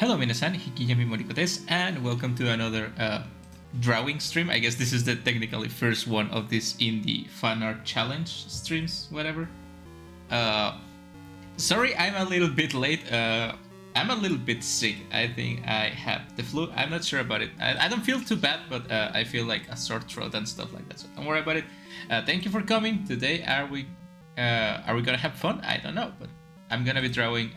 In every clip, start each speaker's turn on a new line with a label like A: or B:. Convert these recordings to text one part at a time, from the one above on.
A: Hello minasan, Hikiyami Moriko desu, and welcome to another drawing stream. I guess this is the technically first one of this indie fan art challenge streams, whatever. Sorry, I'm a little bit late. I'm a little bit sick. I think I have the flu. I'm not sure about it. I don't feel too bad, but I feel like a sore throat and stuff like that. So don't worry about it. Thank you for coming. Today, are we gonna have fun? I don't know, but I'm gonna be drawing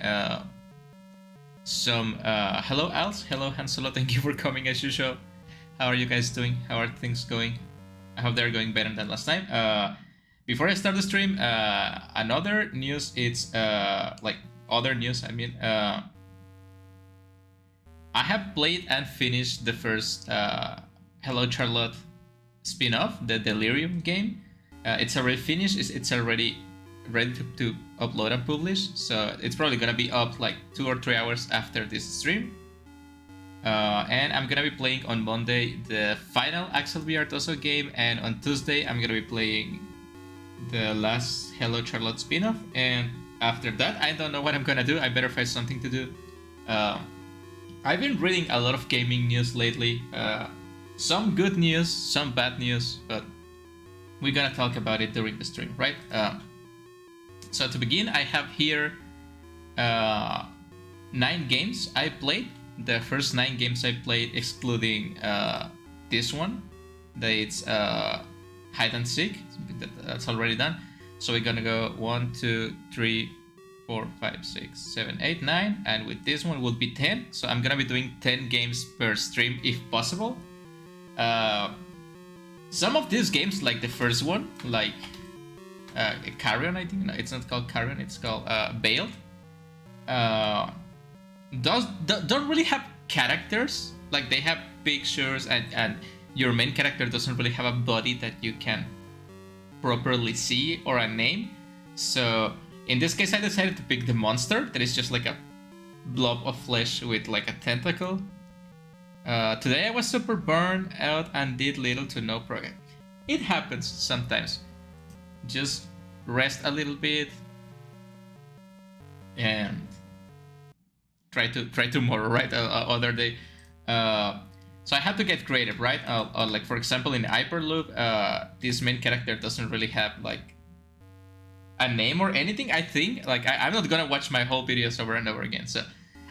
A: some hello Als, hello Han Solo, thank you for coming as usual. How are you guys doing? How are things going? I hope they're going better than last time. Before I start the stream, another news, it's like other news, I mean, I have played and finished the first Hello Charlotte spin-off, the Delirium game. It's already finished, it's already ready to upload and publish, so it's probably gonna be up like 2 or 3 hours after this stream. And I'm gonna be playing on Monday the final Axel Villartoso game, and on Tuesday I'm gonna be playing the last Hello Charlotte spin-off, and after that I don't know what I'm gonna do. I better find something to do. I've been reading a lot of gaming news lately, some good news, some bad news, but we're gonna talk about it during the stream, right? So to begin, I have here 9 games I played. The first 9 games I played, excluding this one, that it's hide and seek. That's already done. So we're gonna go 1, 2, 3, 4, 5, 6, 7, 8, 9, and with this one will be 10. So I'm gonna be doing 10 games per stream if possible. Some of these games, like the first one, like Carrion, I think. No, it's not called Carrion, it's called Veiled. Don't really have characters. Like, they have pictures, and your main character doesn't really have a body that you can properly see or a name. So in this case, I decided to pick the monster that is just like a blob of flesh with like a tentacle. Today I was super burned out and did little to no progress. It happens sometimes. Just rest a little bit and try tomorrow, right? Other day. So I have to get creative, right? Like, for example, in Hyperloop, this main character doesn't really have like a name or anything. I think, like, I'm not gonna watch my whole videos over and over again, so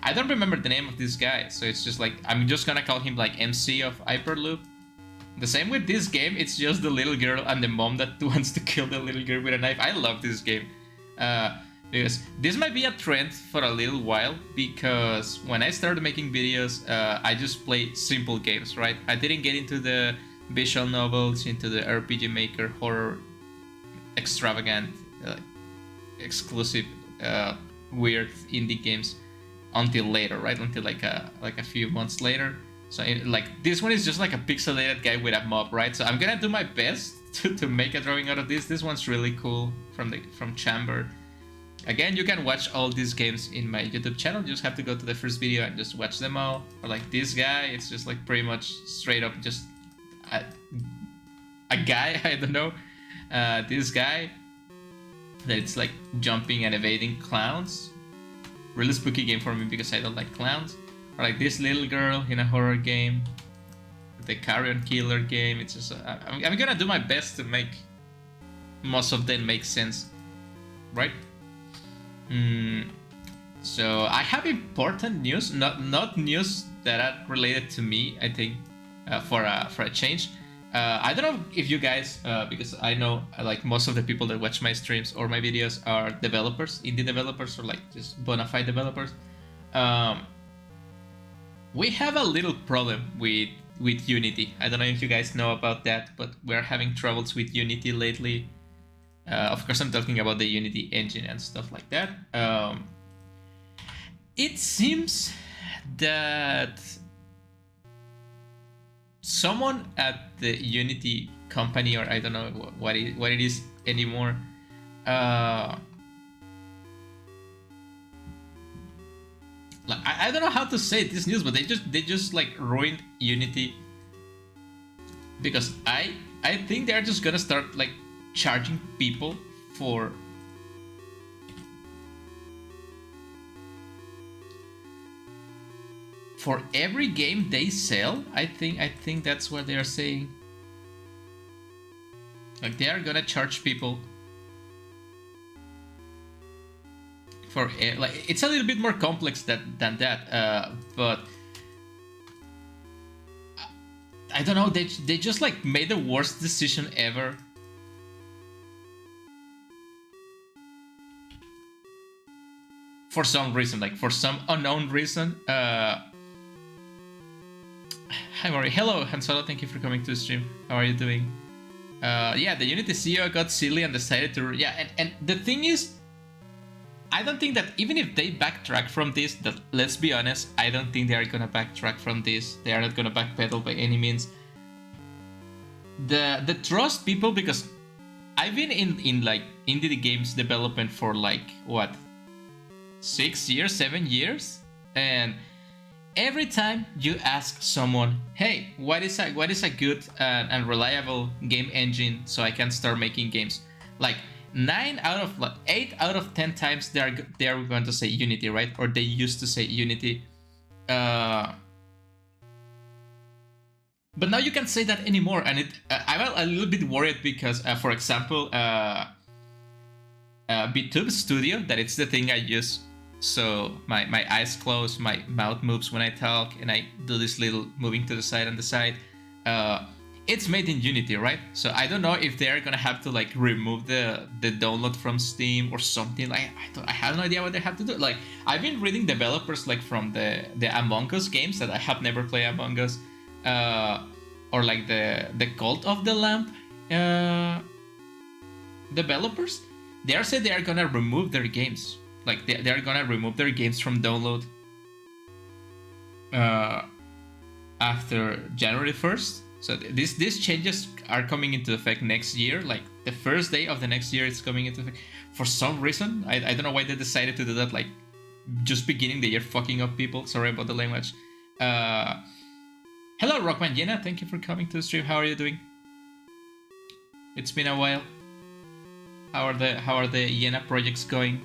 A: I don't remember the name of this guy. So it's just like, I'm just gonna call him like MC of Hyperloop. The same with this game, it's just the little girl and the mom that wants to kill the little girl with a knife. I love this game. Because this might be a trend for a little while, because when I started making videos, I just played simple games, right? I didn't get into the visual novels, into the RPG Maker, horror, extravagant, exclusive, weird indie games until later, right? Until like a few months later. So like, this one is just like a pixelated guy with a mob, right? So I'm gonna do my best to make a drawing out of this. This one's really cool from Chamber. Again, you can watch all these games in my YouTube channel. You just have to go to the first video and just watch them all. Or like this guy, it's just like pretty much straight up just a guy, I don't know. This guy that it's like jumping and evading clowns. Really spooky game for me because I don't like clowns. Or like this little girl in a horror game, the Carrion Killer game. It's just I'm gonna do my best to make most of them make sense, right? So I have important news, not news that are related to me. I think for a change. I don't know if you guys, because I know like most of the people that watch my streams or my videos are developers, indie developers, or like just bona fide developers. We have a little problem with Unity. I don't know if you guys know about that, but we're having troubles with Unity lately. Of course, I'm talking about the Unity engine and stuff like that. It seems that someone at the Unity company, or I don't know what it is anymore, like, I don't know how to say this news, but they just like ruined Unity, because I think they're just gonna start like charging people for for every game they sell, I think that's what they are saying. Like they are gonna charge people for like it's a little bit more complex than that, but I don't know. They just like made the worst decision ever. For some reason, like for some unknown reason. Hi Mori. Hello Hansolo, thank you for coming to the stream. How are you doing? Yeah, the Unity CEO got silly and decided to... Yeah, and the thing is, I don't think that even if they backtrack from this, that let's be honest, I don't think they are gonna backtrack from this. They are not gonna backpedal by any means. The trust people, because I've been in like indie games development for like what, 6 years, 7 years, and every time you ask someone, hey, what is a good and reliable game engine so I can start making games, like 8 out of 10 times they are going to say Unity, right? Or they used to say Unity. But now you can't say that anymore, and I'm a little bit worried because, for example, Vtuber Studio, that it's the thing I use. So my eyes close, my mouth moves when I talk, and I do this little moving to the side and the side. It's made in Unity, right? So I don't know if they're gonna have to like remove the download from Steam or something. Like I have no idea what they have to do. Like I've been reading developers like from the Among Us games that I have never played Among Us, or like the Cult of the Lamp developers. They are saying they are gonna remove their games. Like they're gonna remove their games from download after January 1st. So these changes are coming into effect next year. Like the first day of the next year, it's coming into effect. For some reason, I don't know why they decided to do that. Like just beginning the year, fucking up people. Sorry about the language. Hello, Rockman Yena. Thank you for coming to the stream. How are you doing? It's been a while. How are the Yena projects going?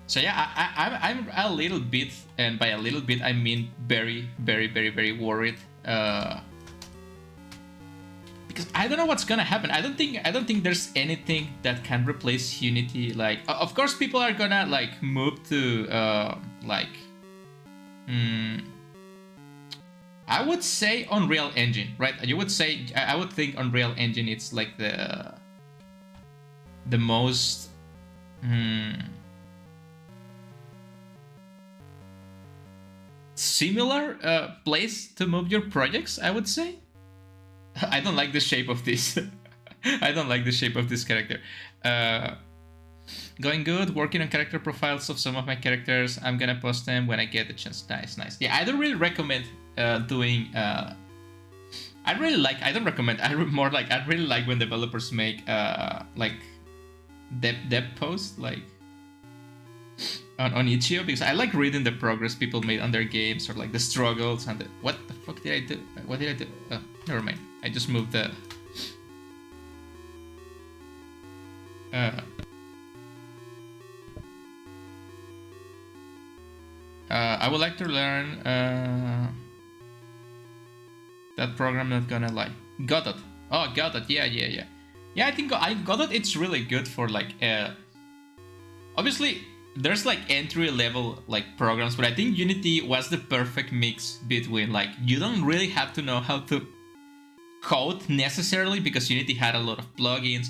A: So yeah, I'm a little bit, and by a little bit I mean very, very, very, very worried, because I don't know what's gonna happen. I don't think there's anything that can replace Unity. Like, of course, people are gonna like move to I would say Unreal Engine, right? You would say I would think Unreal Engine. It's like the most similar place to move your projects, I would say. I don't like the shape of this. I don't like the shape of this character. Going good, working on character profiles of some of my characters. I'm gonna post them when I get the chance. Nice. Yeah, I don't really recommend doing... I really like when developers make like dev posts like on Itch.io, because I like reading the progress people made on their games, or like the struggles and what the fuck did I do? What did I do? Oh, never mind. I just moved the I would like to learn that program, not gonna lie. Godot. Oh, Godot. Yeah. Yeah, I think Godot, it's really good for like obviously there's like entry level like programs, but I think Unity was the perfect mix between like you don't really have to know how to code necessarily, because Unity had a lot of plugins.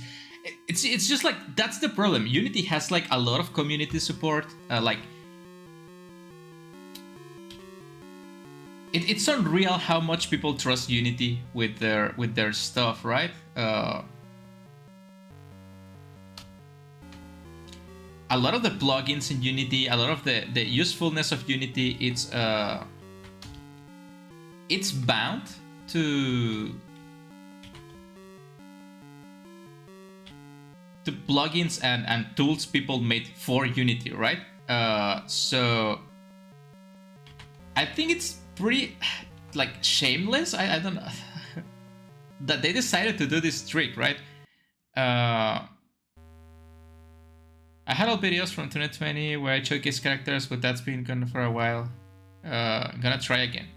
A: It's just like that's the problem. Unity has like a lot of community support, like it's unreal how much people trust Unity with their stuff, right? A lot of the plugins in Unity, a lot of the usefulness of Unity, it's bound to plugins and tools people made for Unity, right? So I think it's pretty like shameless. I don't know that they decided to do this trick, right? I had all videos from 2020 where I showcase characters, but that's been gone for a while. I'm gonna try again.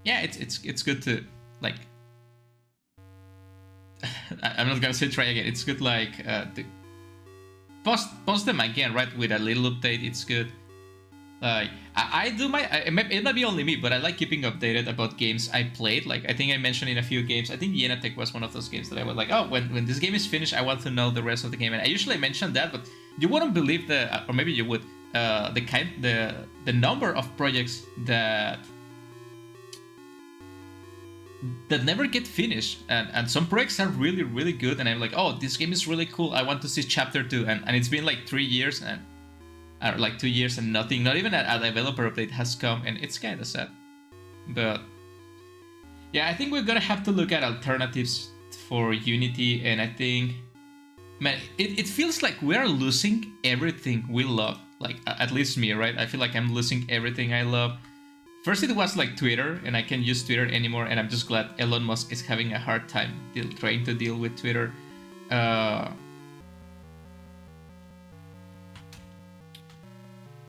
A: Yeah, it's good to like. I'm not gonna say try again. It's good like to post them again, right? With a little update, it's good. Like I do my, it might be only me, but I like keeping updated about games I played. Like I think I mentioned in a few games. I think Yenatech was one of those games that I was like, oh, when this game is finished, I want to know the rest of the game. And I usually mention that, but you wouldn't believe or maybe you would, the number of projects that never get finished, and some projects are really good, and I'm like, oh, this game is really cool. I want to see chapter 2, and it's been like 3 years and. Like 2 years and nothing, not even a developer update has come, and it's kind of sad. But yeah, I think we're gonna have to look at alternatives for Unity, and I think, man, it feels like we're losing everything we love. Like, at least me, right? I feel like I'm losing everything I love. First it was like Twitter, and I can't use Twitter anymore, and I'm just glad Elon Musk is having a hard time trying to deal with Twitter.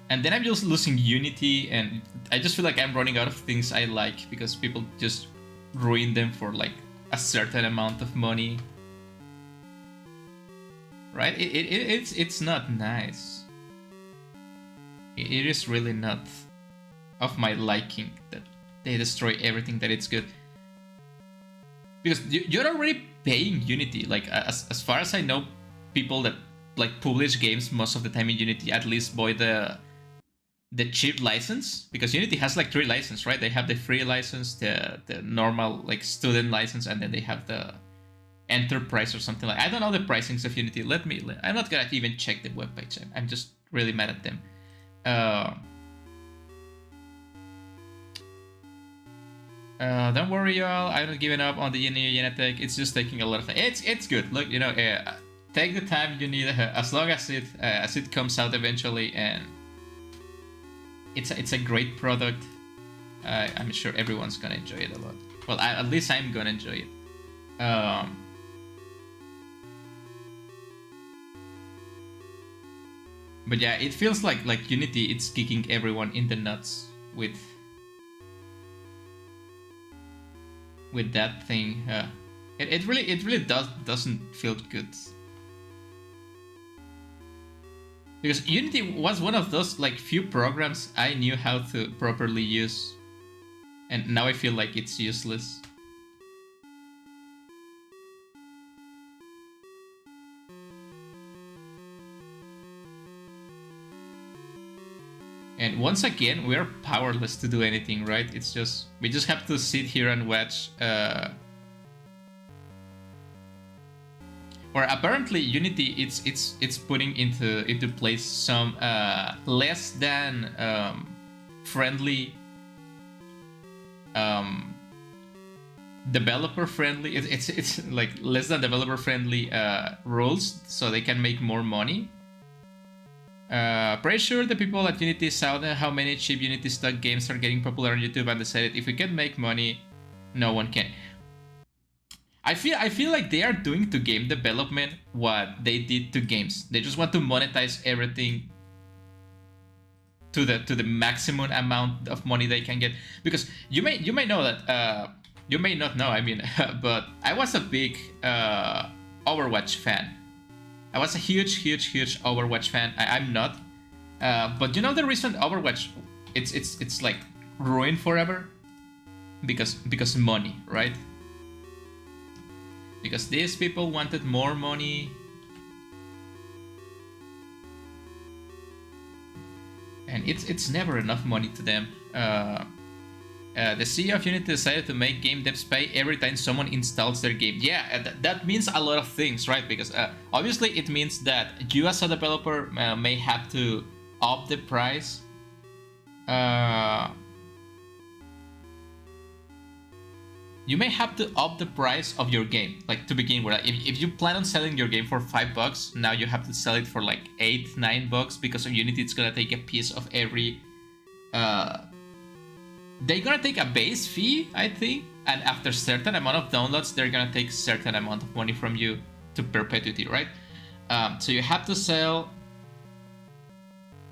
A: And then I'm just losing Unity, and I just feel like I'm running out of things I like because people just ruin them for like a certain amount of money. Right? It's not nice. It is really not of my liking that they destroy everything that it's good. Because you're already paying Unity. Like as far as I know, people that like publish games most of the time in Unity at least buy the cheap license, because Unity has like 3 licenses, right? They have the free license, the normal like student license, and then they have the enterprise or something like. I don't know the pricings of Unity. I'm not gonna even check the webpage. I'm just really mad at them. Don't worry, y'all. I'm not giving up on the new Yenatech. It's just taking a lot of time. It's good. Look, you know, take the time you need as long as it comes out eventually, and it's a great product. I'm sure everyone's gonna enjoy it a lot. Well, at least I'm gonna enjoy it. But yeah, it feels like Unity, it's kicking everyone in the nuts with that thing. It really doesn't feel good. Because Unity was one of those like few programs I knew how to properly use, and now I feel like it's useless. And once again, we are powerless to do anything, right? It's just we just have to sit here and watch. Or apparently Unity, it's putting into place some less than friendly, developer friendly. It's like less than developer friendly rules, so they can make more money. Pretty sure the people at Unity saw how many cheap Unity stock games are getting popular on YouTube and decided if we can make money, no one can. I feel like they are doing to game development what they did to games. They just want to monetize everything to the maximum amount of money they can get. Because you may know that you may not know. I mean, but I was a big Overwatch fan. I was a huge Overwatch fan. I'm not, but you know the reason Overwatch it's like ruined forever because money, right? Because these people wanted more money, and it's never enough money to them. The CEO of Unity decided to make game devs pay every time someone installs their game. Yeah, that means a lot of things, right? Because obviously it means that you as a developer may have to up the price. You may have to up the price of your game, like to begin with. If you plan on selling your game for $5, now you have to sell it for like $8-9 because of Unity. It's gonna take a piece of every. They're gonna take a base fee, I think, and after certain amount of downloads, they're gonna take certain amount of money from you to perpetuity, right? So you have to sell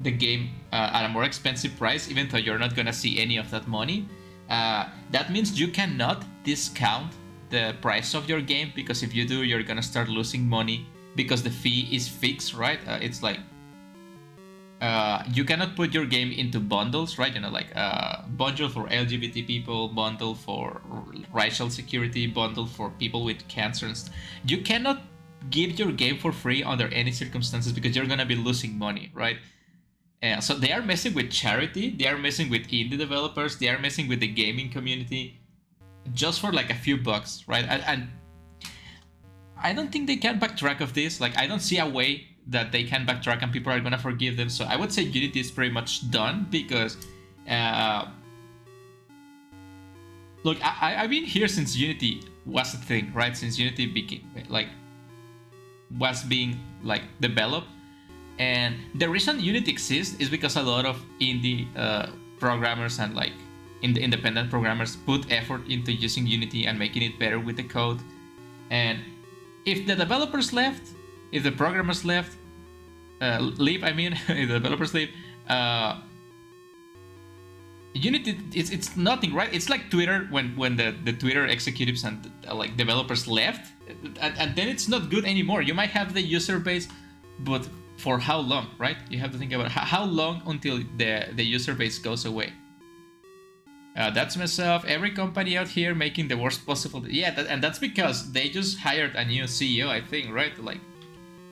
A: the game at a more expensive price, even though you're not gonna see any of that money. That means you cannot discount the price of your game, because if you do, you're gonna start losing money because the fee is fixed, right? It's like you cannot put your game into bundles, right? You know, like bundle for LGBT people, bundle for racial security, bundle for people with cancer. You cannot give your game for free under any circumstances, because you're gonna be losing money, right? So they are messing with charity, they are messing with indie developers, they are messing with the gaming community, just for like a few bucks, right? And I don't think they can backtrack of this. Like, I don't see a way that they can backtrack and people are gonna forgive them. So I would say Unity is pretty much done, because look, I've been here since Unity was a thing, right? Since Unity became like was being like developed. And the reason Unity exists is because a lot of indie programmers and like independent programmers put effort into using Unity and making it better with the code. And if the developers left, if the programmers left, leave, I mean, if the developers leave, Unity, it's nothing, right? It's like Twitter when the Twitter executives and like developers left, and then it's not good anymore. You might have the user base, but for how long, right? You have to think about how long until the user base goes away. That's myself. Every company out here making the worst possible. Yeah, and that's because they just hired a new CEO, I think, right? Like,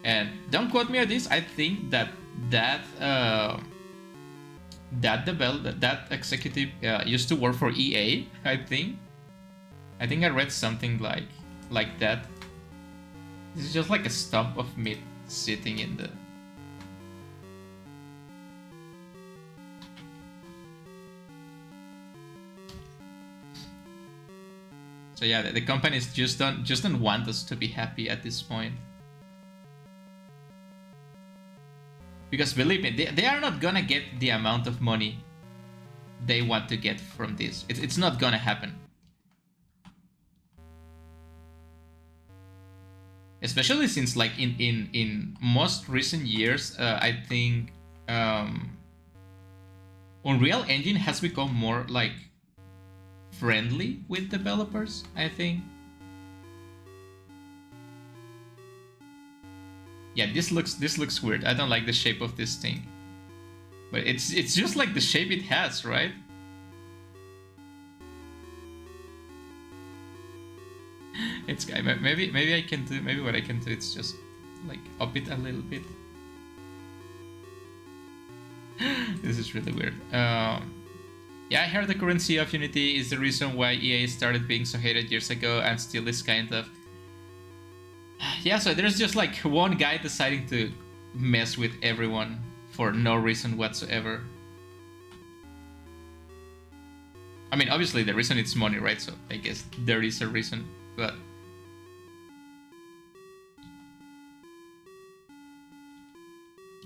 A: and don't quote me on this. I think that executive used to work for EA. I think I read something like that. This is just like a stump of meat sitting in the. So yeah, the companies just don't want us to be happy at this point. Because believe me, they are not gonna get the amount of money they want to get from this. It's not gonna happen. Especially since like in most recent years, I think Unreal Engine has become more like friendly with developers, I think. Yeah, this looks weird. I don't like the shape of this thing. But it's just like the shape it has, right? It's maybe I can do, maybe what I can do, it's just like up it a little bit. This is really weird. Yeah, I heard the current CEO of Unity is the reason why EA started being so hated years ago and still is kind of. Yeah, so there's just like one guy deciding to mess with everyone for no reason whatsoever. I mean, obviously the reason it's money, right? So I guess there is a reason, but.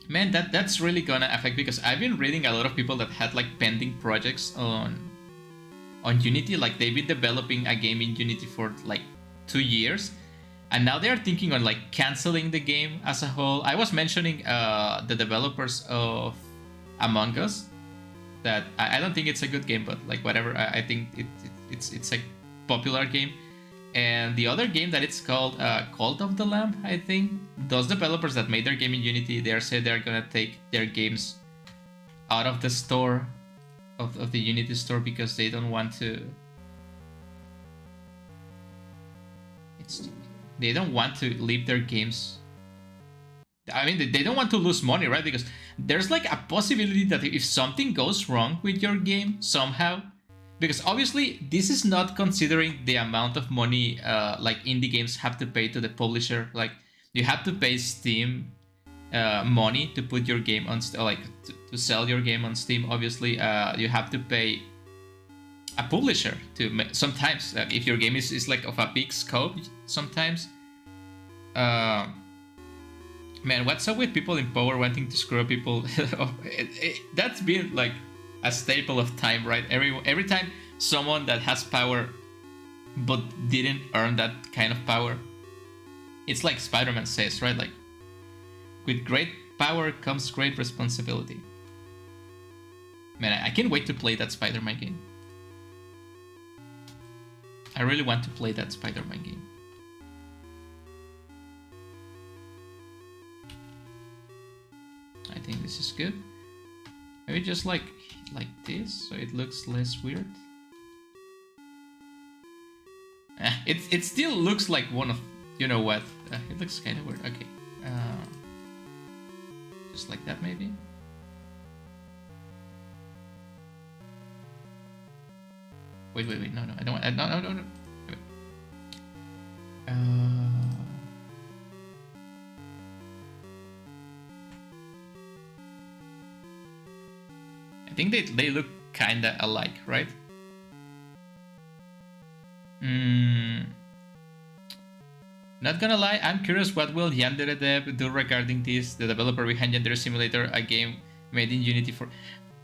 A: Man, that's really gonna affect, because I've been reading a lot of people that had like pending projects on Unity, like they've been developing a game in Unity for like 2 years, and now they're thinking on like canceling the game as a whole. I was mentioning the developers of Among Us, that I don't think it's a good game, but like whatever, I think it's a popular game. And the other game that it's called Cult of the Lamb, I think. Those developers that made their game in Unity, they said they're gonna take their games out of the store, of the Unity store, because they don't want to. They don't want to leave their games. I mean, they don't want to lose money, right? Because there's like a possibility that if something goes wrong with your game somehow. Because obviously, this is not considering the amount of money like indie games have to pay to the publisher. Like, you have to pay Steam money to put your game on, like to sell your game on Steam. Obviously, you have to pay a publisher to sometimes if your game is like of a big scope. Sometimes, man, what's up with people in power wanting to screw up people? That's been like a staple of time, right? Every time someone that has power but didn't earn that kind of power, it's like Spider-Man says, right? Like, With great power comes great responsibility. Man, I can't wait to play that Spider-Man game. I really want to play that Spider-Man game. I think this is good. Maybe just like this, so it looks less weird. It still looks like one of, you know what? It looks kind of weird. Okay, just like that maybe. Wait, no, I don't want. No. Wait. I think they look kinda alike, right? Not gonna lie, I'm curious what will Yandere Dev do regarding this. The developer behind Yandere Simulator, a game made in Unity for.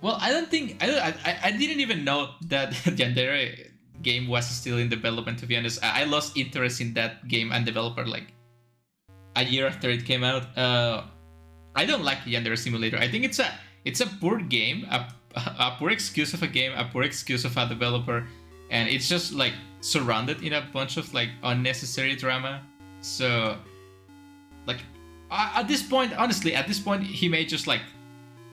A: Well, I didn't even know that Yandere game was still in development. To be honest, I lost interest in that game and developer like a year after it came out. I don't like Yandere Simulator. I think it's a poor game, a poor excuse of a game, a poor excuse of a developer, and it's just like surrounded in a bunch of like unnecessary drama. So, like, at this point, honestly, at this point, he may just like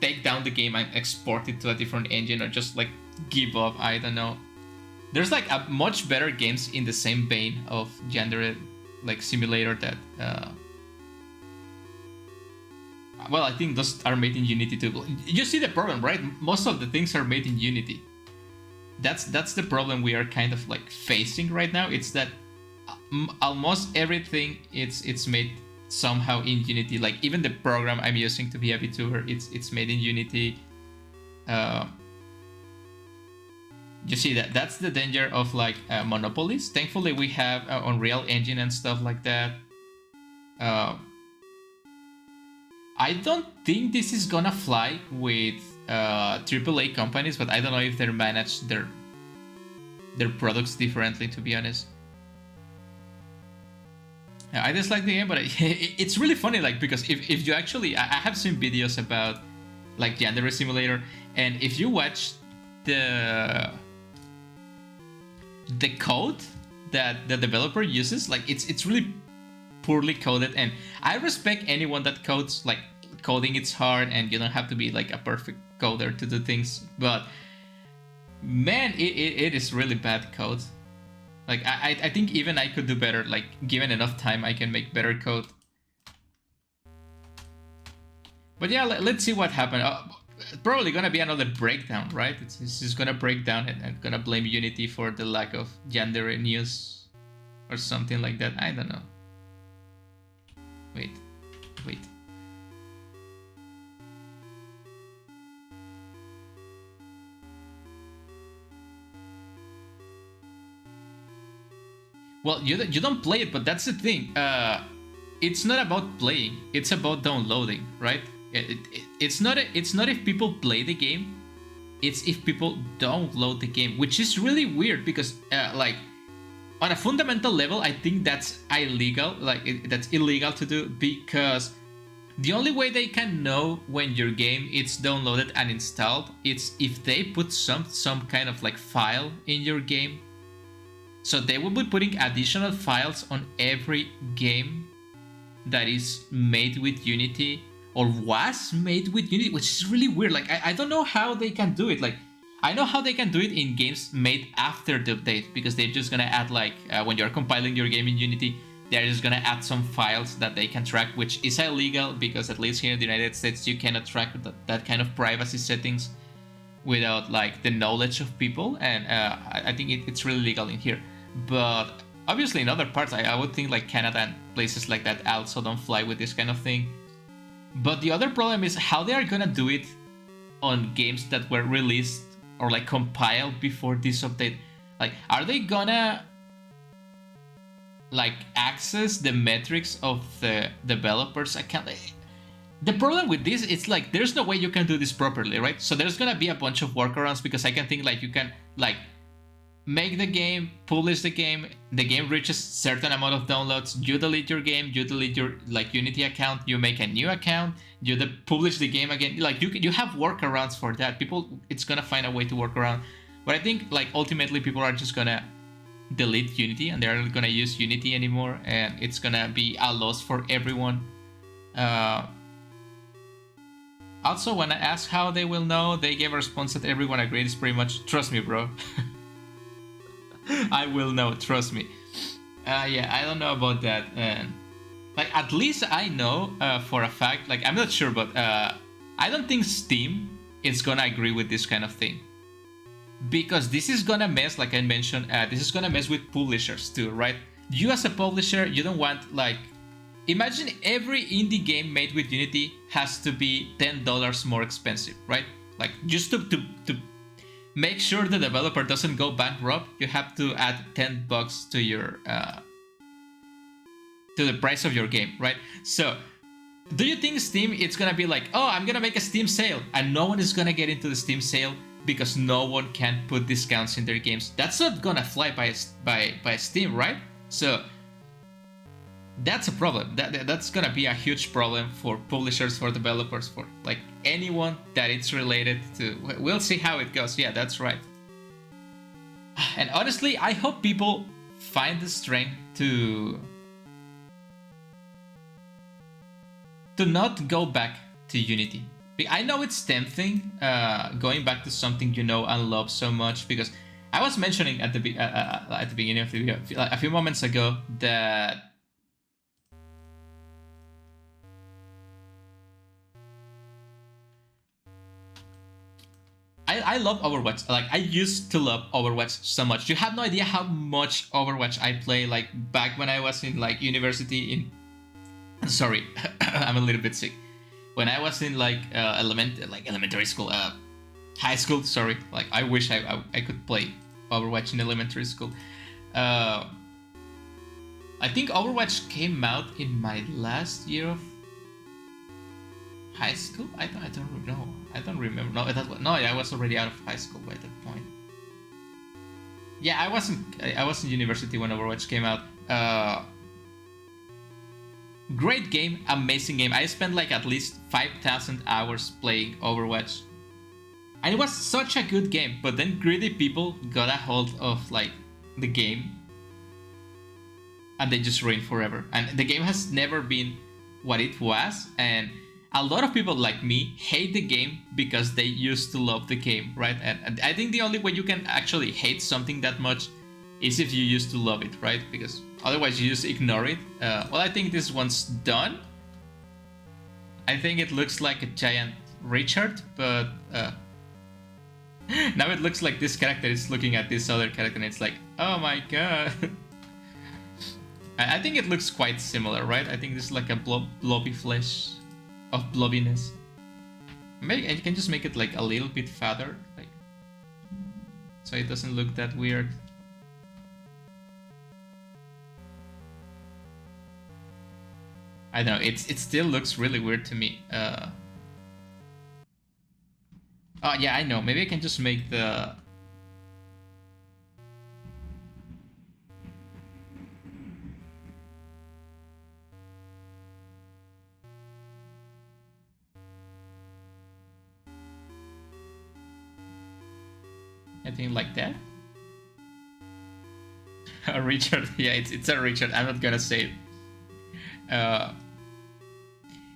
A: take down the game and export it to a different engine, or just like give up. I don't know. There's like a much better games in the same vein of Yandere like Simulator that. Well, I think those are made in Unity too. You see the problem, right? Most of the things are made in Unity. That's the problem we are kind of like facing right now. It's that almost everything it's made somehow in Unity. Like even the program I'm using to be a Vtuber, it's made in Unity. You see that's the danger of like monopolies. Thankfully, we have Unreal Engine and stuff like that. I don't think this is gonna fly with AAA companies, but I don't know if they manage their products differently, to be honest. I dislike the game, but it's really funny, like, because if you actually, I have seen videos about like Yandere Simulator, and if you watch the code that the developer uses, like it's really poorly coded, and I respect anyone that codes. Like coding, it's hard, and you don't have to be like a perfect coder to do things, but man, it is really bad code. Like I think even I could do better. Like given enough time, I can make better code. But yeah, let's see what happened. Probably gonna be another breakdown, right? It's just gonna break down and gonna blame Unity for the lack of Yandere news or something like that. I don't know. Wait. Well, you don't play it, but that's the thing. It's not about playing; it's about downloading, right? It's not if people play the game; it's if people download the game, which is really weird because, like, on a fundamental level, I think that's illegal. Like, that's illegal to do because the only way they can know when your game is downloaded and installed it's if they put some kind of like file in your game. So they will be putting additional files on every game that is made with Unity or was made with Unity, which is really weird. Like, I don't know how they can do it. Like, I know how they can do it in games made after the update, because they're just gonna add like, when you're compiling your game in Unity, they're just gonna add some files that they can track, which is illegal because at least here in the United States, you cannot track that kind of privacy settings without like the knowledge of people, and I think it's really legal in here. But obviously in other parts, I would think like Canada and places like that also don't fly with this kind of thing. But the other problem is how they are gonna do it on games that were released or like compiled before this update. Like, are they gonna like access the metrics of the developers account? The problem with this, it's like there's no way you can do this properly, right? So there's gonna be a bunch of workarounds, because I can think like you can like make the game, publish the game reaches certain amount of downloads, you delete your game, you delete your like Unity account, you make a new account, you publish the game again. Like you have workarounds for that. People, it's gonna find a way to work around. But I think like ultimately people are just gonna delete Unity and they're not gonna use Unity anymore, and it's gonna be a loss for everyone. Also, when I asked how they will know, they gave a response that everyone agreed. Is pretty much, trust me, bro. I will know, trust me. Yeah, I don't know about that. Like, at least I know for a fact, like, I'm not sure, but I don't think Steam is gonna agree with this kind of thing. Because this is gonna mess, like I mentioned, this is gonna mess with publishers too, right? You as a publisher, you don't want, like, imagine every indie game made with Unity has to be $10 more expensive, right? Like, just to make sure the developer doesn't go bankrupt, you have to add $10 to your to the price of your game, right? So, do you think Steam it's gonna be like, oh, I'm gonna make a Steam sale, and no one is gonna get into the Steam sale because no one can put discounts in their games? That's not gonna fly by Steam, right? So that's a problem. That's gonna be a huge problem for publishers, for developers, for like anyone that it's related to. We'll see how it goes. Yeah, that's right. And honestly, I hope people find the strength to not go back to Unity. I know it's tempting, going back to something you know and love so much, because I was mentioning at the beginning of the video a few moments ago that I love Overwatch. Like, I used to love Overwatch so much. You have no idea how much Overwatch I play, like, back when I was in, like, university in... Sorry, I'm a little bit sick. When I was in, like, elementary school, high school, sorry. Like, I wish I could play Overwatch in elementary school. I think Overwatch came out in my last year of high school. I don't know. I don't remember. No, I was already out of high school by that point. Yeah, I was in university when Overwatch came out. Great game, amazing game. I spent like at least 5,000 hours playing Overwatch. And it was such a good game, but then greedy people got a hold of like the game and they just ruined forever. And the game has never been what it was, and a lot of people like me hate the game because they used to love the game, right? And I think the only way you can actually hate something that much is if you used to love it, right? Because otherwise you just ignore it. Well, I think this one's done. I think it looks like a giant Richard, but now it looks like this character is looking at this other character and it's like, oh my god. I think it looks quite similar, right? I think this is like a blobby flesh of blobbiness. Maybe you can just make it like a little bit fatter, like, so it doesn't look that weird. I don't know, it still looks really weird to me. Oh yeah, I know. Maybe I can just make the... I think like that. A Richard, yeah, it's a Richard. I'm not gonna say it.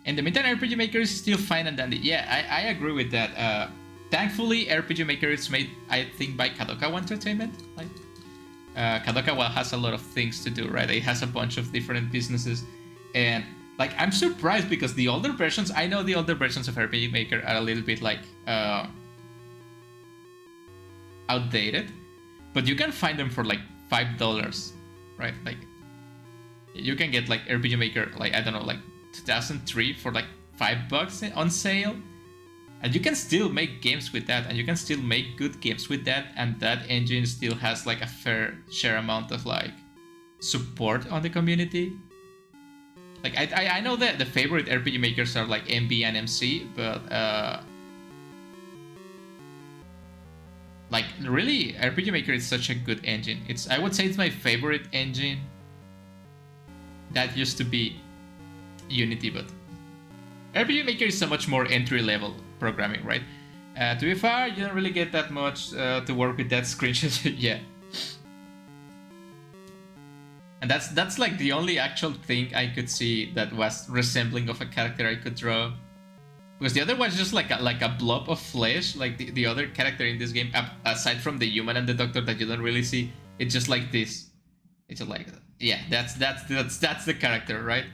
A: In the meantime, RPG Maker is still fine and dandy. Yeah, I agree with that. Thankfully, RPG Maker is made, I think, by Kadokawa Entertainment. Like, Kadokawa has a lot of things to do, right? It has a bunch of different businesses, and like, I'm surprised because the older versions, I know the older versions of RPG Maker are a little bit like outdated, but you can find them for like $5, right? Like, you can get like RPG Maker, like, I don't know, like 2003 for like $5 on sale, and you can still make games with that, and you can still make good games with that, and that engine still has like a fair share amount of like support on the community. Like, I know that the favorite RPG makers are like MB and MC, but like really, RPG Maker is such a good engine. I would say it's my favorite engine. That used to be Unity, but RPG Maker is so much more entry-level programming, right? To be fair, you don't really get that much to work with that screenshot. Yeah. And that's like the only actual thing I could see that was resembling of a character I could draw. Because the other was just like a blob of flesh, like the other character in this game, aside from the human and the doctor that you don't really see, it's just like this. It's just like, yeah, that's the character, right?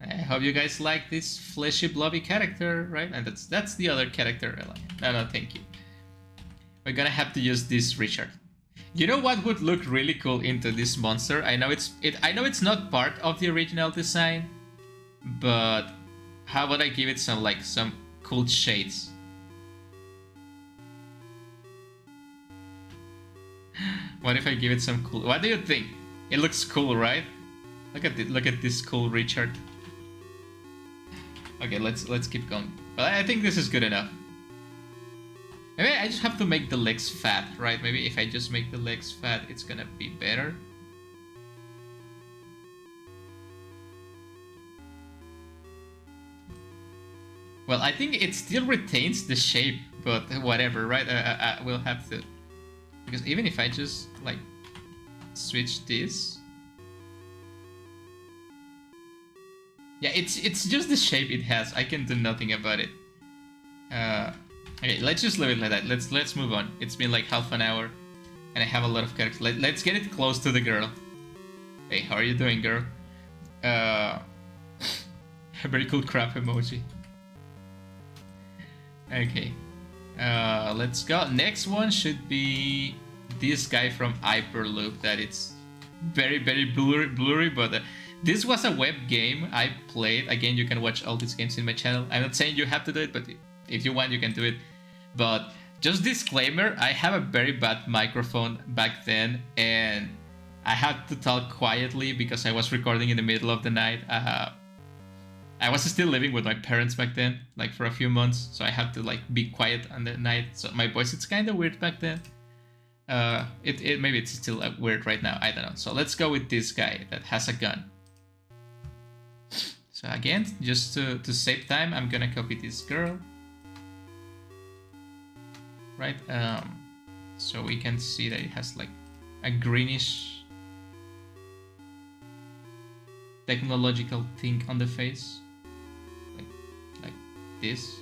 A: I hope you guys like this fleshy blobby character, right? And that's the other character. No, thank you. We're gonna have to use this Richard. You know what would look really cool into this monster? I know it's not part of the original design, but how about I give it some cool shades? What if I give it some cool? What do you think? It looks cool, right? Look at this cool Richard. Okay, let's keep going. But I think this is good enough. Maybe I just have to make the legs fat, right? Maybe if I just make the legs fat, it's gonna be better. Well, I think it still retains the shape, but whatever, right? I will have to, because even if I just like switch this, yeah, it's just the shape it has. I can do nothing about it. Okay, let's just leave it like that. Let's move on. It's been like half an hour, and I have a lot of characters. Let's get it close to the girl. Hey, how are you doing, girl? A very cool crap emoji. Okay, let's go. Next one should be this guy from Hyperloop. That it's very blurry, but this was a web game I played. Again, you can watch all these games in my channel. I'm not saying you have to do it, but if you want, you can do it. But just disclaimer, I have a very bad microphone back then, and I had to talk quietly because I was recording in the middle of the night. I was still living with my parents back then, like for a few months, so I had to like be quiet on the night. So my voice, it's kind of weird back then. Maybe it's still weird right now. I don't know. So let's go with this guy that has a gun. So again, just to save time, I'm gonna copy this girl. Right, so we can see that it has like a greenish technological thing on the face, like this.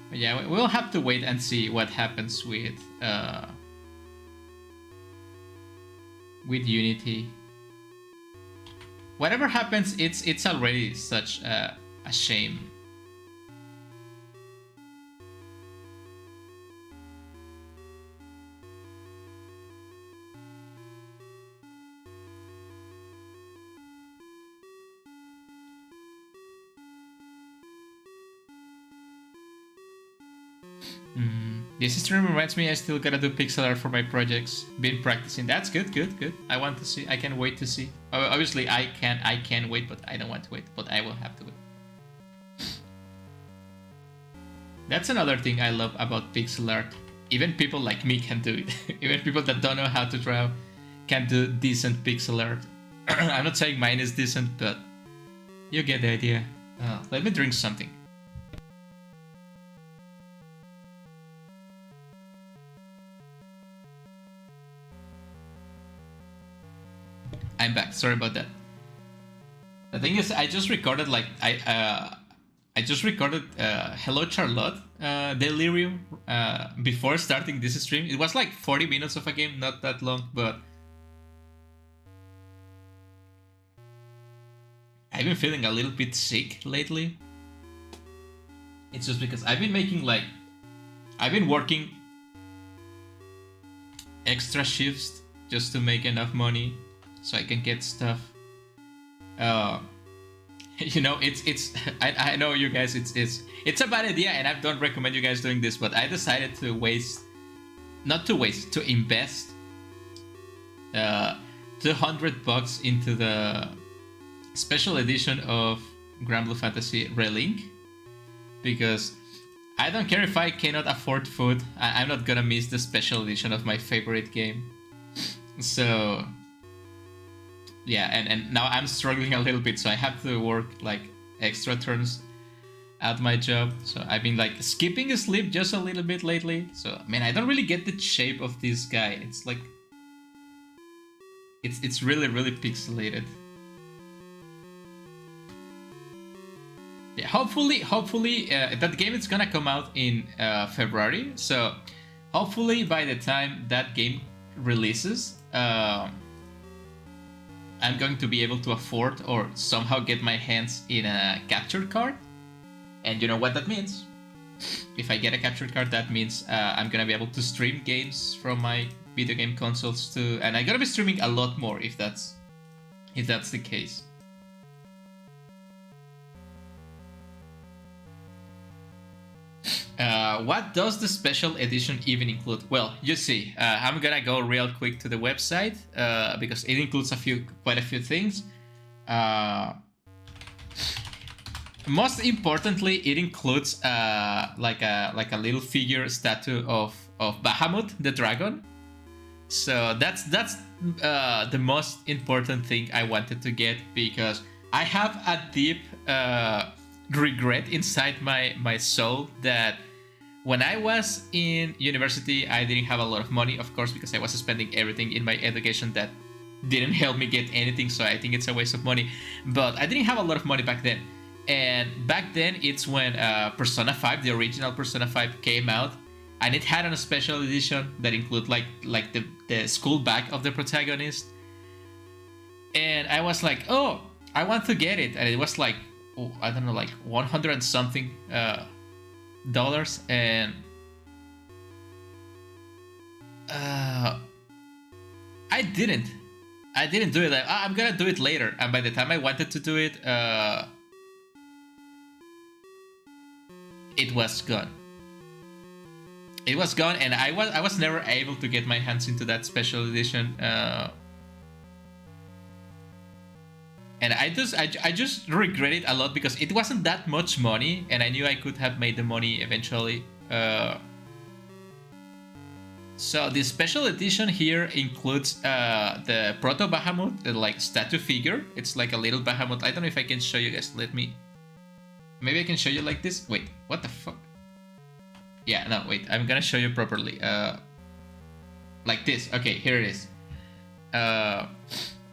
A: But yeah, we'll have to wait and see what happens with Unity. Whatever happens, it's already such a shame. This stream reminds me I still gotta do pixel art for my projects. Been practicing. That's good. I want to see. I can't wait to see. Obviously, I can wait, but I don't want to wait. But I will have to wait. That's another thing I love about pixel art. Even people like me can do it. Even people that don't know how to draw can do decent pixel art. I'm not saying mine is decent, but you get the idea. Let me drink something. I'm back. Sorry about that. The thing is, I just recorded I just recorded Hello Charlotte Delirium before starting this stream. It was like 40 minutes of a game, not that long, but I've been feeling a little bit sick lately. It's just because I've been working extra shifts just to make enough money so I can get stuff. You know, I know you guys, it's a bad idea, and I don't recommend you guys doing this, but I decided to invest $200 into the special edition of Grand Blue Fantasy Relink, because I don't care if I cannot afford food. I'm not gonna miss the special edition of my favorite game. So yeah, and now I'm struggling a little bit, so I have to work like extra turns at my job. So I've been like skipping sleep just a little bit lately. So man, I don't really get the shape of this guy. It's like it's really pixelated. Yeah, hopefully that game is gonna come out in February. So hopefully by the time that game releases, I'm going to be able to afford or somehow get my hands in a capture card. And you know what that means? If I get a capture card, that means I'm gonna be able to stream games from my video game consoles too, and I'm gonna be streaming a lot more if that's the case. What does the special edition even include? Well, you see, I'm gonna go real quick to the website because it includes quite a few things. Most importantly, it includes like a little figure statue of Bahamut the dragon. So that's the most important thing I wanted to get, because I have a deep regret inside my soul that when I was in university, I didn't have a lot of money, of course, because I was spending everything in my education that didn't help me get anything, so I think it's a waste of money. But I didn't have a lot of money back then. And back then, it's when Persona 5, the original Persona 5, came out, and it had a special edition that included like the school bag of the protagonist. And I was like, oh, I want to get it. And it was like, oh, I don't know, like 100 and something dollars. And I didn't do it. I'm gonna do it later. And by the time I wanted to do it, it was gone. It was gone, and I was never able to get my hands into that special edition. And I just regret it a lot, because it wasn't that much money, and I knew I could have made the money eventually. So the special edition here includes the Proto Bahamut, the like statue figure. It's like a little Bahamut. I don't know if I can show you guys. Maybe I can show you like this. Wait, what the fuck? Yeah, no, wait. I'm gonna show you properly. Like this. Okay, here it is.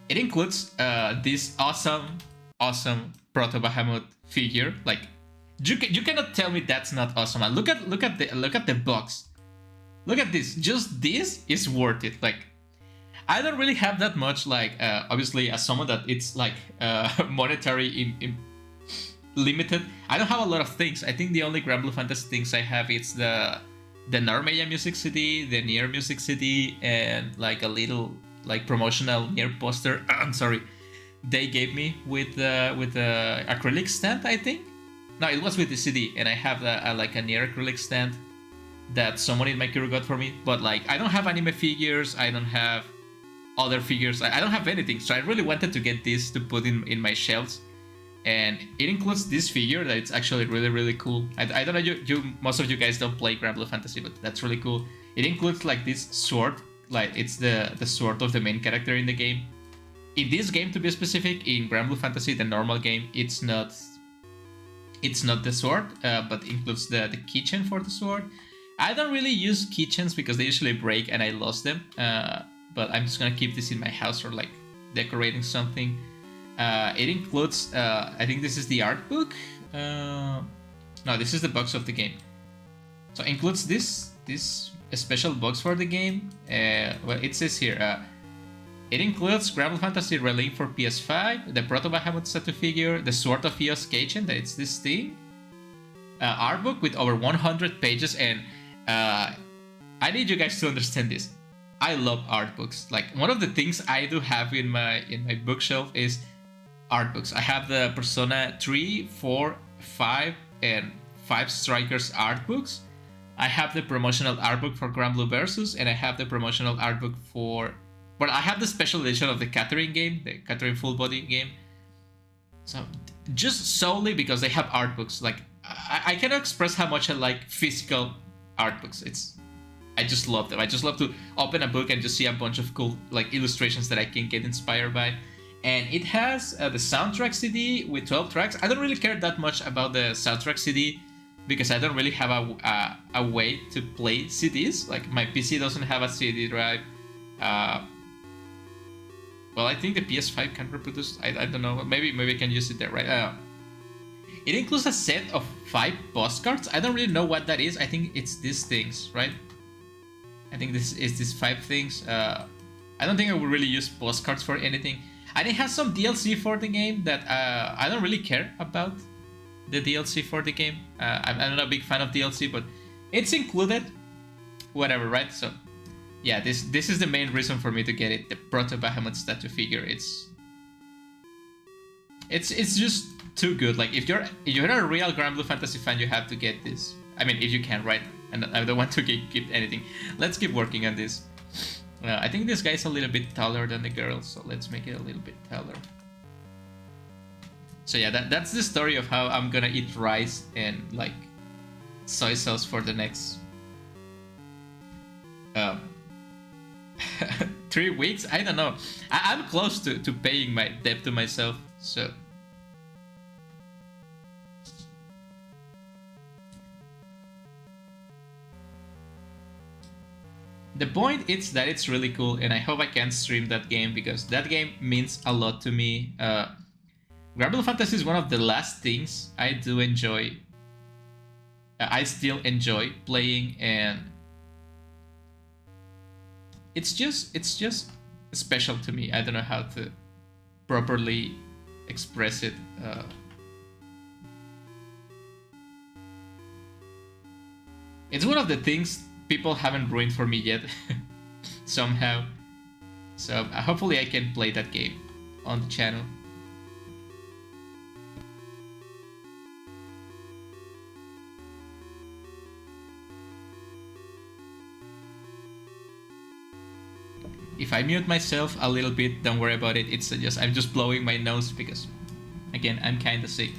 A: It includes this awesome Proto Bahamut figure. Like, you cannot tell me that's not awesome. And look at the box. Look at this. Just this is worth it. Like, I don't really have that much. Like, obviously, as someone that it's like monetary in limited, I don't have a lot of things. I think the only Grand Blue Fantasy things I have is the Narmeya music CD, the Nier music CD, and like a little like promotional Nier poster. I'm sorry, they gave me with the acrylic stand. I think no, it was with the CD, and I have like a Nier acrylic stand that someone in my crew got for me. But like, I don't have anime figures. I don't have other figures. I don't have anything. So I really wanted to get this to put in my shelves. And it includes this figure that it's actually really cool. I don't know, you most of you guys don't play Grand Blue Fantasy, but that's really cool. It includes like this sword, like it's the sword of the main character in the game. In this game, to be specific, in Grand Blue Fantasy, the normal game, it's not the sword, but includes the keychain for the sword. I don't really use keychains because they usually break and I lost them. But I'm just gonna keep this in my house for like decorating something. It includes, I think this is the art book. No, this is the box of the game. So it includes this special box for the game. Well, it says here, it includes Grand Blue Fantasy Relink for PS5, the Proto Bahamut statue figure, the Sword of Eos keychain, that it's this thing, art book with over 100 pages, and I need you guys to understand this. I love art books. Like, one of the things I do have in my bookshelf is art books. I have the Persona 3, 4, 5, and 5 Strikers art books. I have the promotional art book for Grand Blue Versus, and I have the promotional art book for... Well, I have the special edition of the Catherine game, the Catherine Full Body game. So just solely because they have art books. Like I cannot express how much I like physical art books. I just love them. I just love to open a book and just see a bunch of cool like illustrations that I can get inspired by. And it has the soundtrack CD with 12 tracks. I don't really care that much about the soundtrack CD because I don't really have a way to play CDs. Like my PC doesn't have a CD drive. Well, I think the PS5 can reproduce. I don't know. Maybe I can use it there, right? It includes a set of 5 postcards. I don't really know what that is. I think it's these things, right? I think this is these 5 things. I don't think I would really use postcards for anything. And it has some DLC for the game that I don't really care about the DLC for the game. I'm not a big fan of DLC, but it's included. Whatever, right? So, yeah, this is the main reason for me to get it. The Proto Bahamut statue figure. It's just too good. Like if you're a real Grand Blue Fantasy fan, you have to get this. I mean, if you can, right? And I don't want to keep anything. Let's keep working on this. I think this guy's a little bit taller than the girl, so let's make it a little bit taller. So yeah, that's the story of how I'm gonna eat rice and like soy sauce for the next 3 weeks. I don't know. I'm close to paying my debt to myself, so. The point is that it's really cool, and I hope I can stream that game because that game means a lot to me. Grand Blue Fantasy is one of the last things I do enjoy. I still enjoy playing, and it's just special to me. I don't know how to properly express it. It's one of the things people haven't ruined for me yet somehow, so hopefully I can play that game on the channel. If I mute myself a little bit, don't worry about it. I'm just blowing my nose because again I'm kind of sick,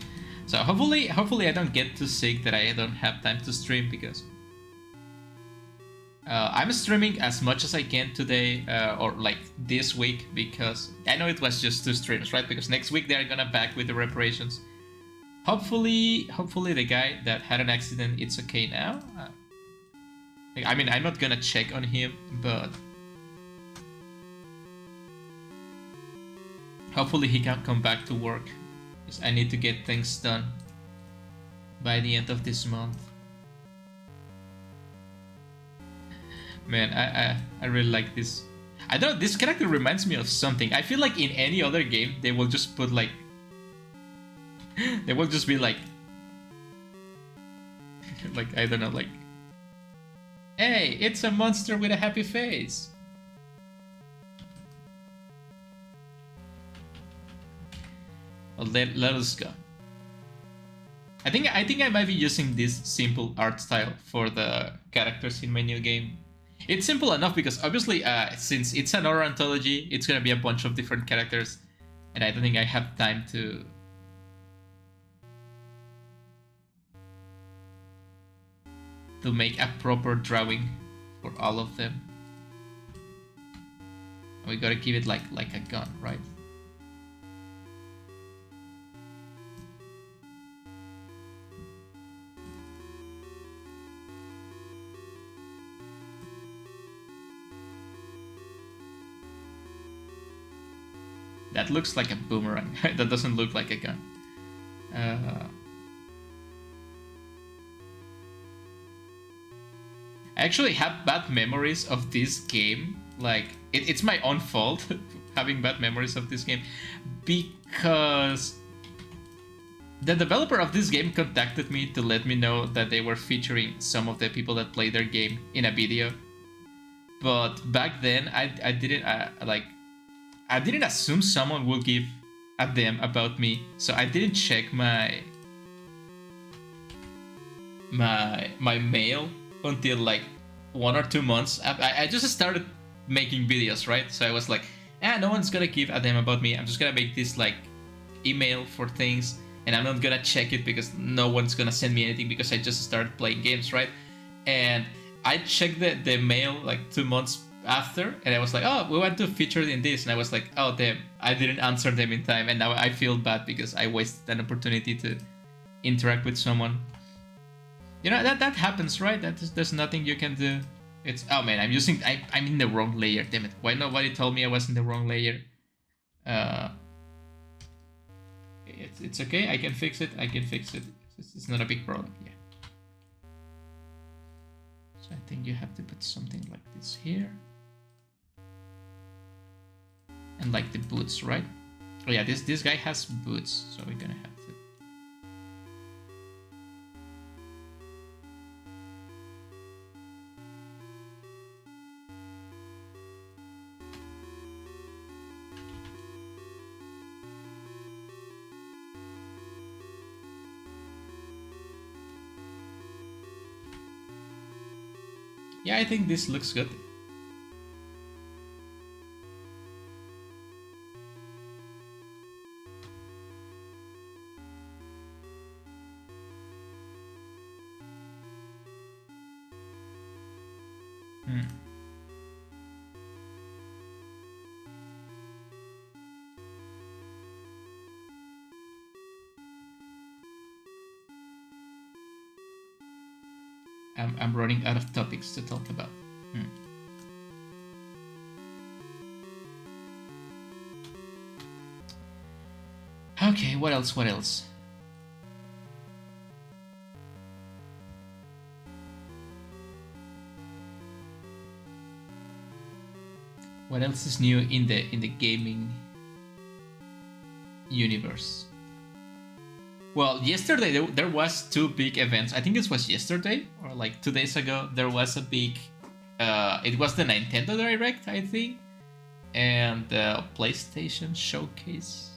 A: so hopefully I don't get too sick that I don't have time to stream because I'm streaming as much as I can today, or like this week, because I know it was just 2 streams, right? Because next week they're gonna back with the reparations. Hopefully the guy that had an accident, it's okay now. I mean, I'm not gonna check on him, but hopefully he can come back to work, because I need to get things done by the end of this month. Man, I really like this. I don't know, this character reminds me of something. I feel like in any other game, they will just put like... they will just be like... like, I don't know, like... Hey, it's a monster with a happy face. Well, let us go. I think I might be using this simple art style for the characters in my new game. It's simple enough because obviously, since it's an horror anthology, it's gonna be a bunch of different characters, and I don't think I have time to make a proper drawing for all of them. We gotta keep it like a gun, right? That looks like a boomerang. That doesn't look like a gun. I actually have bad memories of this game. Like, it's my own fault having bad memories of this game, because the developer of this game contacted me to let me know that they were featuring some of the people that play their game in a video. But back then, I didn't I didn't assume someone would give a damn about me, so I didn't check my mail until like 1 or 2 months. I just started making videos, right? So I was like, no one's gonna give a damn about me. I'm just gonna make this like email for things, and I'm not gonna check it because no one's gonna send me anything because I just started playing games, right? And I checked the mail like 2 months after, and I was like, oh, we want to feature in this, and I was like, oh damn, I didn't answer them in time, and now I feel bad because I wasted an opportunity to interact with someone. You know, that happens, right? There's nothing you can do. It's, oh man, I'm in the wrong layer, damn it. Why nobody told me I was in the wrong layer? It's okay, I can fix it, it's not a big problem, yeah. So I think you have to put something like this here. And like the boots, right? Oh yeah, this guy has boots, so we're gonna have to. Yeah, I think this looks good. I'm running out of topics to talk about. Okay, what else? What else? What else is new in the gaming universe? Well, yesterday there was 2 big events. I think this was yesterday or like 2 days ago. There was a big. It was the Nintendo Direct, I think, and the PlayStation Showcase,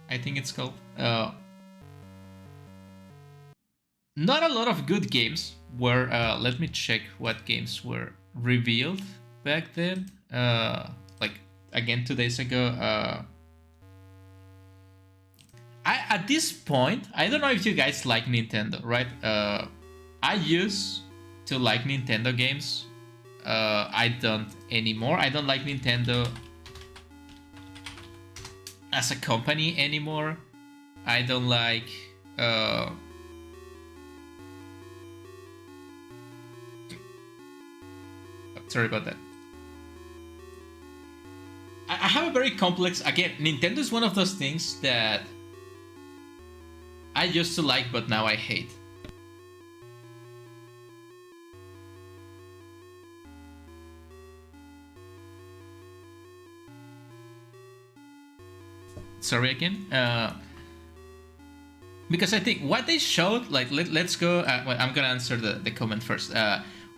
A: I think it's called. Not a lot of good games were. Let me check what games were revealed back then. Like again 2 days ago. At this point, I don't know if you guys like Nintendo, right? I used to like Nintendo games. I don't anymore. I don't like Nintendo as a company anymore. I don't like... Sorry about that. I have a very complex... Again, Nintendo is one of those things that I used to like, but now I hate. Sorry again. Because I think what they showed, like, let's go. Well, I'm gonna answer the comment first.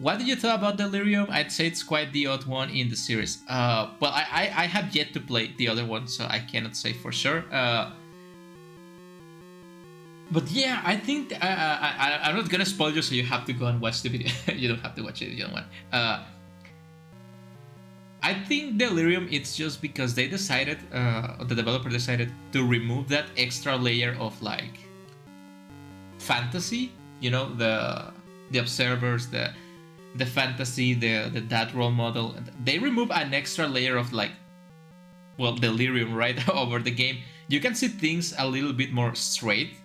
A: What did you thought about Delirium? I'd say it's quite the odd one in the series. Well, I have yet to play the other one, so I cannot say for sure. But yeah, I think I'm not gonna spoil you, so you have to go and watch the video. You don't have to watch it if you don't want. I think Delirium, it's just because they decided, the developer decided to remove that extra layer of like fantasy. You know, the observers, the fantasy, the that role model. They remove an extra layer of like, well, Delirium, right, over the game. You can see things a little bit more straight.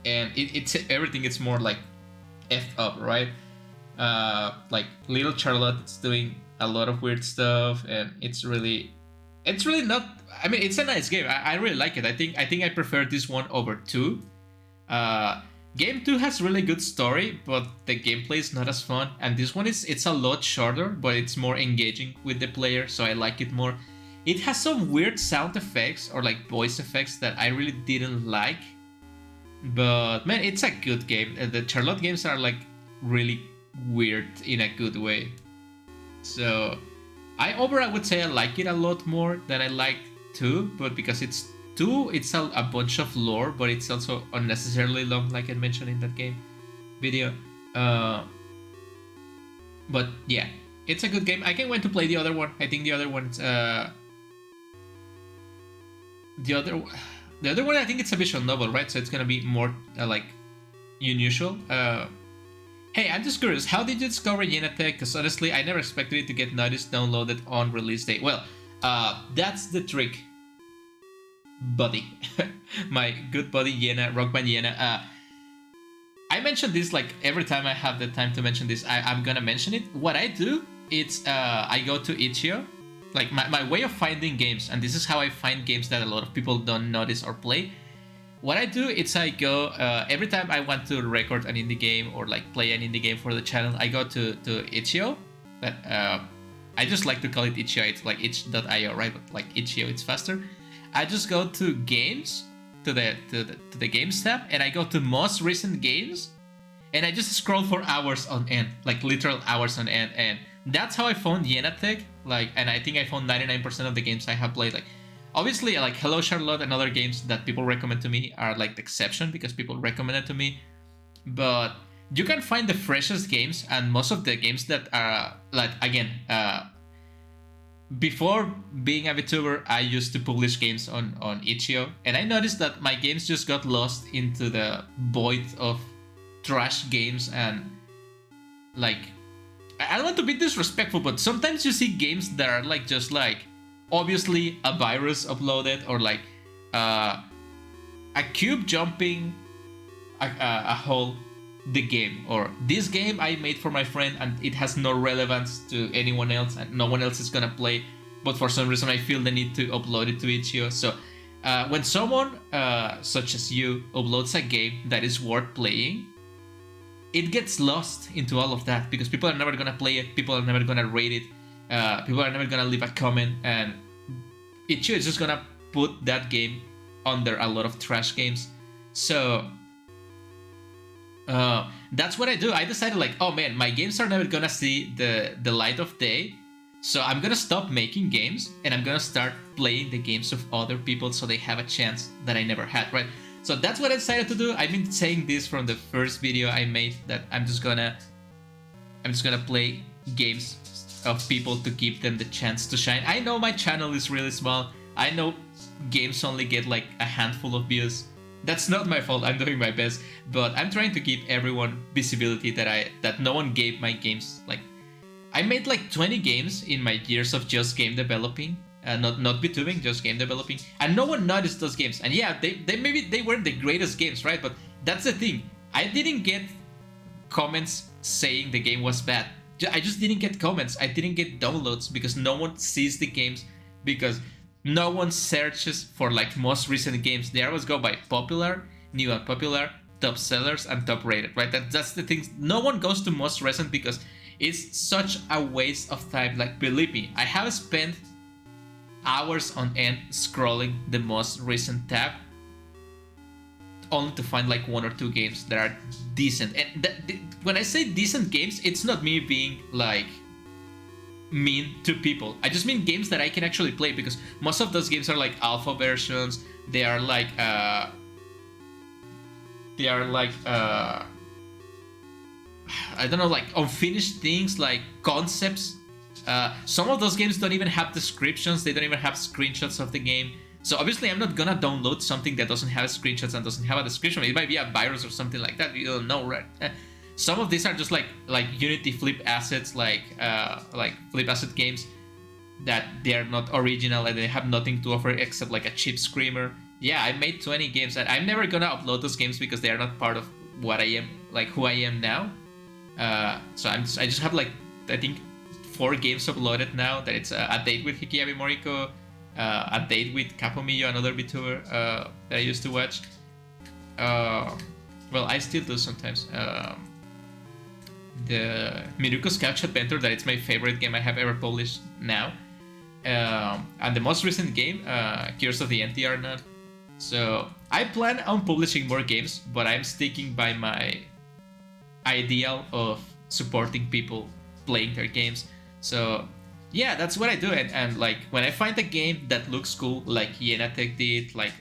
A: And it's everything is more like effed up, right? Like little Charlotte is doing a lot of weird stuff, and it's really not. I mean, it's a nice game. I really like it. I think I prefer this one over 2. Game 2 has really good story, but the gameplay is not as fun. And this one it's a lot shorter, but it's more engaging with the player, so I like it more. It has some weird sound effects or like voice effects that I really didn't like. But man, it's a good game. The Charlotte games are like really weird in a good way. So I would say I like it a lot more than I liked 2, but because it's 2, it's a bunch of lore, but it's also unnecessarily long, like I mentioned in that game video. But yeah, it's a good game. I can't wait to play the other one. I think the other one's The other one, I think it's a visual novel, right? So it's gonna be more like unusual. Hey, I'm just curious, how did you discover Yenatech? Because honestly, I never expected it to get noticed downloaded on release day. Well, that's the trick, buddy. My good buddy Yena, Rock Band Yena. I mention this like every time I have the time to mention this. I'm gonna mention it. What I do, it's I go to Itch.io. Like my way of finding games, and this is how I find games that a lot of people don't notice or play. What I do is I go every time I want to record an indie game or like play an indie game for the channel, I go to Itch.io. But I just like to call it Itch.io. It's like itch.io, right? But like Itch.io, it's faster. I just go to games, to the games tab, and I go to most recent games, and I just scroll for hours on end, like literal hours on end, and that's how I found Yenatech. Like, and I think I found 99% of the games I have played. Like, obviously, like Hello Charlotte and other games that people recommend to me are like the exception because people recommend it to me. But you can find the freshest games, and most of the games that are like, again, before being a Vtuber, I used to publish games on Itch.io, and I noticed that my games just got lost into the void of trash games. And like, I don't want to be disrespectful, but sometimes you see games that are like just like obviously a virus uploaded, or like a cube jumping a hole the game, or this game I made for my friend and it has no relevance to anyone else and no one else is gonna play, but for some reason I feel the need to upload it to Itch.io. So when someone such as you uploads a game that is worth playing, it gets lost into all of that because people are never gonna play it, people are never gonna rate it, people are never gonna leave a comment, and Itch.io is just gonna put that game under a lot of trash games. So that's what I do. I decided like, oh man, my games are never gonna see the light of day, so I'm gonna stop making games and I'm gonna start playing the games of other people so they have a chance that I never had, right? So that's what I decided to do. I've been saying this from the first video I made, that I'm just gonna play games of people to give them the chance to shine. I know my channel is really small. I know games only get like a handful of views. That's not my fault. I'm doing my best, but I'm trying to give everyone visibility that no one gave my games. Like, I made like 20 games in my years of just game developing, not VTubing, just game developing, and no one noticed those games. And yeah, they maybe they weren't the greatest games, right? But that's the thing. I didn't get comments saying the game was bad. I just didn't get comments. I didn't get downloads because no one sees the games, because no one searches for like most recent games. They always go by popular, new and popular, top sellers, and top rated, right? That's the thing. No one goes to most recent because it's such a waste of time. Like, believe me, I have spent hours on end scrolling the most recent tab only to find like one or two games that are decent. And when I say decent games, it's not me being like mean to people. I just mean games that I can actually play, because most of those games are like alpha versions. They are like I don't know, like unfinished things, like concepts. Some of those games don't even have descriptions. They don't even have screenshots of the game. So obviously I'm not gonna download something that doesn't have screenshots and doesn't have a description. It might be a virus or something like that. You don't know, right? Some of these are just like Unity flip assets, like flip asset games that they are not original and they have nothing to offer except like a cheap screamer. Yeah, I made 20 games, and I'm never gonna upload those games because they are not part of what I am, like who I am now. So I just have like, I think 4 games uploaded now. That it's a date with Hikiyabi Moriko, a date with Capomillo, another VTuber that I used to watch. Well, I still do sometimes. The Miruko's Couch Adventure, that it's my favorite game I have ever published now. And the most recent game, Gears of the NTR Nut. So I plan on publishing more games, but I'm sticking by my ideal of supporting people playing their games. So yeah, that's what I do. And like, when I find a game that looks cool, like Yenatech did, like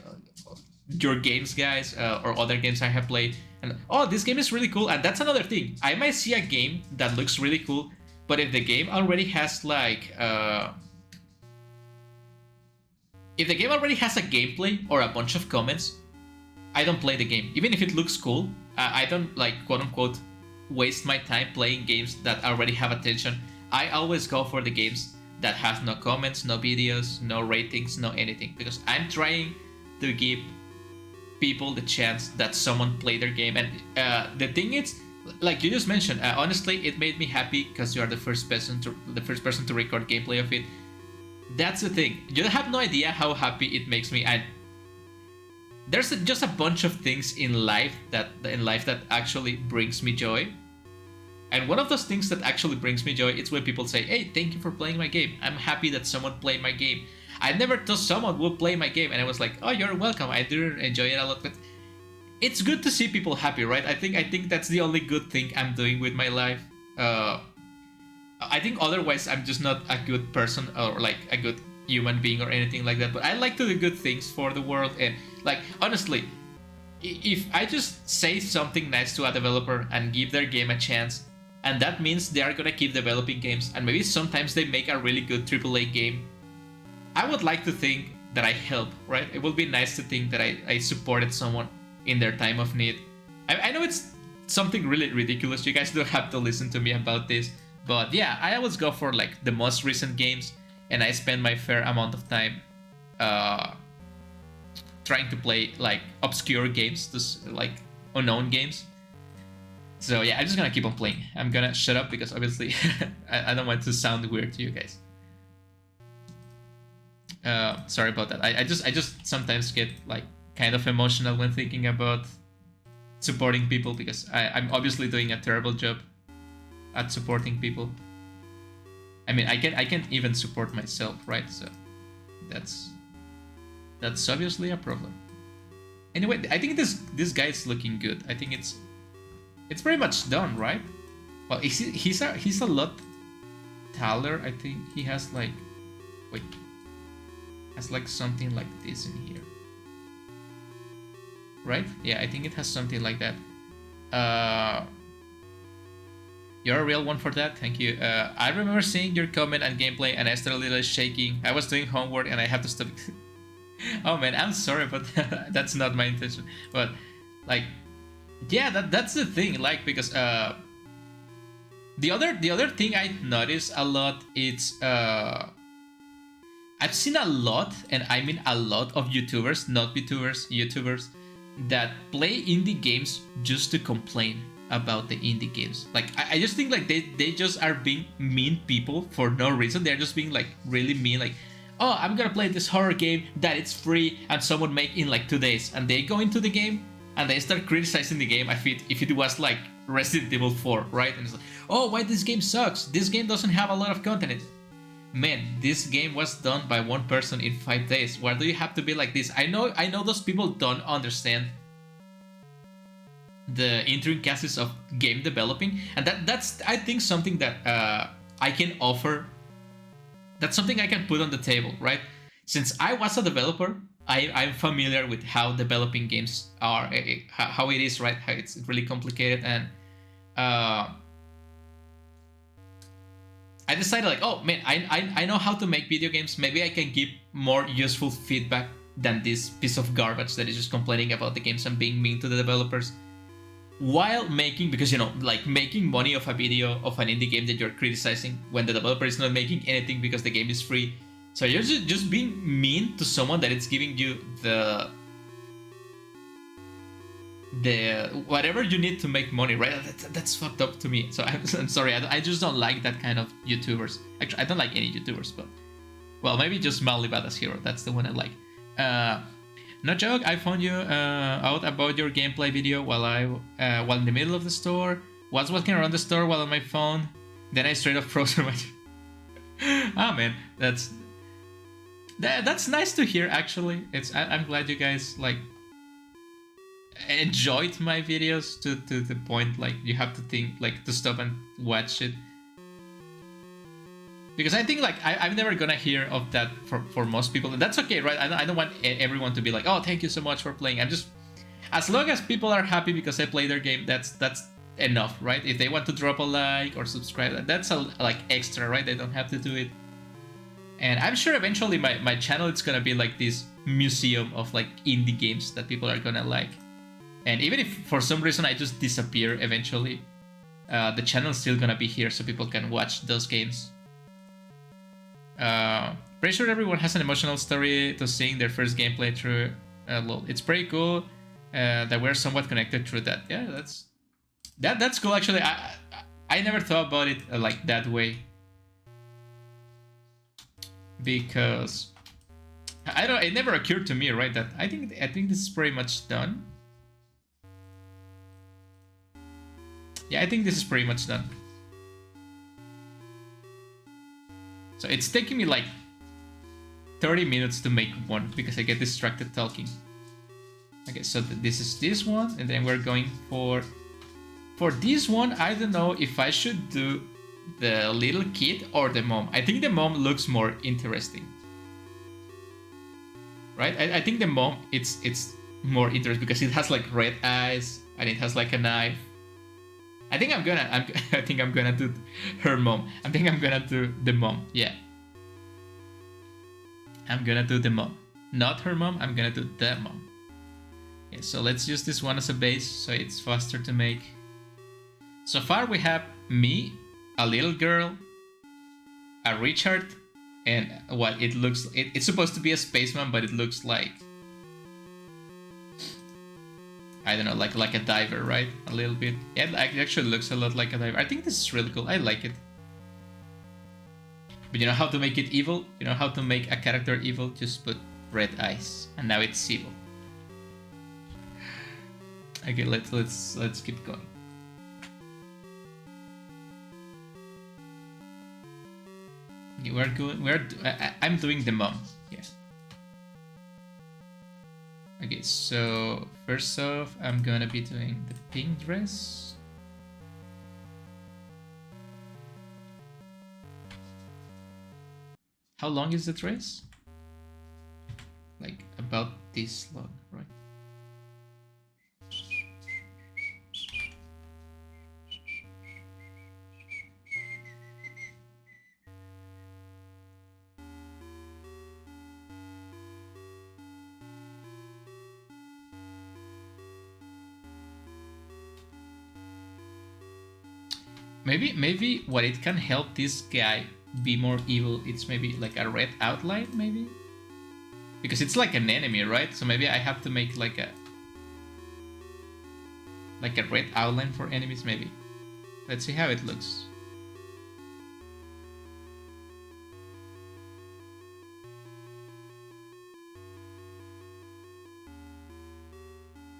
A: your games guys, or other games I have played, and oh, this game is really cool. And that's another thing. I might see a game that looks really cool, but if the game already has like if the game already has a gameplay or a bunch of comments, I don't play the game. Even if it looks cool, I don't like quote unquote waste my time playing games that already have attention. I always go for the games that have no comments, no videos, no ratings, no anything, because I'm trying to give people the chance that someone play their game. And the thing is, like you just mentioned, honestly, it made me happy because you are the first person to record gameplay of it. That's the thing. You have no idea how happy it makes me. And there's just a bunch of things in life that actually brings me joy. And one of those things that actually brings me joy is when people say, "Hey, thank you for playing my game. I'm happy that someone played my game. I never thought someone would play my game." And I was like, "Oh, you're welcome. I do enjoy it a lot." But it's good to see people happy, right? I think that's the only good thing I'm doing with my life. I think otherwise I'm just not a good person or like a good human being or anything like that. But I like to do good things for the world. And like, honestly, if I just say something nice to a developer and give their game a chance, and that means they are gonna keep developing games, and maybe sometimes they make a really good AAA game, I would like to think that I help, right? It would be nice to think that I supported someone in their time of need. I know it's something really ridiculous. You guys don't have to listen to me about this, but yeah, I always go for like the most recent games, and I spend my fair amount of time trying to play like obscure games, just like unknown games. So yeah, I'm just gonna keep on playing. I'm gonna shut up because obviously I don't want to sound weird to you guys. Sorry about that. I just sometimes get like kind of emotional when thinking about supporting people, because I'm obviously doing a terrible job at supporting people. I mean, I can't even support myself, right? So that's obviously a problem. Anyway, I think this guy's looking good. I think it's pretty much done, right? Well, he's a lot taller. I think he has like, wait, has like something like this in here, right? Yeah, I think it has something like that. You're a real one for that. Thank you. I remember seeing your comment and gameplay, and I started a little shaking. I was doing homework and I have to stop. Oh man, I'm sorry, but that's not my intention. But like, yeah, that's the thing. Like, because the other thing I noticed a lot, it's I've seen a lot, and I mean a lot of YouTubers, not VTubers, YouTubers, that play indie games just to complain about the indie games. Like, I just think like they just are being mean people for no reason. They're just being like really mean, like, oh, I'm gonna play this horror game that it's free and someone make in like 2 days, and they go into the game and they start criticizing the game if it was like Resident Evil 4, right? And it's like, oh, why this game sucks? This game doesn't have a lot of content. Man, this game was done by one person in 5 days. Why do you have to be like this? I know those people don't understand the intricacies of game developing, and that's I think something that I can offer. That's something I can put on the table, right? Since I was a developer, I'm familiar with how developing games are, how it is, right? How it's really complicated, and I decided like, oh man, I know how to make video games. Maybe I can give more useful feedback than this piece of garbage that is just complaining about the games and being mean to the developers. While making, because like making money off a video of an indie game that you're criticizing when the developer is not making anything because the game is free. So you're just being mean to someone that is giving you the whatever you need to make money, right? That's fucked up to me. So I'm sorry, I just don't like that kind of YouTubers. Actually, I don't like any YouTubers, but well, maybe just Mildly Badass Hero. That's the one I like. No joke, I found you out about your gameplay video while in the middle of the store. Was walking around the store while on my phone. Then I straight up froze my. Ah man, that's nice to hear. Actually, I'm glad you guys like enjoyed my videos to the point like you have to think like to stop and watch it. Because I think like I'm never gonna hear of that for most people, and that's okay, right? I don't want everyone to be like, oh, thank you so much for playing. I'm just, as long as people are happy because I play their game, that's enough, right? If they want to drop a like or subscribe, that's like extra, right? They don't have to do it. And I'm sure eventually my channel is gonna be like this museum of like indie games that people are gonna like. And even if for some reason I just disappear eventually, the channel is still gonna be here so people can watch those games. Pretty sure everyone has an emotional story to seeing their first gameplay through LOL. It's pretty cool that we're somewhat connected through that. Yeah, that's cool actually. I never thought about it like that way, because I don't. It never occurred to me, right? That I think this is pretty much done. Yeah, I think this is pretty much done. So it's taking me like 30 minutes to make one because I get distracted talking. Okay, so this is this one, and then we're going for this one. I don't know if I should do the little kid or the mom. I think the mom looks more interesting, right? I think the mom it's more interesting because it has like red eyes and it has like a knife. I think I'm gonna do her mom. I think I'm gonna do the mom. Yeah, I'm gonna do the mom, not her mom. I'm gonna do the mom. Okay, so let's use this one as a base so it's faster to make. So far we have me, a little girl, a Richard, and what it looks. It's supposed to be a spaceman, but it looks like, I don't know, like a diver, right? A little bit. Yeah, it actually looks a lot like a diver. I think this is really cool. I like it. But you know how to make it evil? You know how to make a character evil? Just put red eyes, and now it's evil. Okay, let's keep going. Okay, we're going. I'm doing the mom. Yeah. Okay, so first off, I'm gonna be doing the pink dress. How long is the dress? Like about this long, right? Maybe what it can help this guy be more evil, it's maybe like a red outline, maybe? Because it's like an enemy, right? So maybe I have to make like a red outline for enemies, maybe. Let's see how it looks.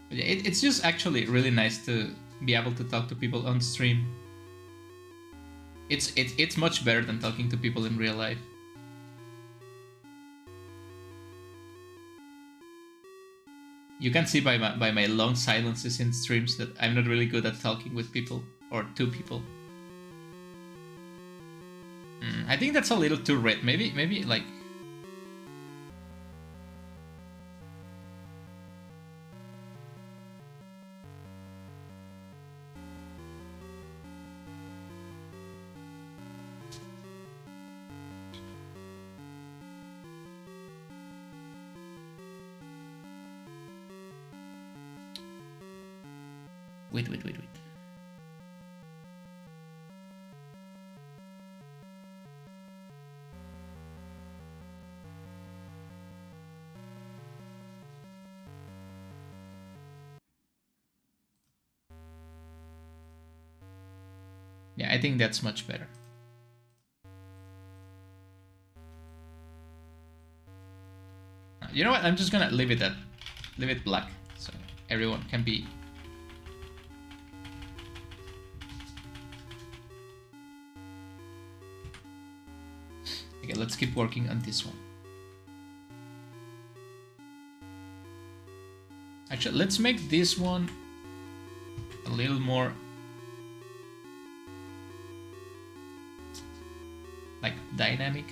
A: But yeah, it's just actually really nice to be able to talk to people on stream. It's much better than talking to people in real life. You can see by my long silences in streams that I'm not really good at talking with people or to people. I think that's a little too red. Maybe like. Wait. Yeah, I think that's much better. You know what? I'm just gonna leave it black so everyone can be. Okay, let's keep working on this one. Actually, let's make this one a little more like dynamic.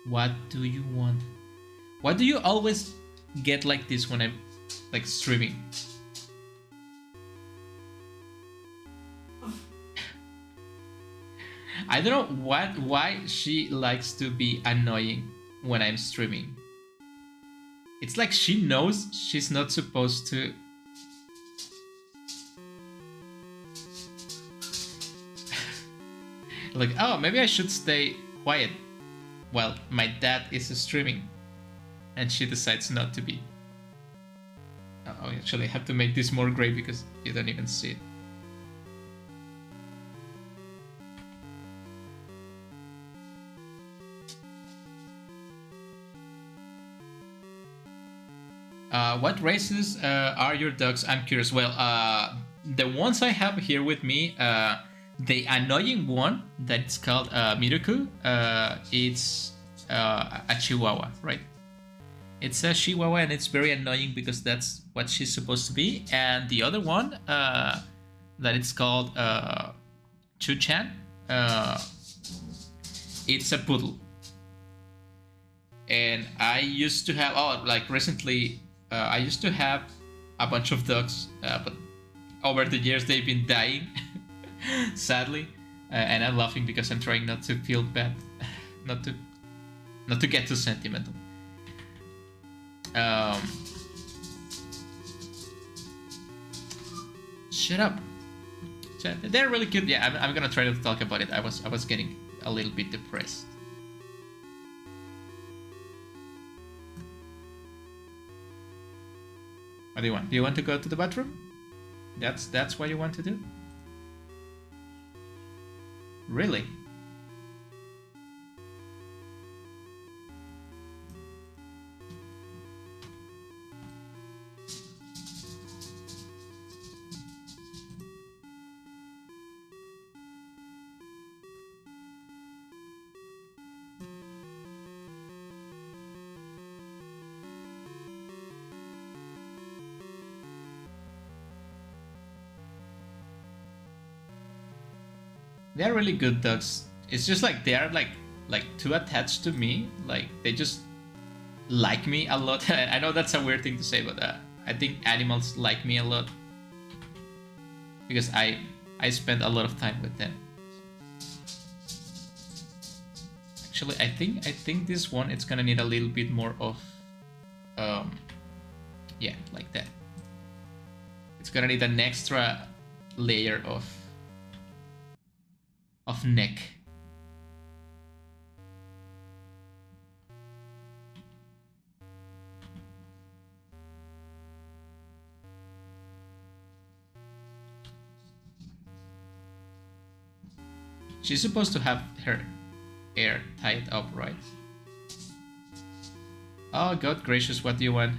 A: What do you want? Why do you always get like this when I'm like streaming? I don't know why she likes to be annoying when I'm streaming. It's like she knows she's not supposed to. Like, oh, maybe I should stay quiet while my dad is streaming. And she decides not to be. Oh, actually, I have to make this more gray because you don't even see it. What races are your dogs? I'm curious. Well, the ones I have here with me, the annoying one that's called Miruku, it's a Chihuahua, right? It's a Chihuahua and it's very annoying because that's what she's supposed to be. And the other one, that it's called Chu-chan, it's a poodle. And I used to have, like recently, I used to have a bunch of dogs, but over the years they've been dying, sadly. And I'm laughing because I'm trying not to feel bad, not to get too sentimental. Shut up. They're really cute. Yeah, I'm gonna try to talk about it. I was getting a little bit depressed. What do you want? Do you want to go to the bathroom? That's what you want to do? Really? They're really good dogs. It's just like they're like too attached to me. Like they just like me a lot. I know that's a weird thing to say, but I think animals like me a lot because I spend a lot of time with them. Actually, I think this one it's gonna need a little bit more of yeah, like that. It's gonna need an extra layer of neck. She's supposed to have her hair tied up, right? Oh, God gracious, what do you want?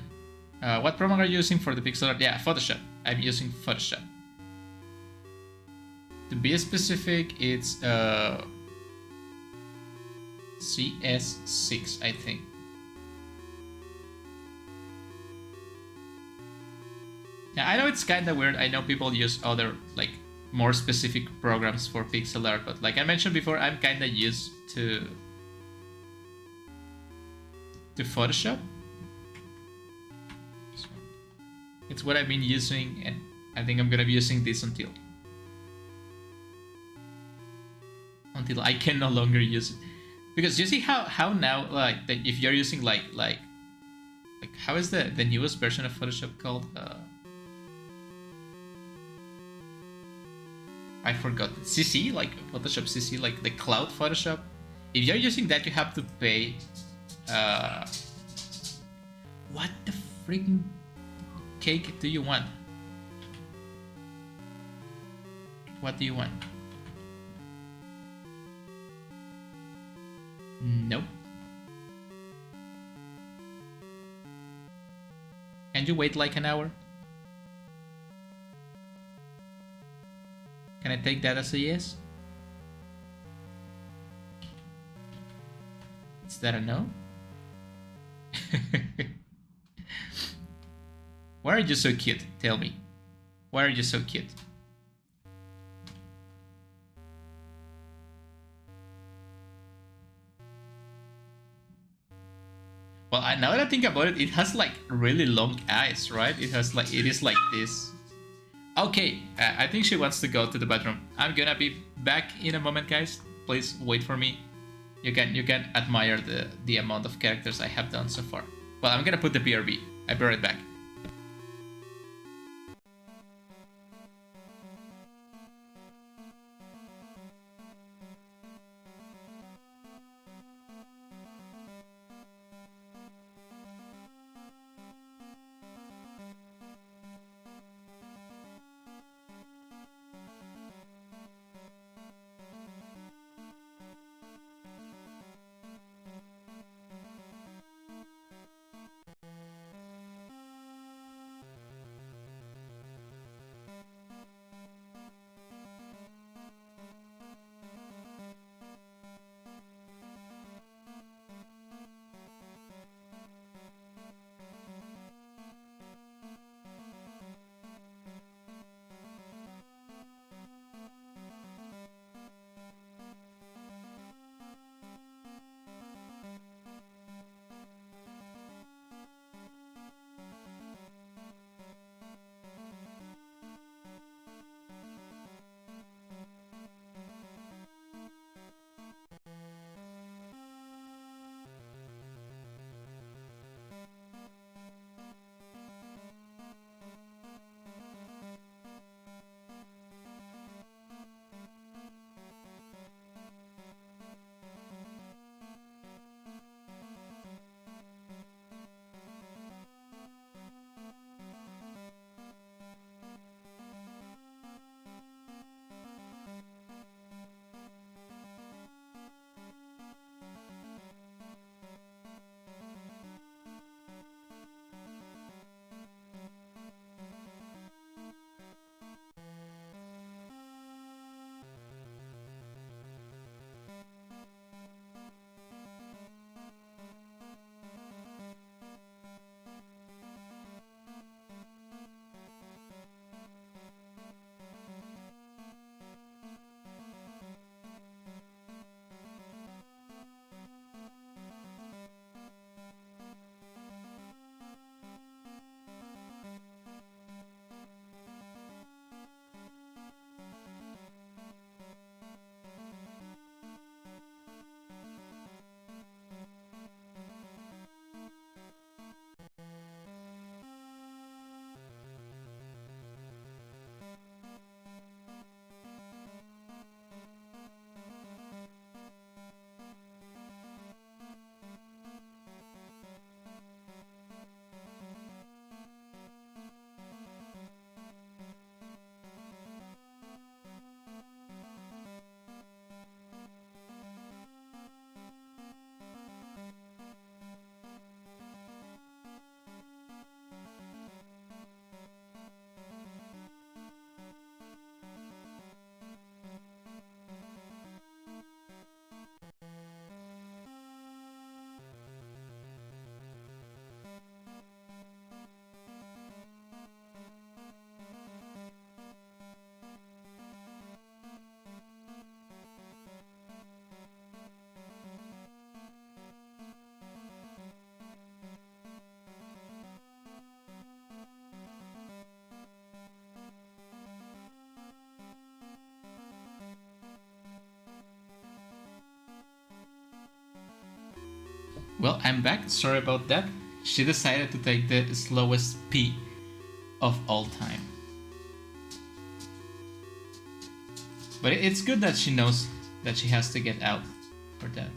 A: What program are you using for the pixel art? Yeah, Photoshop. I'm using Photoshop. To be specific, it's CS6, I think. Yeah, I know it's kind of weird. I know people use other, like, more specific programs for pixel art, but like I mentioned before, I'm kind of used to Photoshop. So it's what I've been using, and I think I'm gonna be using this until I can no longer use it. Because you see how now, like, that if you're using like how is the newest version of Photoshop called? I forgot. CC, like Photoshop CC, like the cloud Photoshop. If you're using that, you have to pay. What the freaking cake do you want? What do you want? Nope. Can you wait like an hour? Can I take that as a yes? Is that a no? Why are you so cute? Tell me. Why are you so cute? Well, now that I think about it, it has like really long eyes, right? It is like this. Okay, I think she wants to go to the bathroom. I'm gonna be back in a moment, guys. please wait for me. You can admire the amount of characters I have done so far. Well, I'm gonna put the BRB. I'll be right back. Well, I'm back. Sorry about that. She decided to take the slowest P of all time. But it's good that she knows that she has to get out for that.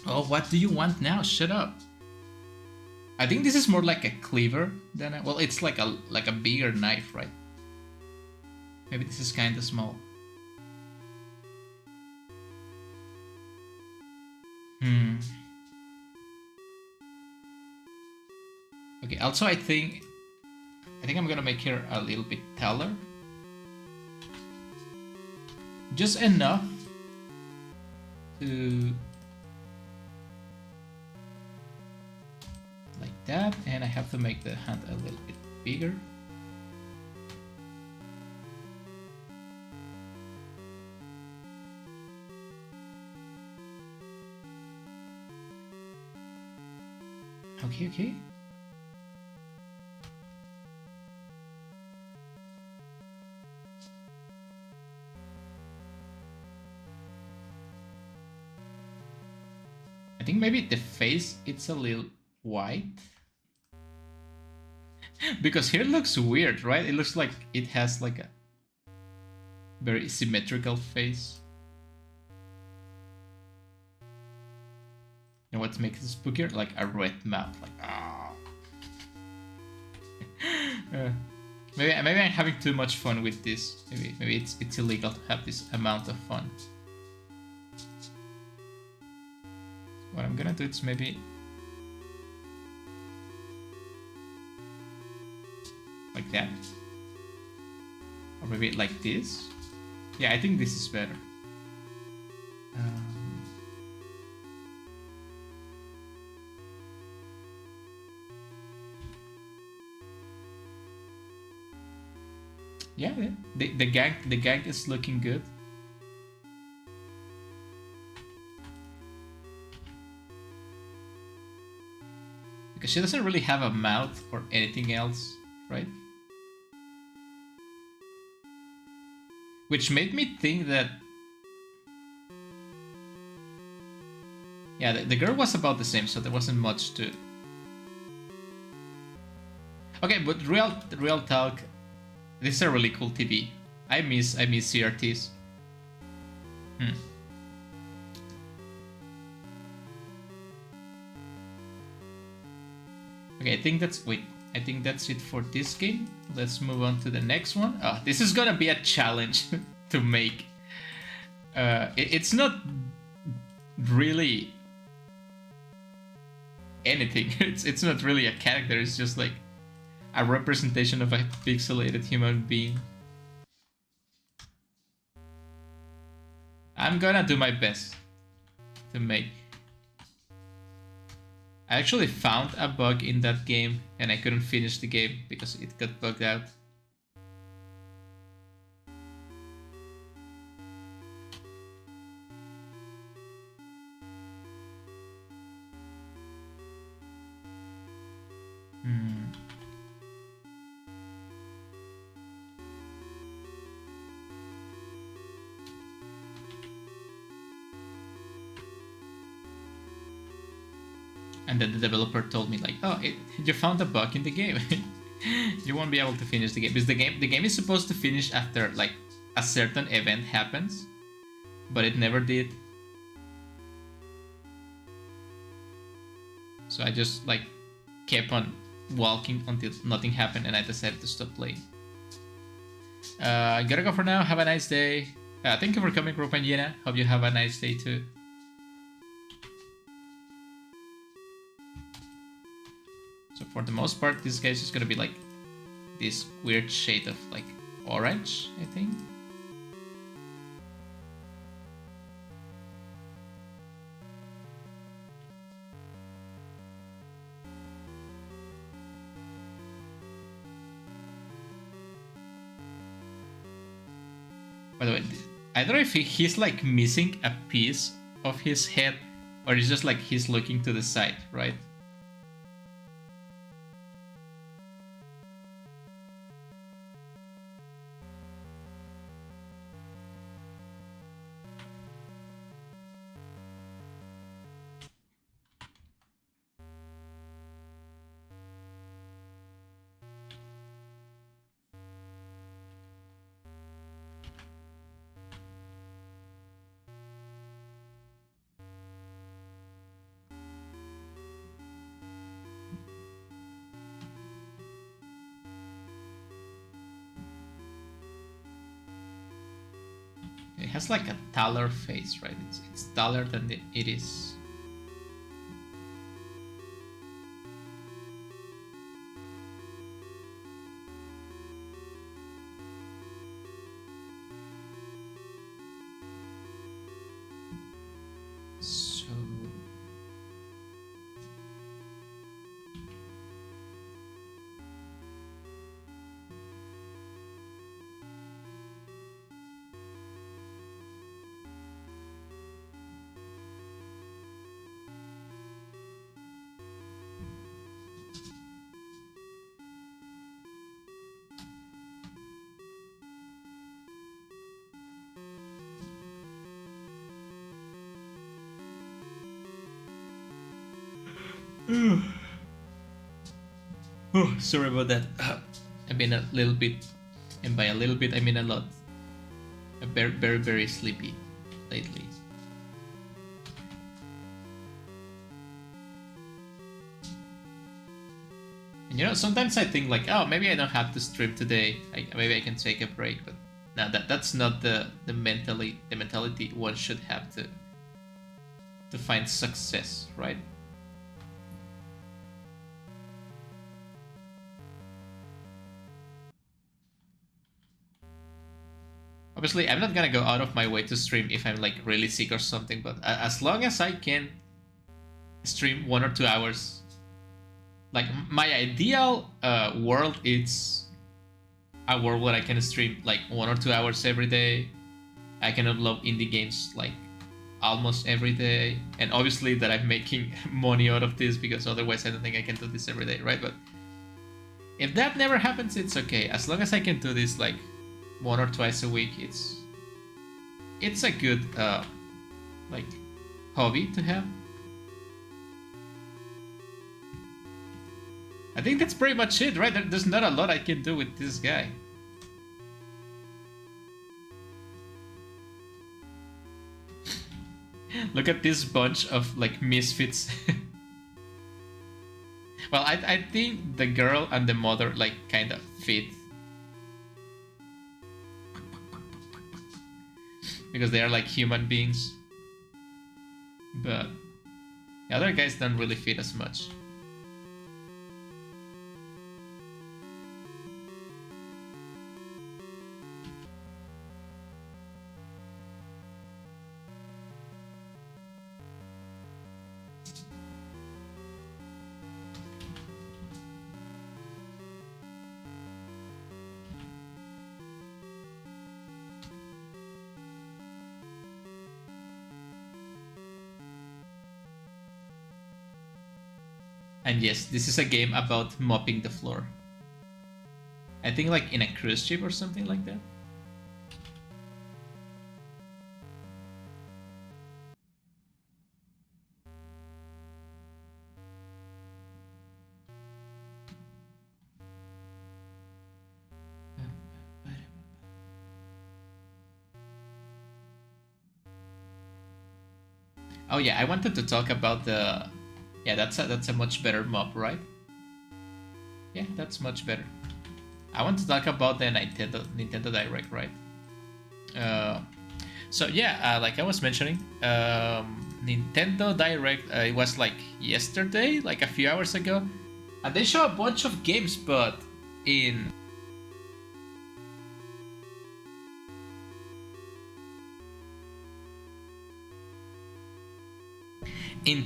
A: Oh, what do you want now? Shut up. I think this is more like a cleaver than a... Well, it's like a bigger knife, right? Maybe this is kind of small. Okay, also I think I'm gonna make her a little bit taller. Just enough to... like that, and I have to make the hand a little bit bigger. Okay. think maybe the face it's a little white. Because here it looks weird, right? It looks like it has like a very symmetrical face. You know what makes it spookier? Like a red mouth, like ah. Maybe I'm having too much fun with this. Maybe it's illegal to have this amount of fun. What I'm gonna do is maybe like that, or maybe like this. Yeah, I think this is better. Yeah, the gang is looking good. Because she doesn't really have a mouth or anything else, right? Which made me think that, yeah, the girl was about the same, so there wasn't much to. Okay, but real talk, this is a really cool TV. I miss CRTs. Okay, I think that's it for this game. Let's move on to the next one. Oh, this is gonna be a challenge to make. It's not really anything. It's not really a character. It's just like a representation of a pixelated human being. I'm gonna do my best to make. I actually found a bug in that game and I couldn't finish the game because it got bugged out. And then the developer told me like, oh, you found a bug in the game. You won't be able to finish the game because the game is supposed to finish after like a certain event happens, but it never did. So I just like kept on walking until nothing happened, and I decided to stop playing. I gotta go for now. Have a nice day. Thank you for coming, Rupanjena. Hope you have a nice day too. So for the most part, this guy is just gonna be like this weird shade of like orange, I think. By the way, I don't know if he's like missing a piece of his head or it's just like he's looking to the side, right? It has like a taller face, right? It's taller than it is. So Oh, sorry about that. I've been a little bit, and by a little bit I mean a lot. I'm very, very, very sleepy lately. And you know, sometimes I think like, oh, maybe I don't have to stream today. Maybe I can take a break, but no, that's not the mentality one should have to find success, right? Obviously, I'm not gonna go out of my way to stream if I'm like really sick or something, but as long as I can stream 1 or 2 hours, like my ideal world, it's a world where I can stream like 1 or 2 hours every day. I can upload indie games like almost every day, and obviously that I'm making money out of this, because otherwise I don't think I can do this every day, right? But if that never happens, it's okay. As long as I can do this like 1 or twice a week, it's a good like hobby to have. I think that's pretty much it, right? There's not a lot I can do with this guy. Look at this bunch of like misfits. Well, I think the girl and the mother like kind of fit, because they are like human beings, but the other guys don't really fit as much. And yes, this is a game about mopping the floor. I think like in a cruise ship or something like that. Oh yeah, I wanted to talk about the... Yeah, that's a much better mop, right? Yeah, that's much better. I want to talk about the Nintendo Direct, right? So yeah, like I was mentioning, Nintendo Direct, it was like yesterday, like a few hours ago, and they show a bunch of games, but in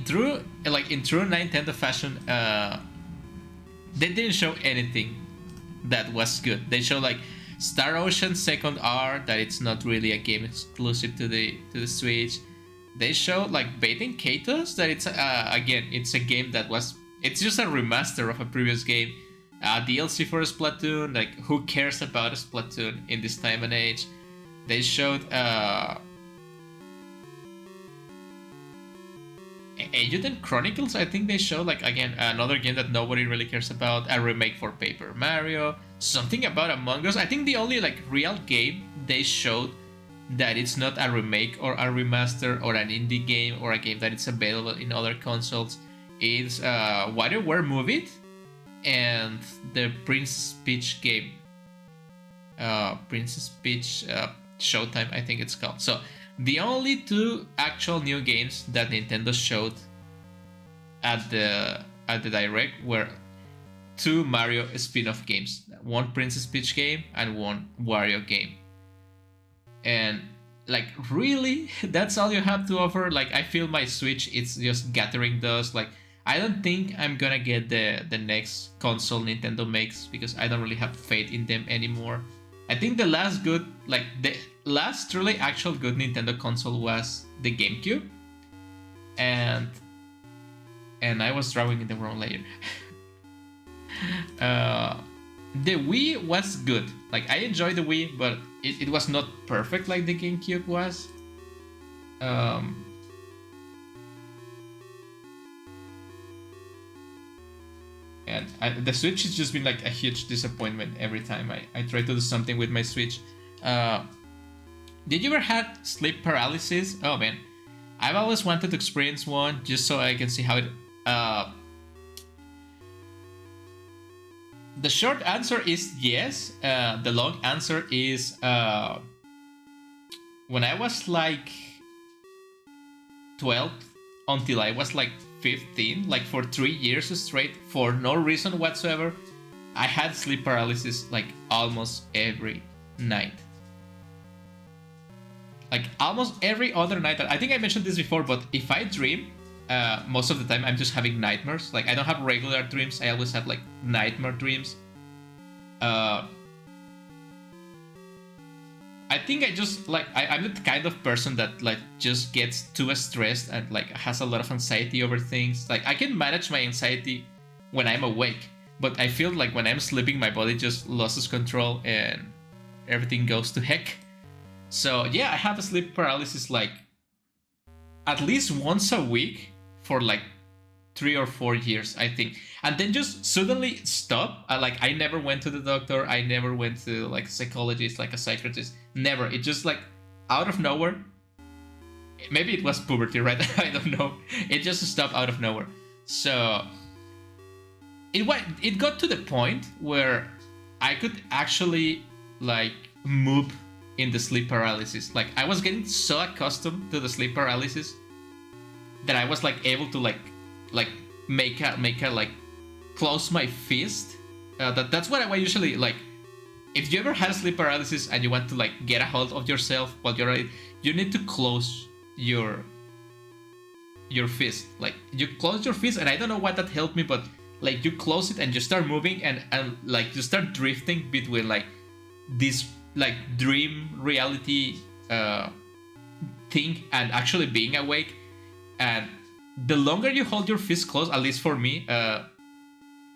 A: true Nintendo fashion, they didn't show anything that was good. They show like Star Ocean Second R, that it's not really a game exclusive to the Switch. They show like Bathing Katos, that it's again, it's a game that was, it's just a remaster of a previous game. DLC for Splatoon, like who cares about Splatoon in this time and age? They showed Eiyuden Chronicles, I think they showed, like, again, another game that nobody really cares about, a remake for Paper Mario, something about Among Us. I think the only, like, real game they showed that it's not a remake or a remaster or an indie game or a game that it's available in other consoles is WarioWare Move It and the Princess Peach game. Princess Peach Showtime, I think it's called. So the only two actual new games that Nintendo showed at the Direct were two Mario spin-off games, one Princess Peach game and one Wario game. And like, really, that's all you have to offer? Like, I feel my Switch, it's just gathering dust. Like, I don't think I'm gonna get the next console Nintendo makes, because I don't really have faith in them anymore. I think the last good, like the last truly actual good Nintendo console was the GameCube, and I was drawing in the wrong layer. The Wii was good. Like, I enjoyed the Wii, but it was not perfect like the GameCube was. And the Switch has just been like a huge disappointment every time I try to do something with my Switch. Did you ever had sleep paralysis? Oh man, I've always wanted to experience one just so I can see how it. The short answer is yes. The long answer is when I was like 12 until I was like 15, like for 3 years straight, for no reason whatsoever, I had sleep paralysis like almost every night. Like almost every other night. I think I mentioned this before, but if I dream, most of the time I'm just having nightmares. Like I don't have regular dreams. I always have like nightmare dreams. I think I just like I'm the kind of person that like just gets too stressed and like has a lot of anxiety over things. Like I can manage my anxiety when I'm awake, but I feel like when I'm sleeping, my body just loses control and everything goes to heck. So yeah, I have a sleep paralysis like at least once a week for like 3 or 4 years, I think, and then just suddenly stop. Like I never went to the doctor. I never went to like a psychologist, like a psychiatrist. Never. It just like out of nowhere. Maybe it was puberty, right? I don't know. It just stopped out of nowhere. So it got to the point where I could actually like move in the sleep paralysis. Like I was getting so accustomed to the sleep paralysis that I was like able to like make a like close my fist. That's what I usually like. If you ever had sleep paralysis and you want to like get a hold of yourself while you're at it, you need to close your fist. Like you close your fist, and I don't know what that helped me, but like you close it and you start moving and like you start drifting between like this like dream reality thing and actually being awake. And the longer you hold your fist closed, at least for me,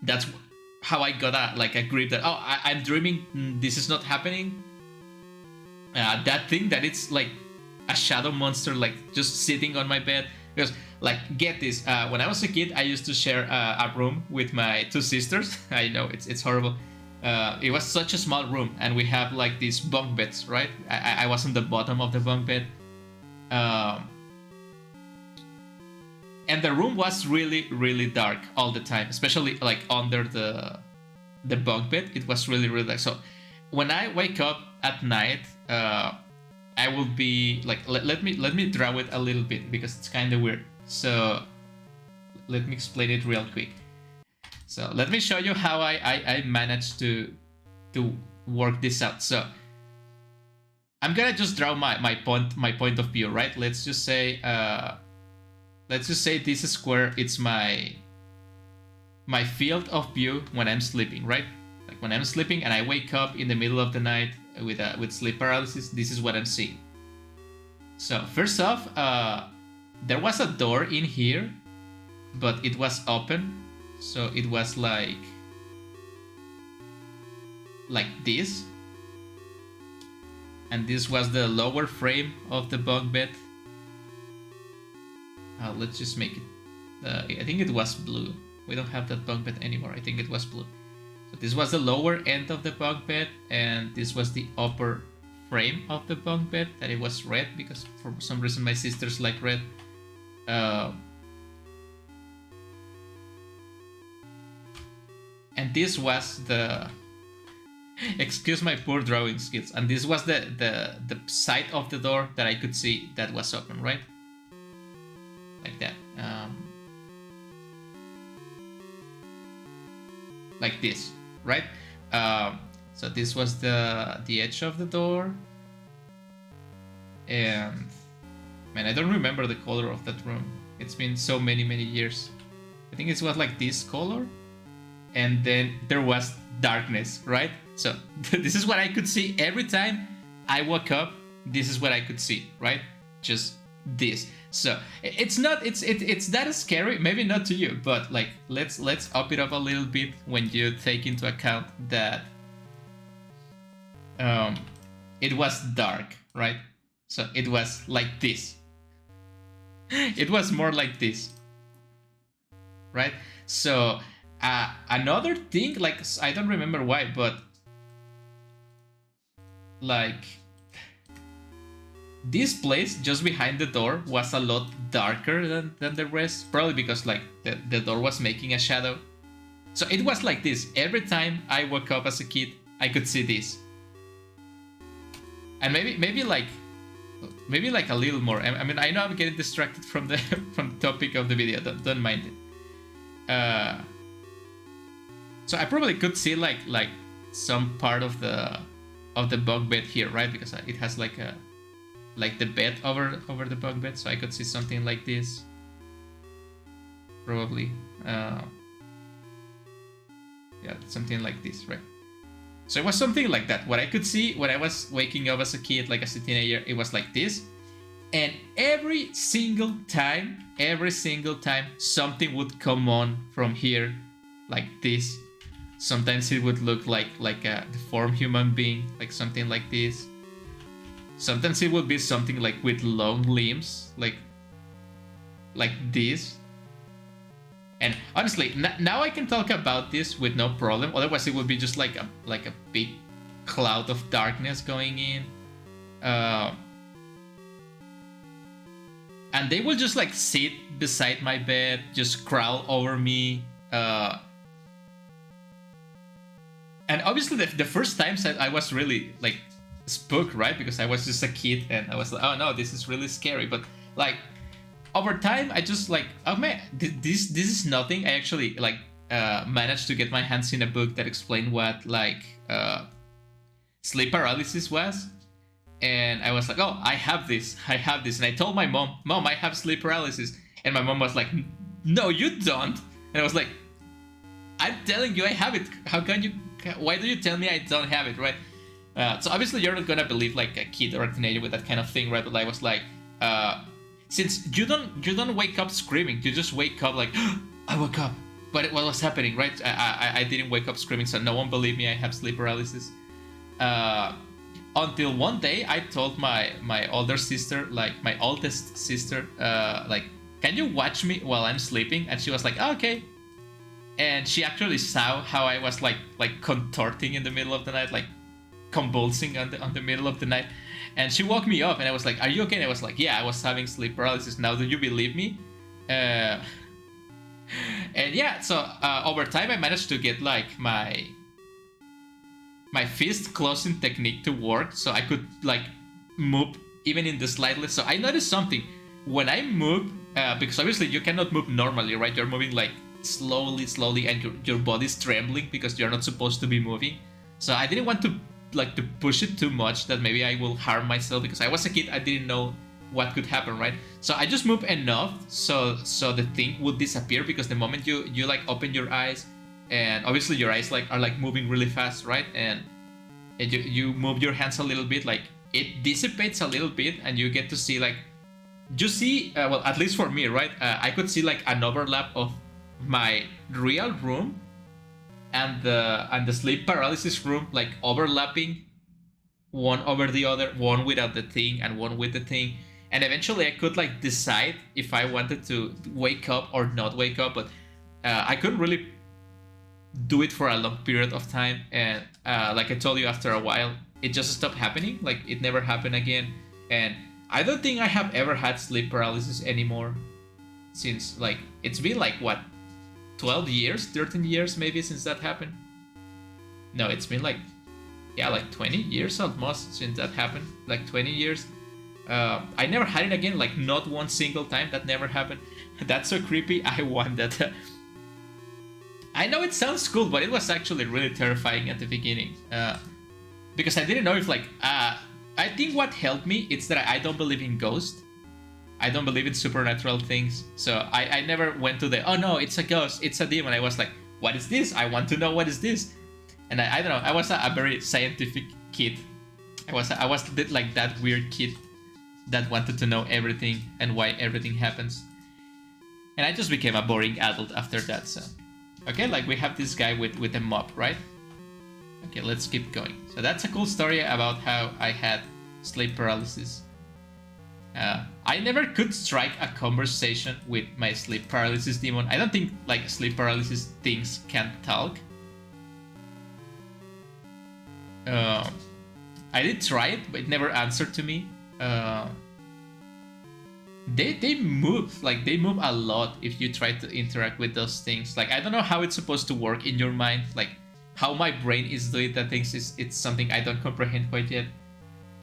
A: that's how I got a grip that I'm dreaming. This is not happening. That thing that it's like a shadow monster, like just sitting on my bed. Because like get this, when I was a kid, I used to share a room with my 2 sisters. I know it's horrible. It was such a small room, and we have like these bunk beds, right? I was on the bottom of the bunk bed. And the room was really, really dark all the time, especially like under the bunk bed. It was really, really dark. So when I wake up at night, I will be like, let me draw it a little bit because it's kind of weird. So let me explain it real quick. So let me show you how I managed to work this out. So I'm gonna just draw my point of view, right? Let's just say this square, it's my field of view when I'm sleeping, right? Like when I'm sleeping and I wake up in the middle of the night with sleep paralysis, this is what I'm seeing. So first off, there was a door in here, but it was open, so it was like this, and this was the lower frame of the bunk bed. Let's just make it, I think it was blue. We don't have that bunk bed anymore. I think it was blue. So this was the lower end of the bunk bed, and this was the upper frame of the bunk bed, that it was red because for some reason my sisters like red. And this was the, excuse my poor drawing skills, and this was the side of the door that I could see that was open, right? Like that. Like this, right? So this was the edge of the door, and man, I don't remember the color of that room. It's been so many years. I think it was like this color, and then there was darkness, right? So this is what I could see every time I woke up. This is what I could see, right? Just this. So it's that scary, maybe not to you, but like let's up it up a little bit when you take into account that it was dark, right? So it was like this. It was more like this, right? So Another thing, like, I don't remember why, but like this place just behind the door was a lot darker than the rest, probably because like the door was making a shadow. So it was like this. Every time I woke up as a kid, I could see this. And maybe like a little more. I mean, I know I'm getting distracted from the topic of the video. Don't mind it. So I probably could see like some part of the bunk bed here, right? Because it has like the bed over the bunk bed, so I could see something like this. Probably. Yeah, something like this, right? So it was something like that. What I could see when I was waking up as a kid, like as a teenager, it was like this. And every single time, something would come on from here, like this. Sometimes it would look like a deformed human being, like something like this. Sometimes it would be something like with long limbs, like this. And honestly, now I can talk about this with no problem. Otherwise, it would be just like a big cloud of darkness going in. And they will just like sit beside my bed, just crawl over me. And obviously, the first times I was really like spooked, right? Because I was just a kid and I was like, oh no, this is really scary. But like over time, I just like, oh man, this is nothing. I actually like managed to get my hands in a book that explained what like sleep paralysis was. And I was like, oh, I have this. And I told my mom, I have sleep paralysis. And my mom was like, no, you don't. And I was like, I'm telling you I have it. Why do you tell me I don't have it, right? So obviously you're not gonna believe like a kid or a teenager with that kind of thing, right? But I was like, since you don't wake up screaming, you just wake up like, I woke up. But what was happening, right? I didn't wake up screaming, so no one believed me I have sleep paralysis. Until one day I told my older sister, like my oldest sister, like, can you watch me while I'm sleeping? And she was like, oh, okay. And she actually saw how I was like contorting in the middle of the night, like convulsing on the middle of the night. And she woke me up and I was like, are you okay? And I was like, yeah, I was having sleep paralysis. Now, do you believe me? And yeah, so over time I managed to get like my fist closing technique to work, so I could like move even in the slightest. So I noticed something when I move, because obviously you cannot move normally, right? You're moving like slowly, and your body's trembling because you're not supposed to be moving. So I didn't want to like to push it too much that maybe I will harm myself, because I was a kid, I didn't know what could happen, right? So I just moved enough so the thing would disappear, because the moment you like open your eyes, and obviously your eyes like are like moving really fast, right? And you move your hands a little bit, like it dissipates a little bit, and you get to see like, you see, well, at least for me, right? I could see like an overlap of my real room and the sleep paralysis room, like overlapping one over the other, one without the thing and one with the thing. And eventually I could like decide if I wanted to wake up or not wake up, but I couldn't really do it for a long period of time. And like I told you, after a while it just stopped happening, like it never happened again. And I don't think I have ever had sleep paralysis anymore since, like, it's been like what, 12 years, 13 years maybe since that happened. No, it's been like, yeah, like 20 years almost since that happened, like 20 years. I never had it again, like not one single time. That never happened. That's so creepy. I want that. I know it sounds cool, but it was actually really terrifying at the beginning, because I didn't know if like, I think what helped me is that I don't believe in ghosts. I don't believe in supernatural things. So I never went to the, oh no, it's a ghost, it's a demon. I was like, what is this? I want to know what is this. And I don't know, I was a very scientific kid. I was like that weird kid that wanted to know everything and why everything happens. And I just became a boring adult after that. So, okay, like we have this guy with a mop, right? Okay, let's keep going. So that's a cool story about how I had sleep paralysis. I never could strike a conversation with my sleep paralysis demon. I don't think like sleep paralysis things can talk. I did try it, but it never answered to me. They move, like they move a lot if you try to interact with those things. Like I don't know how it's supposed to work in your mind, like how my brain is doing that things is it's something I don't comprehend quite yet.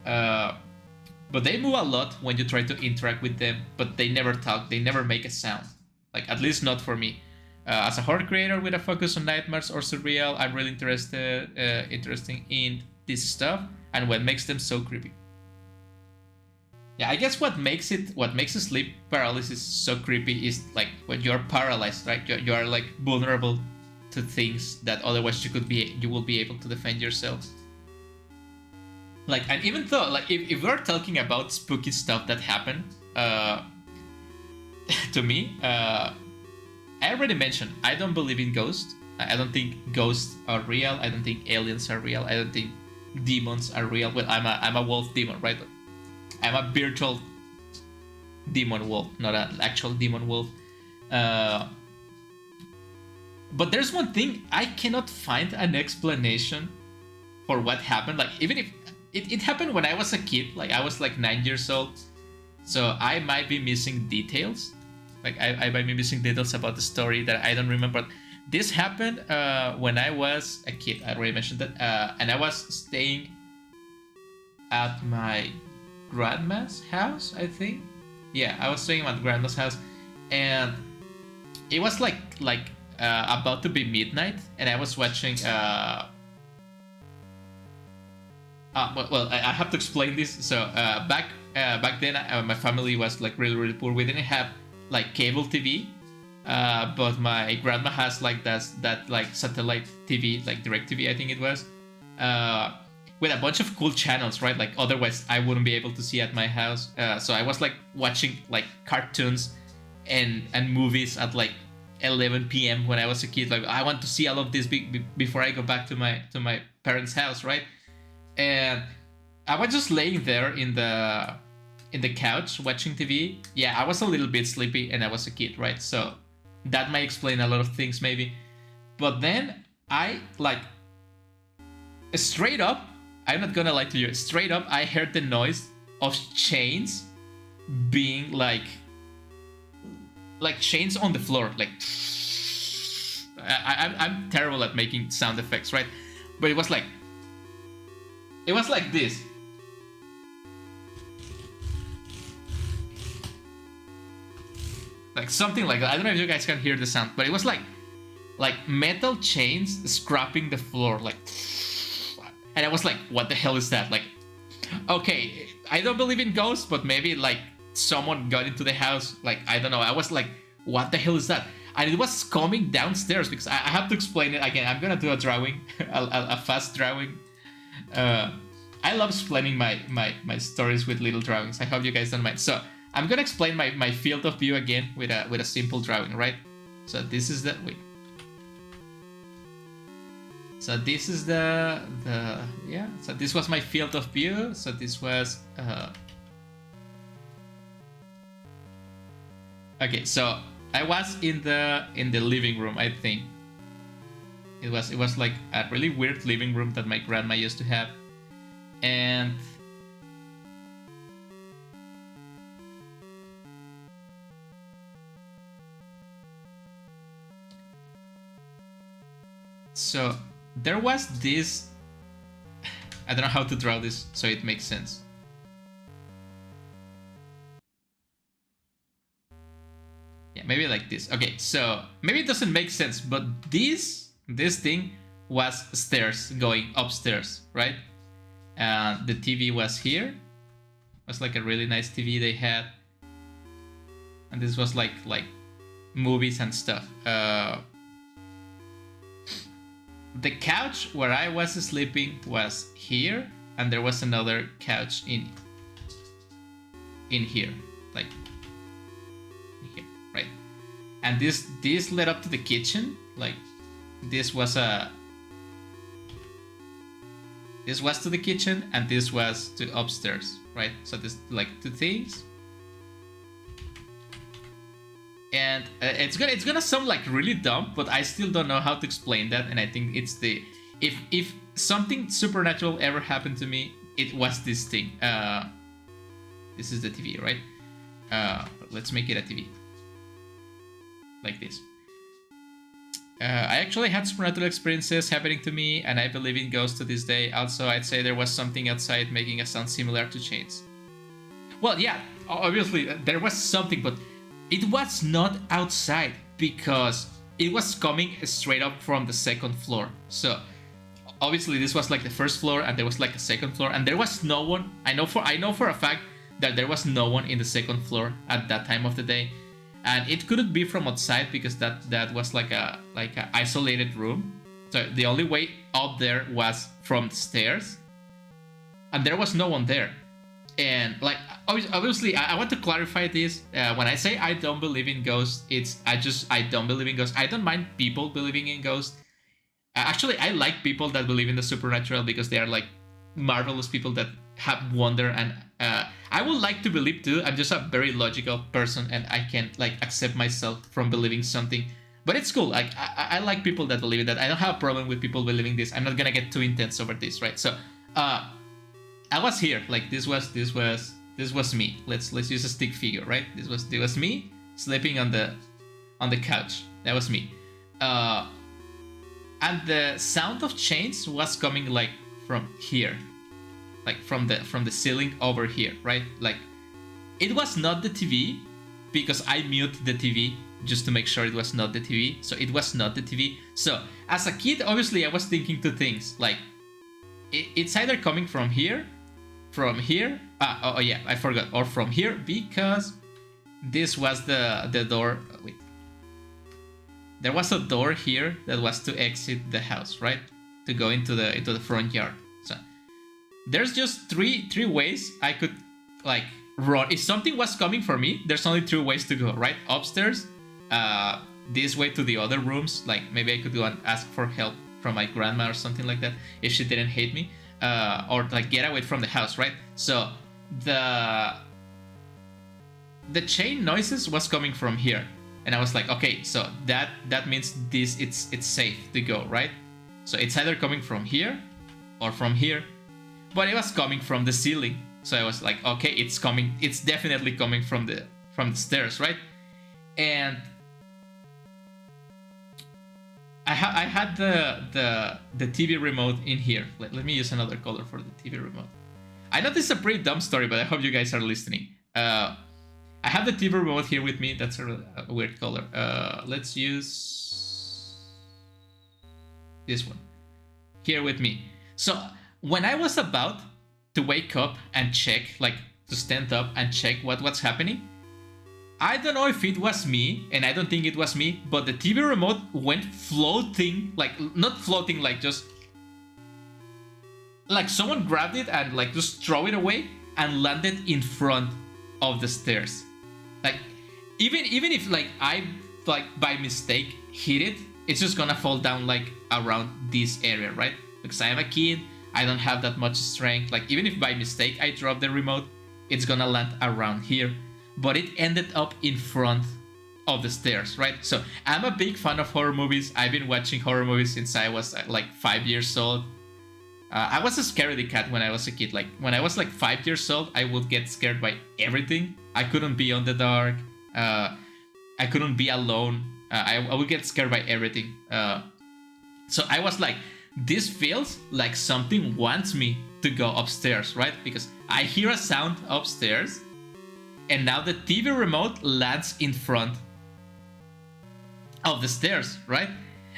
A: But they move a lot when you try to interact with them, but they never talk, they never make a sound. Like at least not for me. As a horror creator with a focus on nightmares or surreal, I'm really interested in this stuff and what makes them so creepy. Yeah, I guess what makes a sleep paralysis so creepy is like when you're paralyzed, right? You are like vulnerable to things that otherwise you will be able to defend yourself. Like, and even though like if we're talking about spooky stuff that happened to me, I already mentioned I don't believe in ghosts. I don't think ghosts are real. I don't think aliens are real. I don't think demons are real. Well, I'm a wolf demon, right? I'm a virtual demon wolf, not an actual demon wolf. But there's one thing, I cannot find an explanation for what happened. Like, even if it happened when I was a kid, like I was like 9 years old, so I might be missing details. Like I might be missing details about the story that I don't remember. This happened when I was a kid. I already mentioned that, and I was staying at my grandma's house, I think. Yeah, I was staying at grandma's house, and it was like about to be midnight, and I was watching. Well, I have to explain this. So back then, my family was like really poor. We didn't have like cable TV, but my grandma has like that like satellite TV, like direct TV, I think it was. With a bunch of cool channels, right? Like otherwise I wouldn't be able to see at my house. So I was like watching like cartoons and movies at like 11 p.m. when I was a kid. Like I want to see all of this before I go back to my parents' house, right? And I was just laying there in the couch watching TV. Yeah, I was a little bit sleepy and I was a kid, right? So that might explain a lot of things maybe. But then I like straight up, I'm not gonna lie to you, straight up I heard the noise of chains being like chains on the floor. Like I'm terrible at making sound effects, right? But it was like this. Like something like that. I don't know if you guys can hear the sound, but it was like metal chains scraping the floor, like. And I was like, what the hell is that? Like, okay, I don't believe in ghosts, but maybe like someone got into the house. Like, I don't know. I was like, what the hell is that? And it was coming downstairs because I have to explain it again. I'm gonna do a drawing, a fast drawing. I love explaining my stories with little drawings. I hope you guys don't mind. So I'm gonna explain my field of view again with a simple drawing, right? So this is the wait. So this is the yeah. So this was my field of view. So this was okay. So I was in the living room. I think it was like a really weird living room that my grandma used to have, and so there was this. I don't know how to draw this so it makes sense. Yeah, maybe like this. Okay, so maybe it doesn't make sense, but this thing was stairs going upstairs, right? And the TV was here. It was like a really nice TV they had, and this was like movies and stuff. The couch where I was sleeping was here, and there was another couch in here, like here, right? And this led up to the kitchen. Like this was to the kitchen, and this was to upstairs, right? So this like two things, And it's gonna sound like really dumb, but I still don't know how to explain that. And I think it's the if something supernatural ever happened to me, it was this thing. This is the TV, right? Let's make it a TV like this. I actually had supernatural experiences happening to me, and I believe in ghosts to this day. Also, I'd say there was something outside making a sound similar to chains. Well, yeah, obviously there was something, but it was not outside because it was coming straight up from the second floor. So obviously this was like the first floor, and there was like a second floor, and there was no one. I know for a fact that there was no one in the second floor at that time of the day. And it couldn't be from outside because that was like a isolated room. So the only way up there was from the stairs, and there was no one there. And like obviously, I want to clarify this. When I say I don't believe in ghosts, I don't believe in ghosts. I don't mind people believing in ghosts. Actually, I like people that believe in the supernatural because they are like marvelous people that have wonder, and I would like to believe too. I'm just a very logical person, and I can't like accept myself from believing something. But it's cool. Like I like people that believe in that. I don't have a problem with people believing this. I'm not gonna get too intense over this, right? So I was here. Like this was me. Let's use a stick figure, right? This was me sleeping on the couch. That was me. And the sound of chains was coming like from here, like from the ceiling over here, right? Like it was not the TV because I muted the TV just to make sure it was not the TV. So it was not the TV. So as a kid, obviously I was thinking two things. Like it's either coming from here. Oh yeah, I forgot. Or from here because this was the door. Wait. There was a door here that was to exit the house, right? To go into the front yard. So there's just three ways I could like run. If something was coming for me, there's only three ways to go, right? Upstairs, this way to the other rooms. Like maybe I could go and ask for help from my grandma or something like that if she didn't hate me. Or like get away from the house, right? So the chain noises was coming from here. And I was like, okay, so that means this it's safe to go, right? So it's either coming from here or from here. But it was coming from the ceiling. So I was like, okay, it's definitely coming from the stairs, right? And I had the TV remote in here. Let me use another color for the TV remote. I know this is a pretty dumb story, but I hope you guys are listening. I have the TV remote here with me. That's a weird color. Let's use this one here with me. So when I was about to wake up and check, like to stand up and check what's happening, I don't know if it was me, and I don't think it was me, but the TV remote went floating, like not floating, like just like someone grabbed it and like just throw it away and landed in front of the stairs. Like even if like I like by mistake hit it, it's just gonna fall down like around this area, right? Because I am a kid, I don't have that much strength. Like even if by mistake I drop the remote, it's gonna land around here. But it ended up in front of the stairs, right? So I'm a big fan of horror movies. I've been watching horror movies since I was like 5 years old. I was a scaredy cat when I was a kid. Like when I was like 5 years old, I would get scared by everything. I couldn't be on the dark. I couldn't be alone. I would get scared by everything. So I was like, this feels like something wants me to go upstairs, right? Because I hear a sound upstairs, and now the TV remote lands in front of the stairs, right?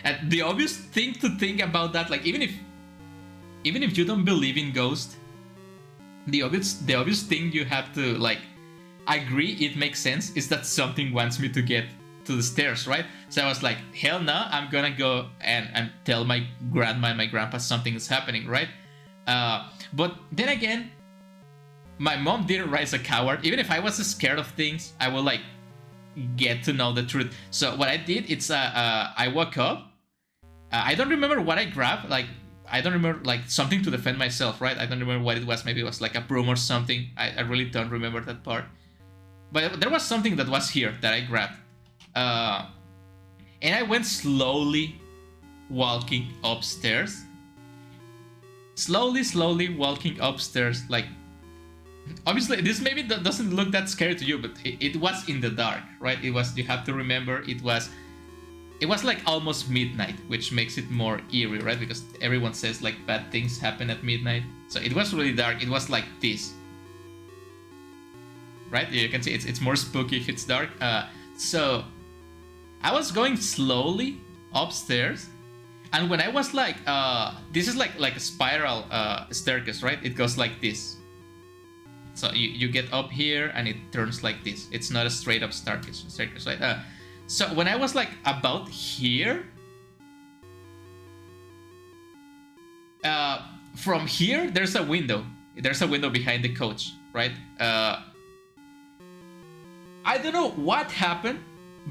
A: And the obvious thing to think about that, like even if you don't believe in ghosts, the obvious thing you have to like agree it makes sense is that something wants me to get to the stairs, right? So I was like, hell no, I'm gonna go and tell my grandma and my grandpa something is happening, right? But then again, my mom didn't raise a coward. Even if I was scared of things, I would like get to know the truth. So what I did, it's I woke up. I don't remember what I grabbed. Like I don't remember, like something to defend myself, right? I don't remember what it was. Maybe it was like a broom or something. I really don't remember that part. But there was something that was here that I grabbed. Uh, and I went slowly walking upstairs. Slowly walking upstairs. Like, obviously, this maybe doesn't look that scary to you, but it was in the dark, right? It was, you have to remember, it was like almost midnight, which makes it more eerie, right? Because everyone says like bad things happen at midnight. So it was really dark. It was like this, right? You can see it's more spooky if it's dark. So I was going slowly upstairs, and when I was like, this is like a spiral staircase, right? It goes like this. So you get up here and it turns like this. It's not a straight up staircase, right? So when I was like about here, from here there's a window. There's a window behind the couch, right? I don't know what happened,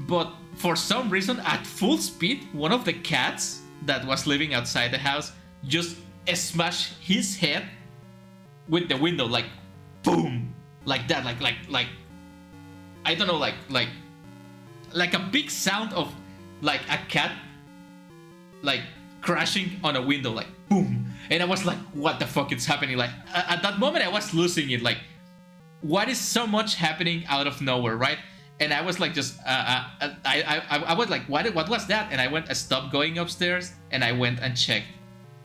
A: but for some reason, at full speed, one of the cats that was living outside the house just smashed his head with the window, like boom, like that, like I don't know, like a big sound of like a cat like crashing on a window, like boom. And I was like, what the fuck is happening? Like at that moment I was losing it, like what is so much happening out of nowhere, right? And I was like, just I was like, what was that? And I stopped going upstairs and I went and checked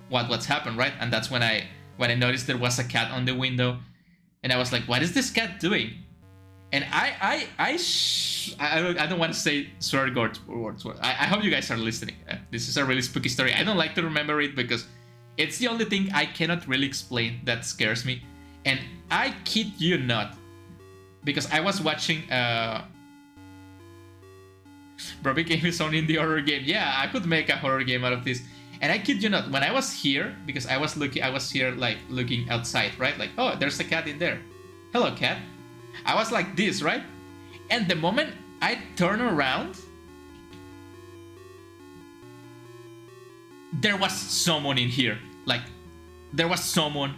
A: what's happened, right? And that's when I noticed there was a cat on the window, and I was like, what is this cat doing? And I don't want to say swear words. I hope you guys are listening. This is a really spooky story. I don't like to remember it because it's the only thing I cannot really explain that scares me. And I kid you not, because I was watching Bobby Game is only in the horror game. Yeah, I could make a horror game out of this. And I kid you not, when I was here, because I was here like looking outside, right? Like, oh, there's a cat in there. Hello, cat. I was like this, right? And the moment I turn around, there was someone in here. Like, there was someone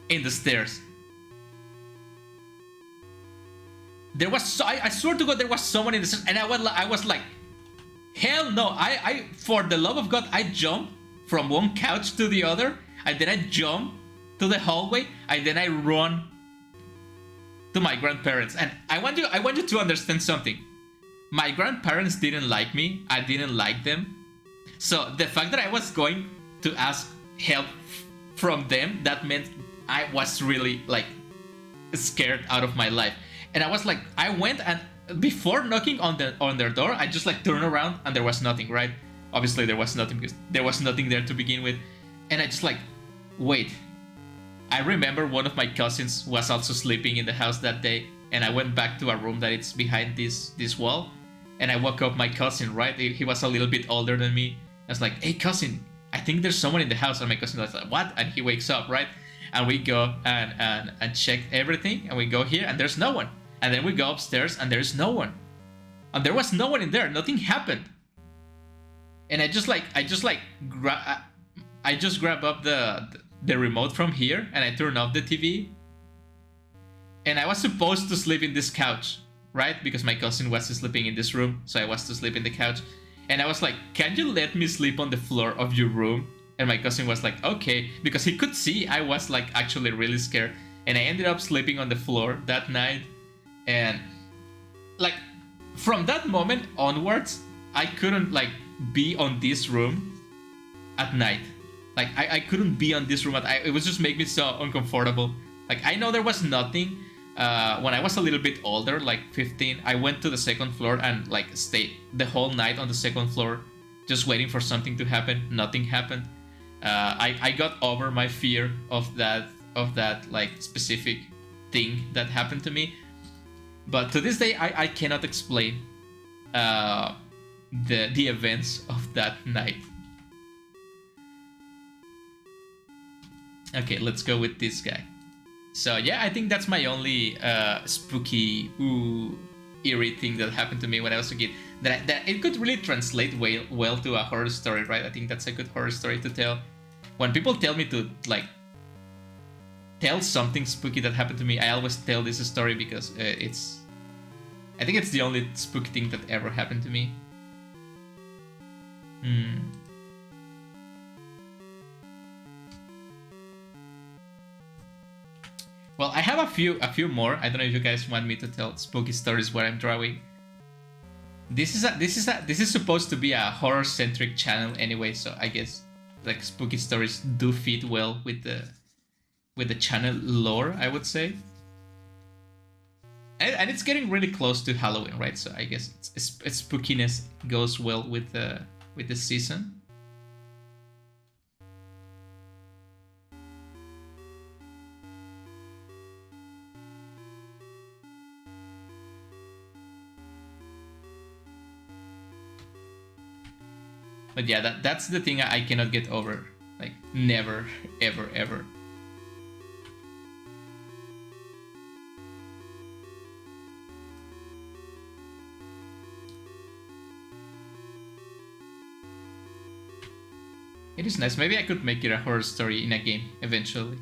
A: in the stairs. There was, I swear to God, there was someone in the stairs, and I was like, hell no! I for the love of God, I jumped from one couch to the other, and then I jumped to the hallway, and then I run to my grandparents. And I want you to understand something. My grandparents didn't like me. I didn't like them. So the fact that I was going to ask help from them, that meant I was really like scared out of my life. And I was like, I went, and before knocking on their door, I just like turned around and there was nothing, right? Obviously there was nothing because there was nothing there to begin with. And I just like, wait. I remember one of my cousins was also sleeping in the house that day, and I went back to a room that it's behind this wall, and I woke up my cousin, right? He was a little bit older than me. I was like, hey cousin, I think there's someone in the house. And my cousin was like, what? And he wakes up, right? And we go and check everything, and we go here and there's no one. And then we go upstairs and there's no one. And there was no one in there. Nothing happened. And I just grab up the remote from here, and I turn off the TV. And I was supposed to sleep in this couch, right? Because my cousin was sleeping in this room, so I was to sleep in the couch. And I was like, can you let me sleep on the floor of your room? And my cousin was like, okay, because he could see I was like actually really scared. And I ended up sleeping on the floor that night. And like from that moment onwards, I couldn't like be on this room at night. Like I couldn't be on this room. It was just making me so uncomfortable. Like I know there was nothing. When I was a little bit older, like 15, I went to the second floor and like stayed the whole night on the second floor, just waiting for something to happen. Nothing happened. I got over my fear of that like specific thing that happened to me. But to this day, I cannot explain the events of that night. Okay, let's go with this guy. So yeah, I think that's my only spooky, eerie thing that happened to me when I was a kid. That it could really translate well to a horror story, right? I think that's a good horror story to tell. When people tell me to like tell something spooky that happened to me, I always tell this story because I think it's the only spooky thing that ever happened to me. Well, I have a few more. I don't know if you guys want me to tell spooky stories where I'm drawing. This is supposed to be a horror-centric channel anyway, so I guess like spooky stories do fit well with the channel lore, I would say. And it's getting really close to Halloween, right? So I guess its spookiness goes well with the season. But yeah, that's the thing I cannot get over. Like, never, ever, ever. It is nice. Maybe I could make it a horror story in a game eventually.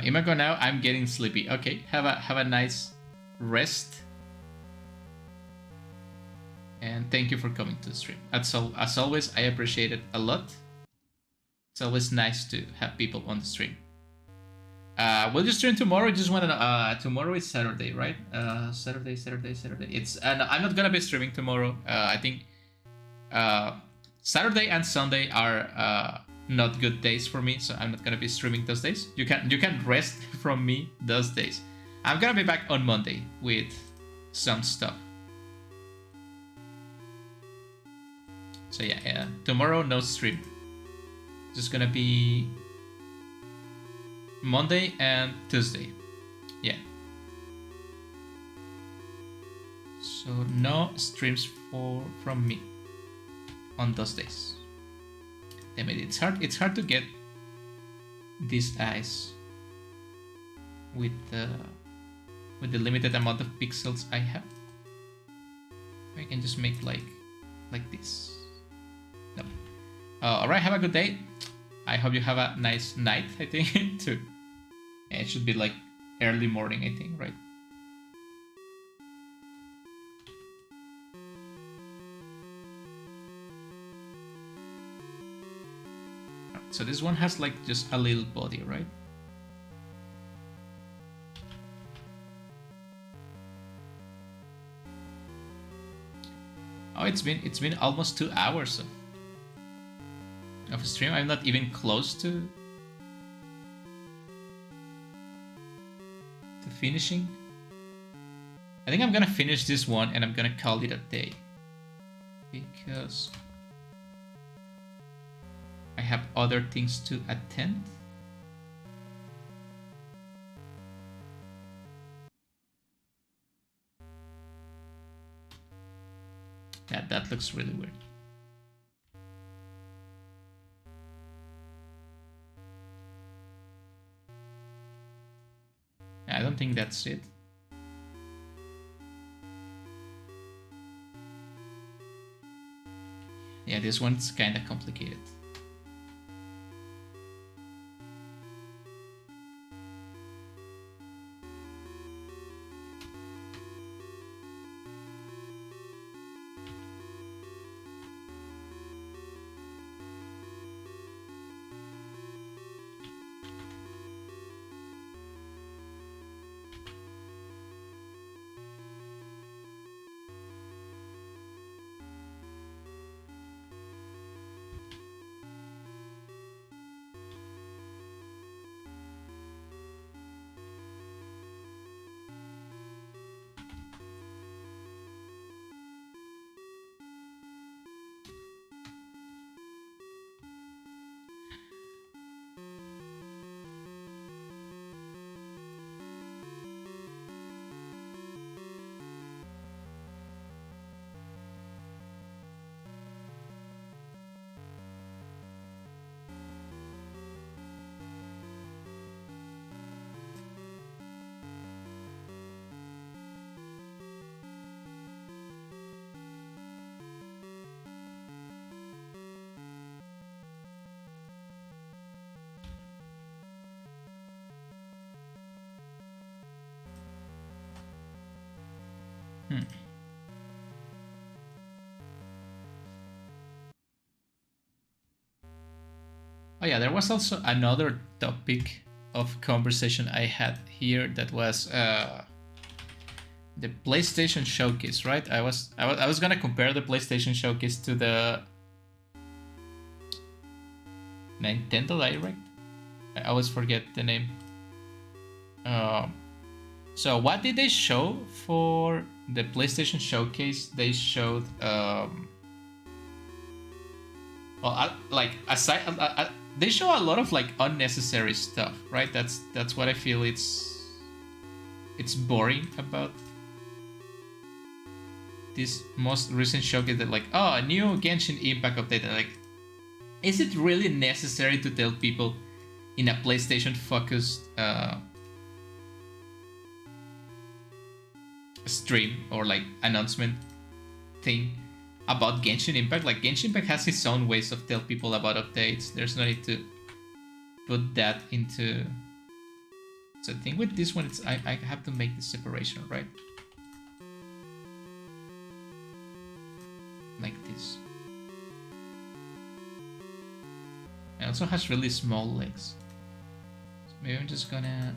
A: Imago, now I'm getting sleepy. Okay, have a nice rest. And thank you for coming to the stream. As always, I appreciate it a lot. It's always nice to have people on the stream. Will you stream tomorrow? Just want to tomorrow is Saturday, right? Saturday. It's and I'm not gonna be streaming tomorrow. I think Saturday and Sunday are not good days for me, so I'm not gonna be streaming those days. You can rest from me those days. I'm gonna be back on Monday with some stuff. So yeah, tomorrow no stream. Just gonna be Monday and Tuesday. Yeah. So no streams from me on those days. Damn it, it's hard to get these eyes with the limited amount of pixels I have. I can just make like this. No. Alright, have a good day. I hope you have a nice night, I think, too. Yeah, it should be like early morning, I think, right? So this one has like just a little body, right? Oh, it's been almost 2 hours of a stream. I'm not even close to finishing. I think I'm gonna finish this one and I'm gonna call it a day, because I have other things to attend. Yeah, that looks really weird. I don't think that's it. Yeah, this one's kind of complicated. Hmm. Oh yeah, there was also another topic of conversation I had here that was the PlayStation Showcase, right? I was gonna compare the PlayStation Showcase to the Nintendo Direct. I always forget the name. Um, so what did they show for the PlayStation Showcase? They showed like aside they show a lot of like unnecessary stuff, right? That's what I feel it's boring about this most recent showcase. That like, oh, a new Genshin Impact update. Like, is it really necessary to tell people in a PlayStation focused stream or like announcement thing about Genshin Impact? Like, Genshin Impact has its own ways of tell people about updates. There's no need to put that into. So the thing with this one, it's I have to make the separation, right? Like this. It also has really small legs. So maybe I'm just gonna.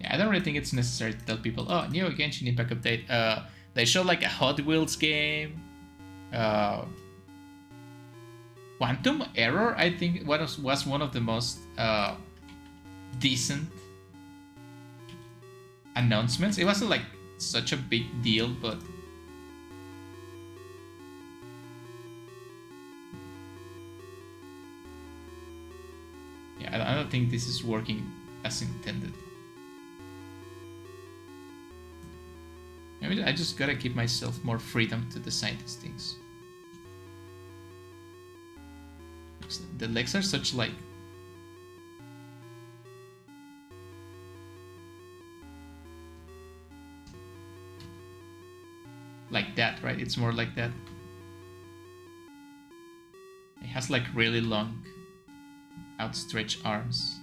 A: I don't really think it's necessary to tell people, oh, new Genshin Impact update. They showed like a Hot Wheels game. Quantum Error, I think, was one of the most decent announcements. It wasn't like such a big deal, but yeah, I don't think this is working as intended. Maybe I just gotta give myself more freedom to design these things. The legs are such like that, right? It's more like that. It has like really long outstretched arms.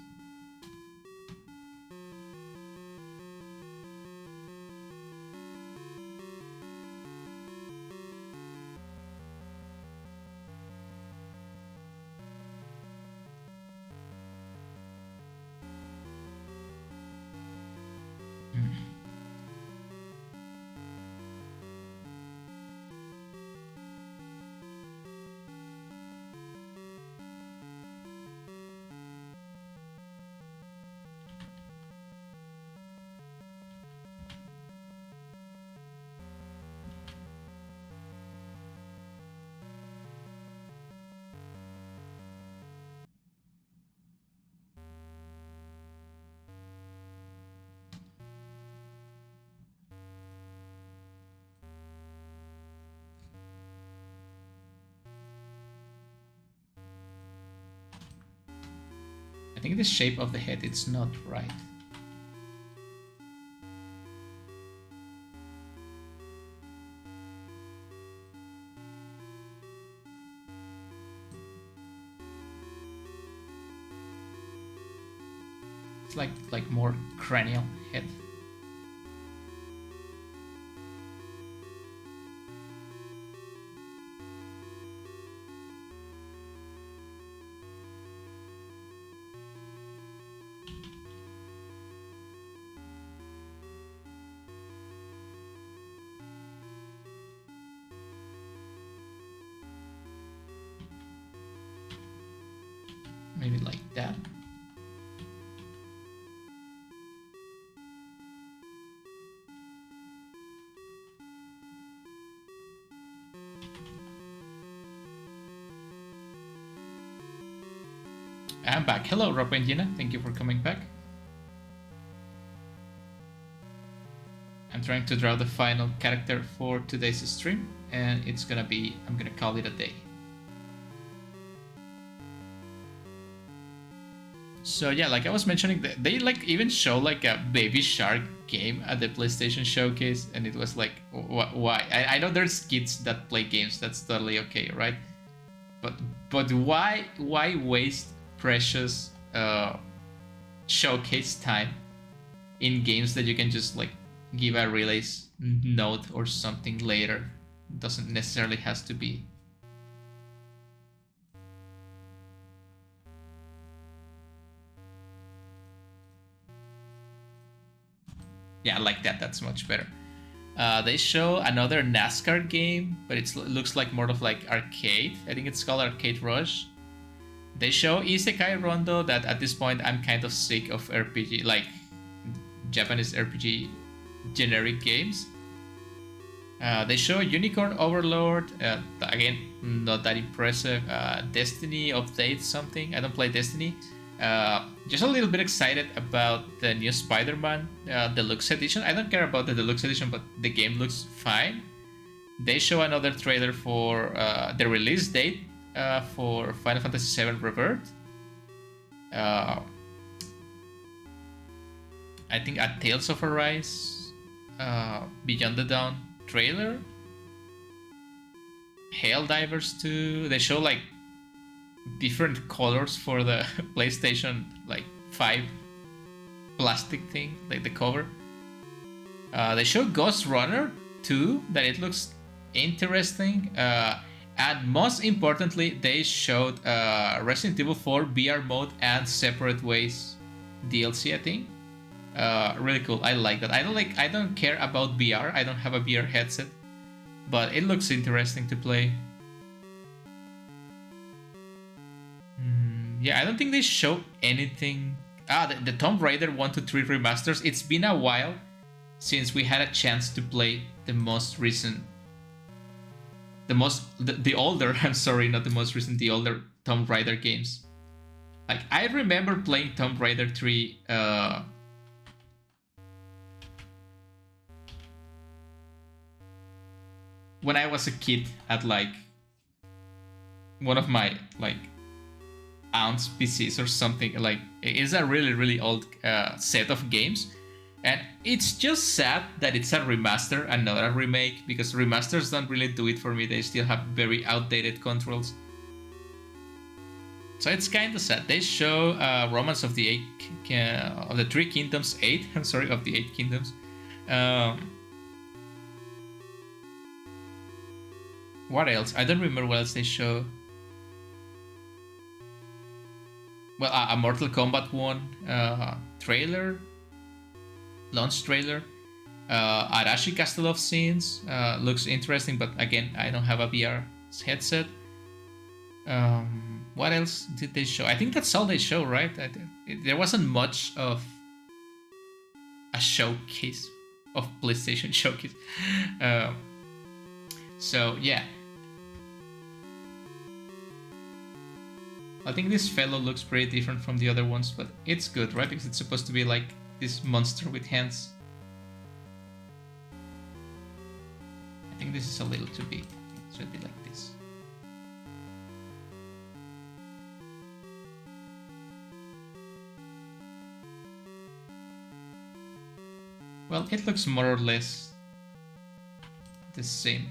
A: I think the shape of the head it's not right. It's like more cranial head. Maybe like that. I'm back. Hello, Rob and Gina. Thank you for coming back. I'm trying to draw the final character for today's stream, and it's gonna be, I'm gonna call it a day. So yeah, like I was mentioning, they like even show like a Baby Shark game at the PlayStation Showcase, and it was like, why? I know there's kids that play games, that's totally okay, right? But why waste precious showcase time in games that you can just like give a release note or something later? Doesn't necessarily has to be. Yeah, like that. That's much better. They show another NASCAR game, but it looks like more of like arcade. I think it's called Arcade Rush. They show Isekai Rondo, that at this point I'm kind of sick of RPG, like Japanese RPG generic games. They show Unicorn Overlord, again, not that impressive. Destiny update something. I don't play Destiny. Just a little bit excited about the new Spider-Man Deluxe Edition. I don't care about the Deluxe Edition, but the game looks fine. They show another trailer for the release date for Final Fantasy VII Rebirth. I think a Tales of Arise, Beyond the Dawn trailer. Helldivers 2. They show like different colors for the PlayStation like 5 plastic thing, like the cover. They show Ghost Runner 2, that it looks interesting. And most importantly, they showed Resident Evil 4 VR mode and Separate Ways DLC, I think. Really cool. I like that. I don't care about VR. I don't have a VR headset, but it looks interesting to play. Yeah, I don't think they show anything. The Tomb Raider 1 to 3 remasters. It's been a while since we had a chance to play the most recent, the older, I'm sorry, not the most recent, the older Tomb Raider games. Like, I remember playing Tomb Raider 3 when I was a kid at like one of my like aunt's PCs or something. Like, it's a really old set of games, and it's just sad that it's a remaster and not a remake, because remasters don't really do it for me. They still have very outdated controls, so it's kind of sad. They show Romance of the of the Three Kingdoms 8. I'm sorry, of the 8 Kingdoms. What else? I don't remember what else they show. Well, a Mortal Kombat 1 trailer, launch trailer. Arashi Castle of Sins looks interesting, but again, I don't have a VR headset. What else did they show? I think that's all they show, right? There wasn't much of a showcase, of PlayStation showcase. So yeah. I think this fellow looks pretty different from the other ones, but it's good, right? Because it's supposed to be like this monster with hands. I think this is a little too big. It should be like this. Well, it looks more or less the same.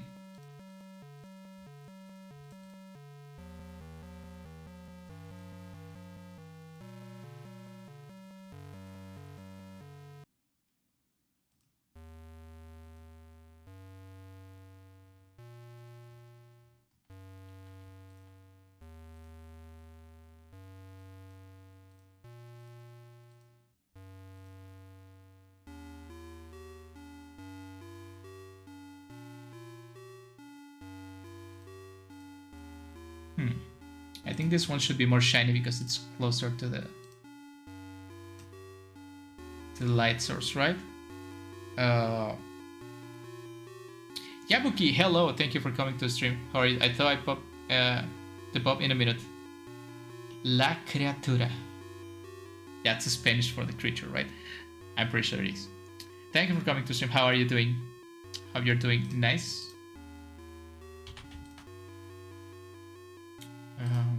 A: I think this one should be more shiny because it's closer to the light source, right? Yabuki, hello, thank you for coming to the stream. How are you? I thought I'd pop in a minute. La criatura. That's Spanish for the creature, right? I'm pretty sure it is. Thank you for coming to stream. How are you doing? Hope you're doing nice.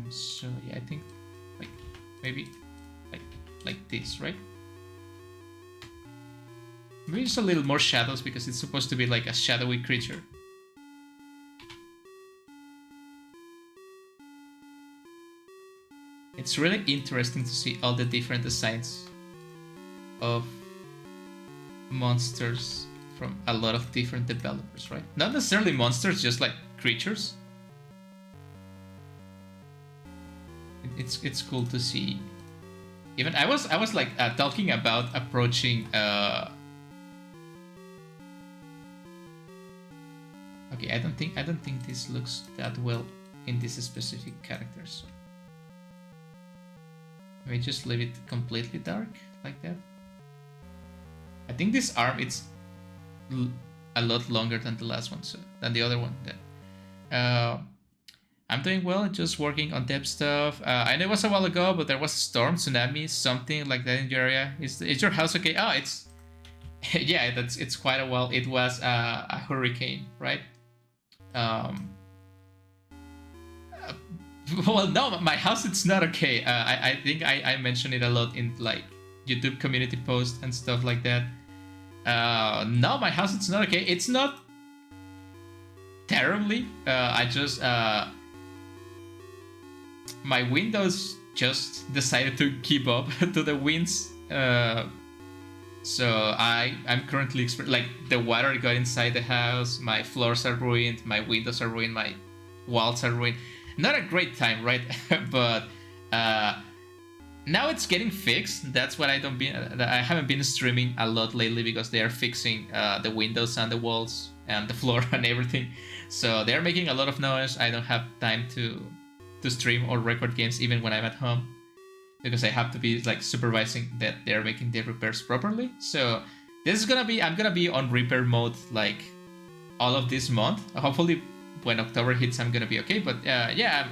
A: So yeah, I think like maybe like this, right? Maybe just a little more shadows because it's supposed to be like a shadowy creature. It's really interesting to see all the different designs of monsters from a lot of different developers, right? Not necessarily monsters, just like creatures. It's cool to see. Even I was like talking about approaching. Okay, I don't think this looks that well in this specific character. So maybe just leave it completely dark like that. I think this arm it's a lot longer than the last one, so than the other one. I'm doing well, just working on dev stuff. I know it was a while ago, but there was a storm, tsunami, something like that in your area. Is your house okay? Oh, it's yeah, it's quite a while. It was a hurricane, right? Well, no, my house it's not okay. I think I mentioned it a lot in like YouTube community posts and stuff like that. No, my house it's not okay. It's not terribly. I just my windows just decided to keep up to the winds. So I'm currently like the water got inside the house. My floors are ruined. My windows are ruined. My walls are ruined. Not a great time, right? But now it's getting fixed. That's what I haven't been streaming a lot lately because they are fixing the windows and the walls and the floor and everything. So they're making a lot of noise. I don't have time to stream or record games even when I'm at home because I have to be like supervising that they're making the repairs properly. So this is gonna be I'm gonna be on repair mode like all of this month. Hopefully when October hits I'm gonna be okay. But yeah,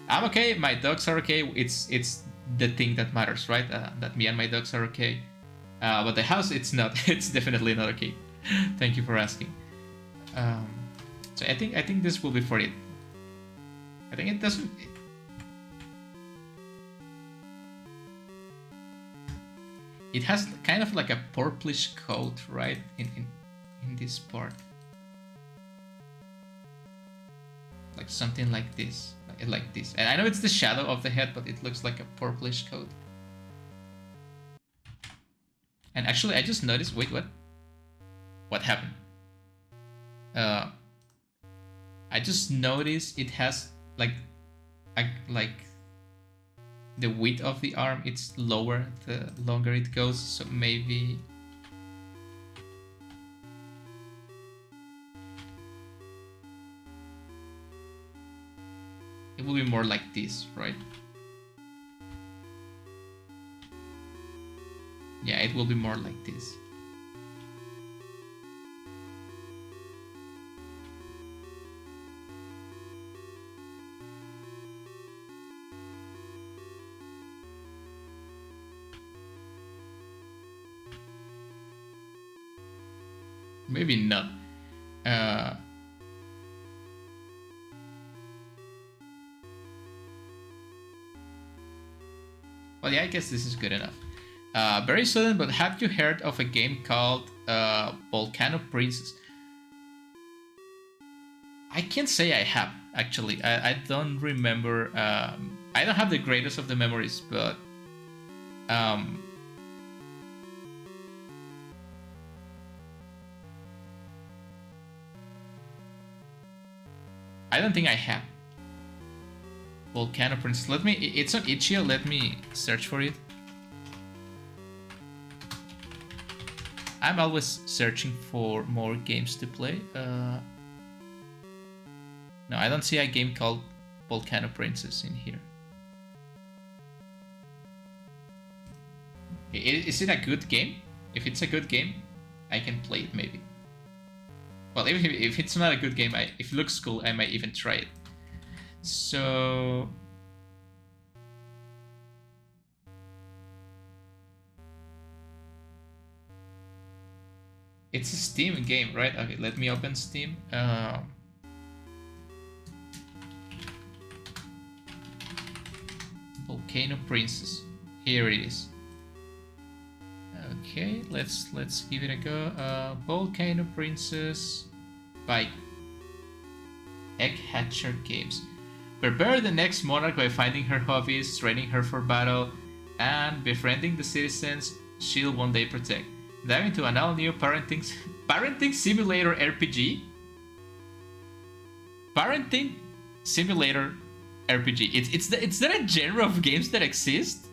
A: I'm okay. My dogs are okay. It's the thing that matters, right? That me and my dogs are okay. But the house it's not. It's definitely not okay. Thank you for asking. So I think this will be for it. I think it doesn't. It has kind of like a purplish coat, right? In this part. Like something like this. Like this. And I know it's the shadow of the head, but it looks like a purplish coat. And actually I just noticed, wait, what? What happened? I just noticed it has like the width of the arm, it's lower the longer it goes, so maybe it will be more like this, right? Yeah, it will be more like this. Maybe not. Well, yeah, I guess this is good enough. Very sudden, but have you heard of a game called Volcano Princess? I can't say I have, actually. I don't remember. I don't have the greatest of the memories, but I don't think I have. Volcano Princess. Let me. It's on itch.io. Let me search for it. I'm always searching for more games to play. No, I don't see a game called Volcano Princess in here. Is it a good game? If it's a good game, I can play it maybe. Well, if it's not a good game, if it looks cool, I might even try it. So It's a Steam game, right? Okay, let me open Steam. Volcano Princess. Here it is. Okay, let's give it a go. Volcano Princess by Egg Hatcher Games. Prepare the next monarch by finding her hobbies, training her for battle, and befriending the citizens she'll one day protect. Dive into an all-new parenting simulator RPG. Parenting simulator RPG. It's that a genre of games that exist.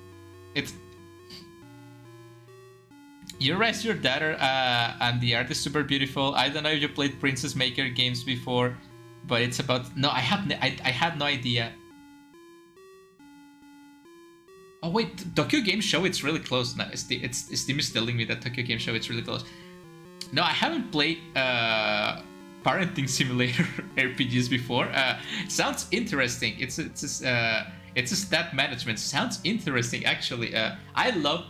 A: You raise your daughter, and the art is super beautiful. I don't know if you played Princess Maker games before, but it's about... No, I had no idea. Oh wait, Tokyo Game Show, it's really close. No, Steam is telling me that Tokyo Game Show, it's really close. No, I haven't played parenting simulator RPGs before. Sounds interesting. It's a stat management. Sounds interesting, actually. I love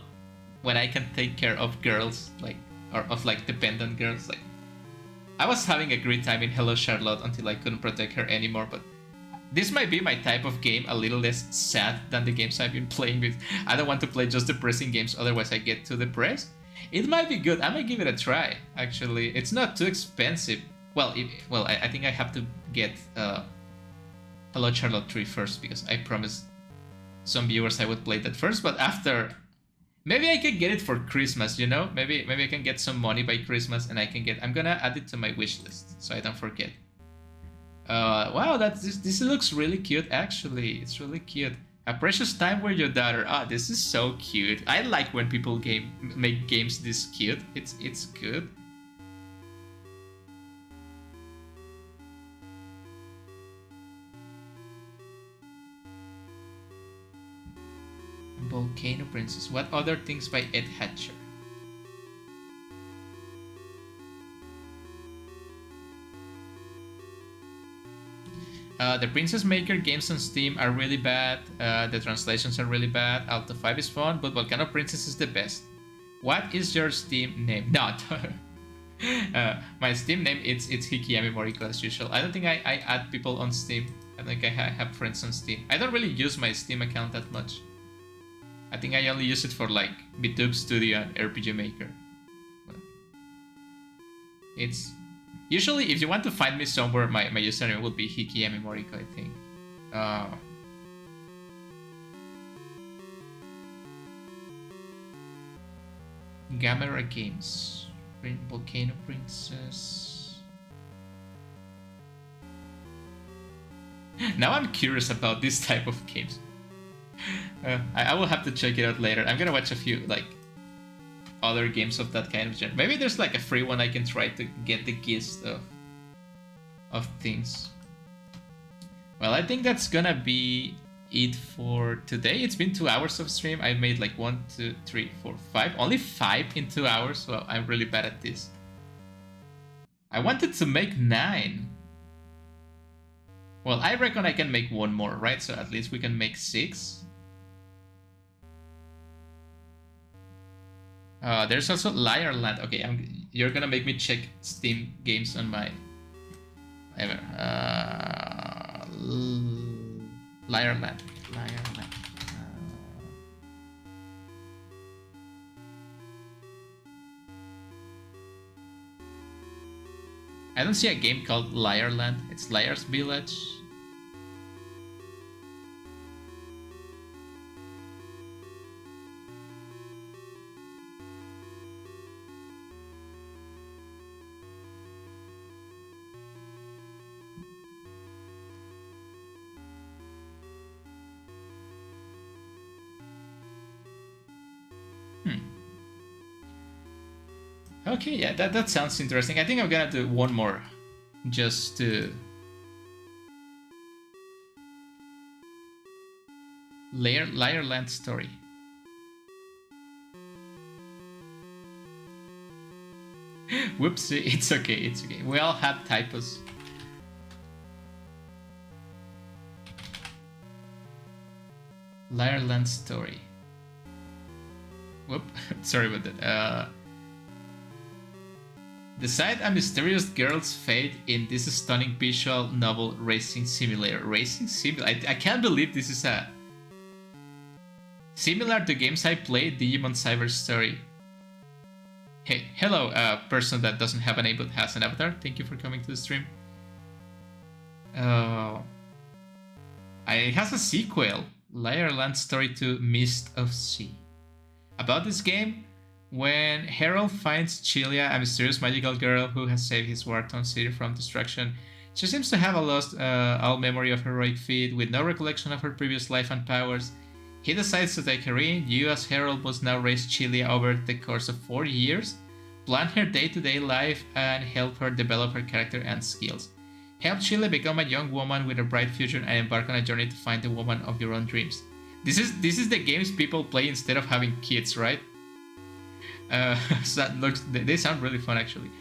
A: when I can take care of girls, like, or of like dependent girls. Like, I was having a great time in Hello Charlotte until I couldn't protect her anymore, but this might be my type of game, a little less sad than the games I've been playing with. I don't want to play just depressing games, otherwise I get too depressed. It might be good. I might give it a try, actually. It's not too expensive. Well, I think I have to get Hello Charlotte 3 first, because I promised some viewers I would play that first, but after... Maybe I can get it for Christmas, you know? Maybe I can get some money by Christmas and I can get... I'm gonna add it to my wish list, so I don't forget. Wow, this looks really cute, actually. It's really cute. A precious time with your daughter. Ah, this is so cute. I like when people make games this cute. It's good. Volcano Princess. What other things by Ed Hatcher? The Princess Maker games on Steam are really bad. The translations are really bad. Alto 5 is fun, but Volcano Princess is the best. What is your Steam name? Not. My Steam name, it's Hikiyami Moriko as usual. I don't think I add people on Steam. I don't think I have friends on Steam. I don't really use my Steam account that much. I think I only use it for like Vtuber Studio and RPG Maker. It's... Usually, if you want to find me somewhere, my username will be Hikiyami Moriko, I think. Gamera Games. Volcano Princess. Now I'm curious about this type of games. I will have to check it out later. I'm gonna watch a few, like, other games of that kind of genre. Maybe there's like a free one I can try to get the gist of things. Well, I think that's gonna be it for today. It's been 2 hours of stream. I made like 1, 2, 3, 4, 5. Only 5 in 2 hours. Well, I'm really bad at this. I wanted to make 9. Well, I reckon I can make 1 more, right? So at least we can make 6. There's also Liarland. Okay, you're gonna make me check Steam games on my... Whatever. Liarland. I don't see a game called Liarland. It's Liar's Village. Okay, yeah, that sounds interesting. I think I'm gonna do 1 more, just to... Liarland story. Whoopsie, it's okay. We all have typos. Liarland story. Whoop, sorry about that. Decide a mysterious girl's fate in this stunning visual novel racing simulator. Racing simulator? I can't believe this is a... Similar to games I played, Digimon Cyber Story. Hey, hello, person that doesn't have an name but has an avatar. Thank you for coming to the stream. It has a sequel, Liarland Story 2 Mist of Sea. About this game, when Harold finds Chilia, a mysterious magical girl who has saved his war-torn city from destruction, she seems to have lost all memory of her heroic feat, with no recollection of her previous life and powers. He decides to take her in. You as Harold must now raise Chilia over the course of 4 years, plan her day-to-day life, and help her develop her character and skills. Help Chilia become a young woman with a bright future and embark on a journey to find the woman of your own dreams. This is the games people play instead of having kids, right? So that looks, they sound really fun actually.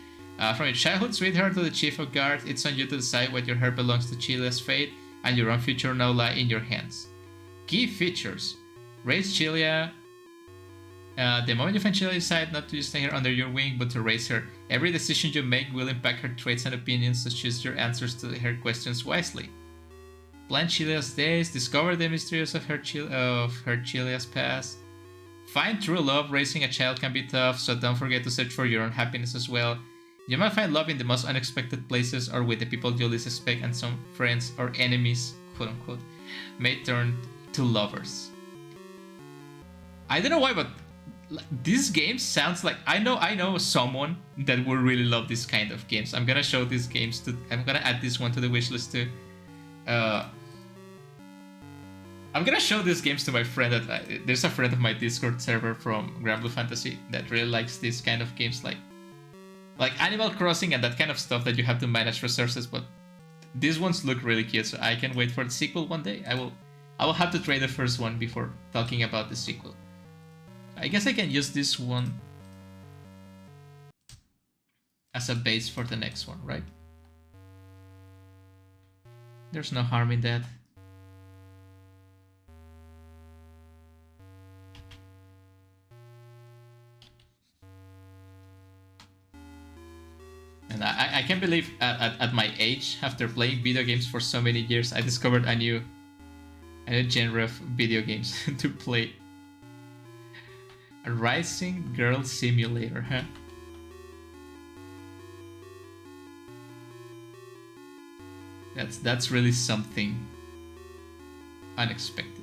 A: From your childhood sweetheart to the chief of guards, it's on you to decide what your heart belongs to. Chilia's fate and your own future now lie in your hands. Key features: raise Chilia. The moment you find Chilia, decide not to just take her under your wing, but to raise her. Every decision you make will impact her traits and opinions, so choose your answers to her questions wisely. Plan Chilia's days. Discover the mysteries of her Chilia's past. Find true love. Raising a child can be tough, so don't forget to search for your own happiness as well. You might find love in the most unexpected places or with the people you least expect, and some friends or enemies, quote unquote, may turn to lovers. I don't know why, but this game sounds like I know someone that would really love this kind of games. I'm gonna show these games to. I'm gonna add this one to the wishlist too. I'm gonna show these games to my friend. There's a friend of my Discord server from Grand Blue Fantasy that really likes these kind of games, like Animal Crossing and that kind of stuff that you have to manage resources. But these ones look really cute, so I can wait for the sequel one day. I will have to try the first one before talking about the sequel. I guess I can use this one as a base for the next one, right? There's no harm in that. And I can't believe at my age, after playing video games for so many years, I discovered a new genre of video games to play. A Rising Girl Simulator, huh? That's really something unexpected.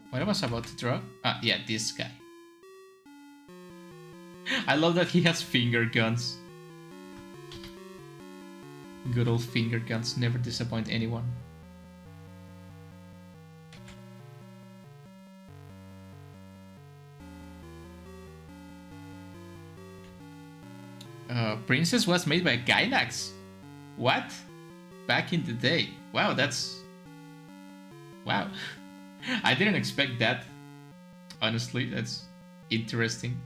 A: What I was about to draw? Ah, yeah, this guy. I love that he has finger guns. Good old finger guns never disappoint anyone. Princess was made by Gainax. What? Back in the day. Wow, that's... Wow. I didn't expect that. Honestly, that's interesting.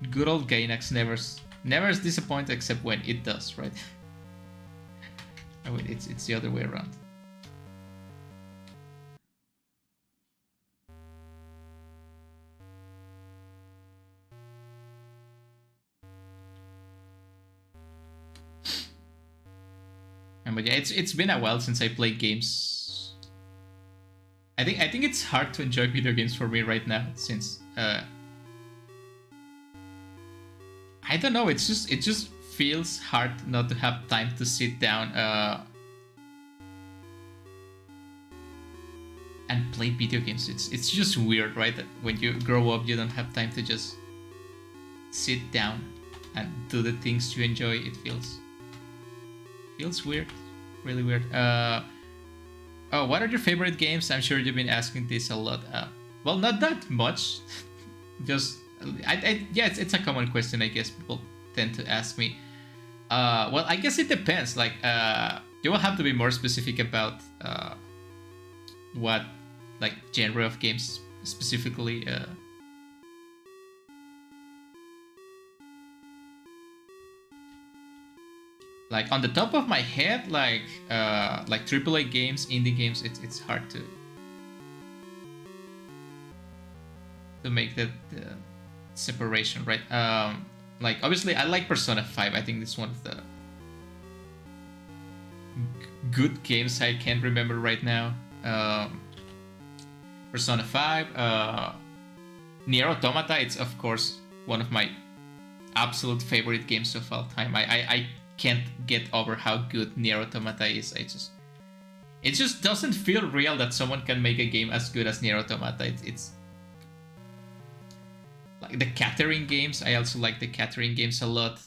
A: Good old Gainax never is disappointed except when it does, right? Oh wait, it's the other way around. But yeah, it's been a while since I played games. I think it's hard to enjoy video games for me right now, since I don't know, it just feels hard not to have time to sit down and play video games. It's just weird, right? That when you grow up, you don't have time to just sit down and do the things you enjoy. It feels weird, really weird. Oh, what are your favorite games? I'm sure you've been asking this a lot. Well, not that much. Just, yeah, it's a common question, I guess. People tend to ask me. Well, I guess it depends. Like, you will have to be more specific about what, like, genre of games specifically. Like on the top of my head, like AAA games, indie games, it's hard to make that separation, right? Like obviously, I like Persona 5. I think it's one of the good games I can't remember right now. Persona 5, Nier Automata. It's of course one of my absolute favorite games of all time. I can't get over how good Nier Automata is. It just doesn't feel real that someone can make a game as good as Nier Automata. It's like the Catherine games. I also like the Catherine games a lot.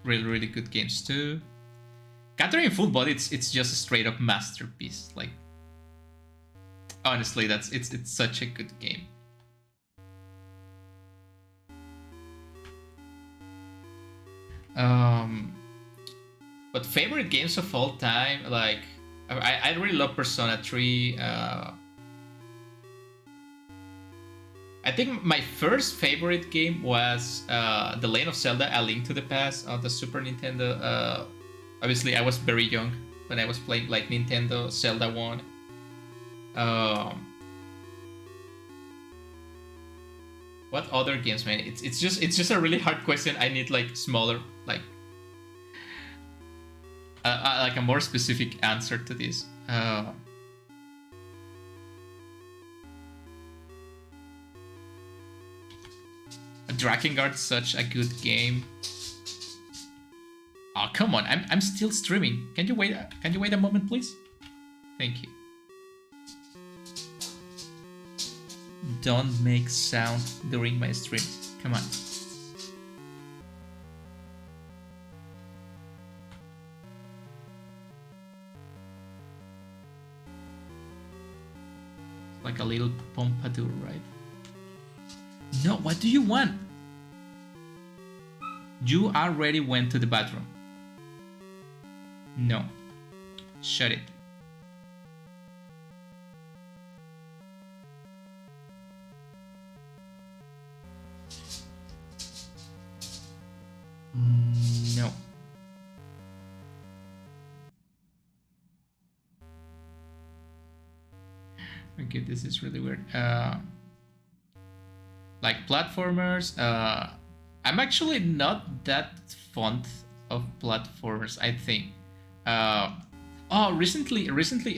A: Really, really good games too. Catherine Full Body, it's just a straight up masterpiece. Like honestly, it's such a good game. But favorite games of all time, like I really love Persona 3. I think my first favorite game was The Legend of Zelda: A Link to the Past on the Super Nintendo. Obviously, I was very young when I was playing like Nintendo Zelda 1. What other games, man? It's just a really hard question. I need like smaller, like a more specific answer to this. Drakengard's such a good game. Oh come on! I'm still streaming. Can you wait? Can you wait a moment, please? Thank you. Don't make sound during my stream. Come on. Like a little pompadour, right? No, what do you want? You already went to the bathroom. No. Shut it. No. Okay, this is really weird. Like platformers, I'm actually not that fond of platformers, I think. Oh, recently,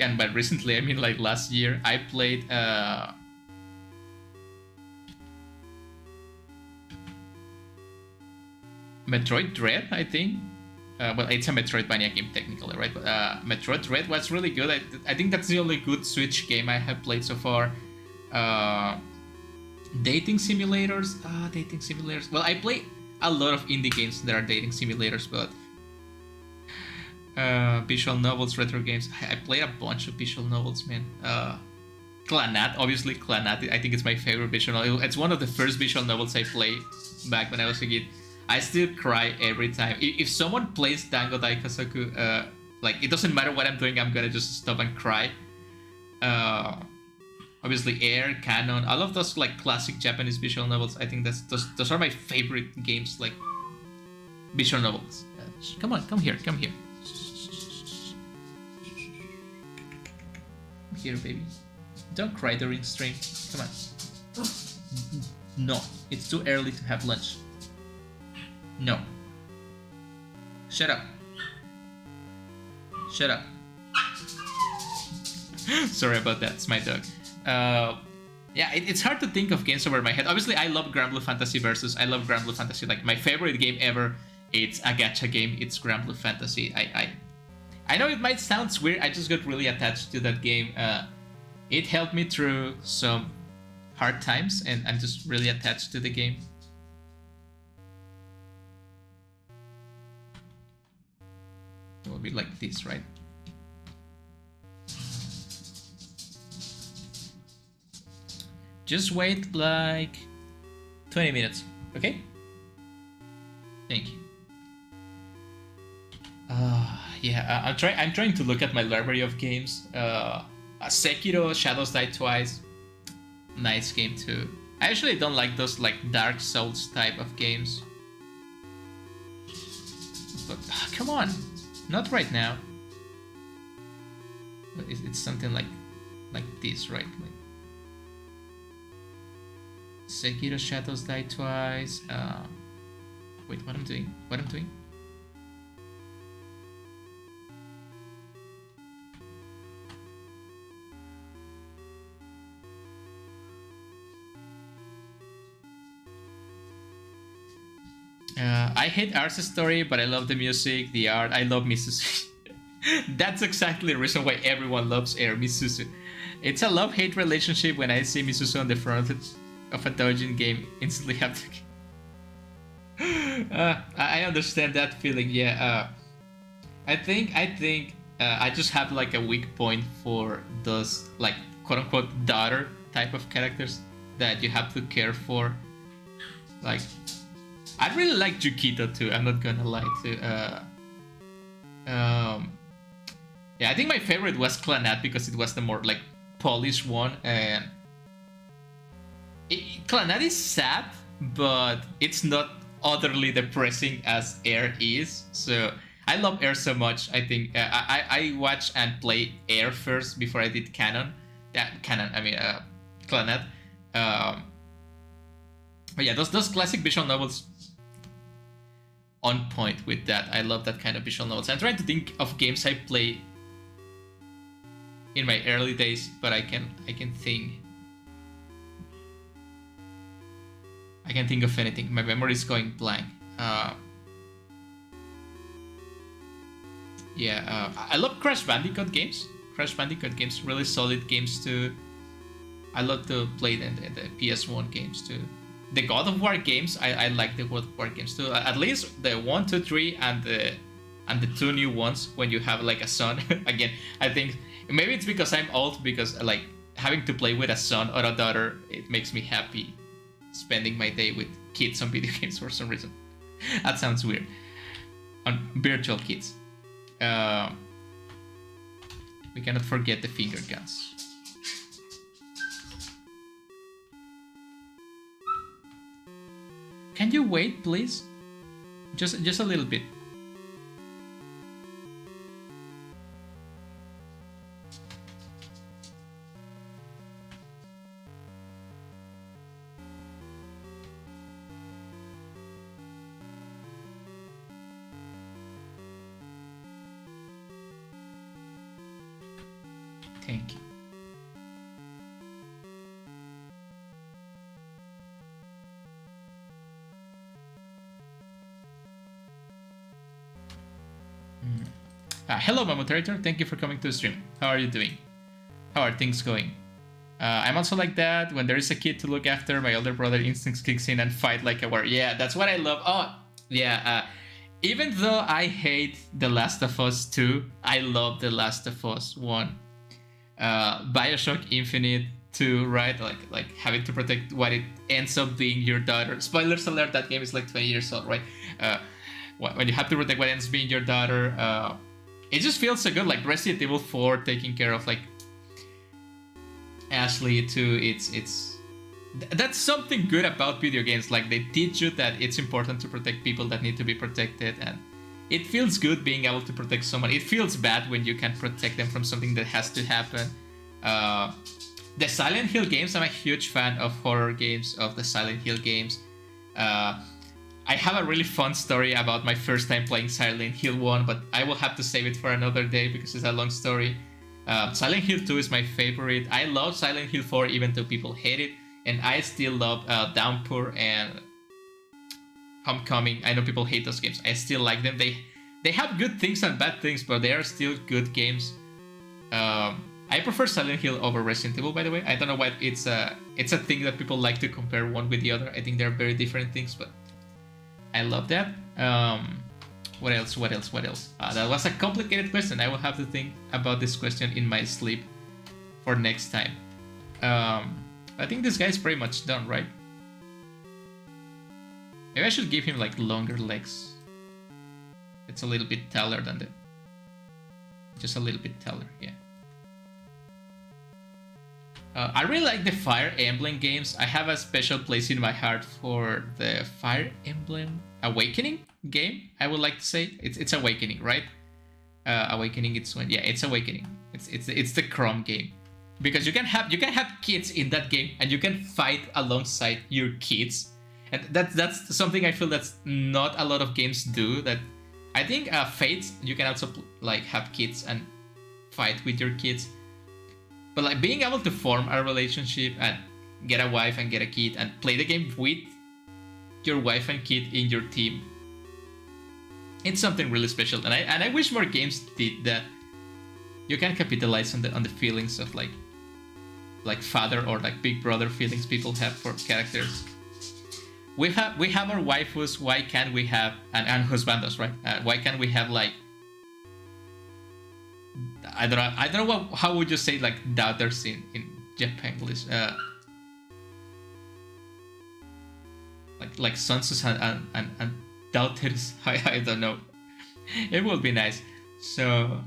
A: and by recently I mean like last year, I played Metroid Dread, I think. Well, it's a Metroidvania game technically, right? But Metroid Dread was really good. I think that's the only good Switch game I have played so far. Dating simulators. Dating simulators. Well, I play a lot of indie games that are dating simulators, but visual novels, retro games. I played a bunch of visual novels, man. Clanat, obviously, Clanat. I think it's my favorite visual novel. It's one of the first visual novels I played back when I was a kid. I still cry every time. If someone plays Dango Daikazoku, like it doesn't matter what I'm doing, I'm gonna just stop and cry. Obviously, Air, Canon, all of those like classic Japanese visual novels. I think those are my favorite games, like visual novels. Come on, come here, come here. Come here, baby. Don't cry during stream. Come on. No, it's too early to have lunch. No. Shut up. Shut up. Sorry about that. It's my dog. Yeah, it's hard to think of games over my head. Obviously, I love Grand Blue Fantasy Versus. I love Grand Blue Fantasy. Like my favorite game ever. It's a gacha game. It's Grand Blue Fantasy. I know it might sound weird. I just got really attached to that game. It helped me through some hard times, and I'm just really attached to the game. It will be like this, right? Just wait like 20 minutes, okay? Thank you. Yeah, I'm trying to look at my library of games. Sekiro, Shadows Die Twice, nice game too. I actually don't like those like Dark Souls type of games. But come on, not right now. It's something like this, right? Like Sekiro, Shadows Die Twice. Wait, what I'm doing? What I'm doing? I hate Ars Story, but I love the music, the art. I love Misuzu. That's exactly the reason why everyone loves Air Misuzu. It's a love-hate relationship. When I see Misuzu on the front of a Dojin game, instantly have to... I understand that feeling. Yeah. I think I just have like a weak point for those like quote-unquote daughter type of characters that you have to care for. Like, I really like Yukito too. I'm not gonna lie too. Yeah, I think my favorite was Clannad because it was the more like polished one, and Clannad is sad, but it's not utterly depressing as Air is. So I love Air so much. I think I watched and played Air first before I did Canon. Clannad. But yeah, those classic visual novels on point with that. I love that kind of visual novels. I'm trying to think of games I play in my early days, but I can think. I can't think of anything. My memory is going blank. I love Crash Bandicoot games. Crash Bandicoot games, really solid games too. I love to play the PS1 games too. The God of War games, I like the God of War games too. At least the 1, 2, 3, and the 2 new ones when you have like a son. Again, I think maybe it's because I'm old, because like having to play with a son or a daughter, it makes me happy spending my day with kids on video games for some reason. That sounds weird. On virtual kids. We cannot forget the finger guns. Can you wait, please? Just a little bit. Thank you. Hello, Mamuterator. Thank you for coming to the stream. How are you doing? How are things going? I'm also like that. When there is a kid to look after, my older brother instincts kicks in and fight like a warrior. Yeah, that's what I love. Oh, yeah. Even though I hate The Last of Us 2, I love The Last of Us 1. Bioshock Infinite 2, right? Like having to protect what it ends up being your daughter. Spoilers alert, that game is like 20 years old, right? When you have to protect what ends up being your daughter, it just feels so good. Like Resident Evil 4 taking care of like Ashley too. That's something good about video games. Like they teach you that it's important to protect people that need to be protected, and it feels good being able to protect someone. It feels bad when you can't protect them from something that has to happen. The Silent Hill games, I'm a huge fan of horror games, of the Silent Hill games. I have a really fun story about my first time playing Silent Hill 1, but I will have to save it for another day because it's a long story. Silent Hill 2 is my favorite. I love Silent Hill 4 even though people hate it, and I still love Downpour and Homecoming. I know people hate those games. I still like them. They have good things and bad things, but they are still good games. I prefer Silent Hill over Resident Evil, by the way. I don't know why it's a thing that people like to compare one with the other. I think they're very different things, but I love that. What else? That was a complicated question. I will have to think about this question in my sleep for next time. I think this guy's pretty much done, right? Maybe I should give him like longer legs. It's a little bit taller than the... Just a little bit taller, yeah. I really like the Fire Emblem games. I have a special place in my heart for the Fire Emblem Awakening game, I would like to say. It's Awakening, right? Awakening, it's when... Yeah, it's Awakening. It's the Chrome game. Because you can have kids in that game and you can fight alongside your kids. And that's something I feel that's not a lot of games do. That I think Fates, you can also like have kids and fight with your kids. But like being able to form a relationship and get a wife and get a kid and play the game with your wife and kid in your team, it's something really special. And I wish more games did that. You can capitalize on the feelings of like father or like big brother feelings people have for characters. We have our waifus. Why can't we have and husbandos, right? Why can't we have like... I don't know how would you say like daughters in Japanese, like sons and daughters. I don't know. It would be nice. So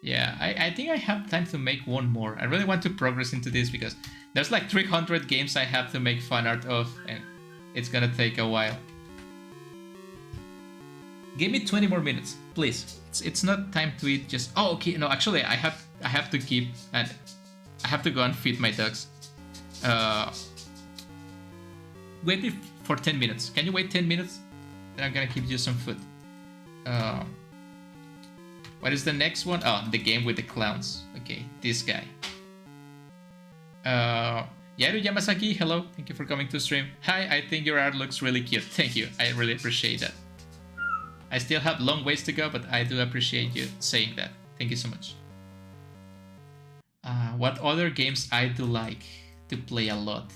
A: yeah, I think I have time to make one more. I really want to progress into this because there's like 300 games I have to make fan art of, and it's gonna take a while. Give me 20 more minutes, please. It's not time to eat. Just okay. No, actually, I have to keep and I have to go and feed my dogs. Wait for 10 minutes. Can you wait 10 minutes? Then I'm gonna give you some food. What is the next one? Oh, the game with the clowns. Okay, this guy. Yaru Yamasaki, hello. Thank you for coming to stream. Hi, I think your art looks really cute. Thank you. I really appreciate that. I still have long ways to go, but I do appreciate you saying that. Thank you so much. What other games I do like to play a lot?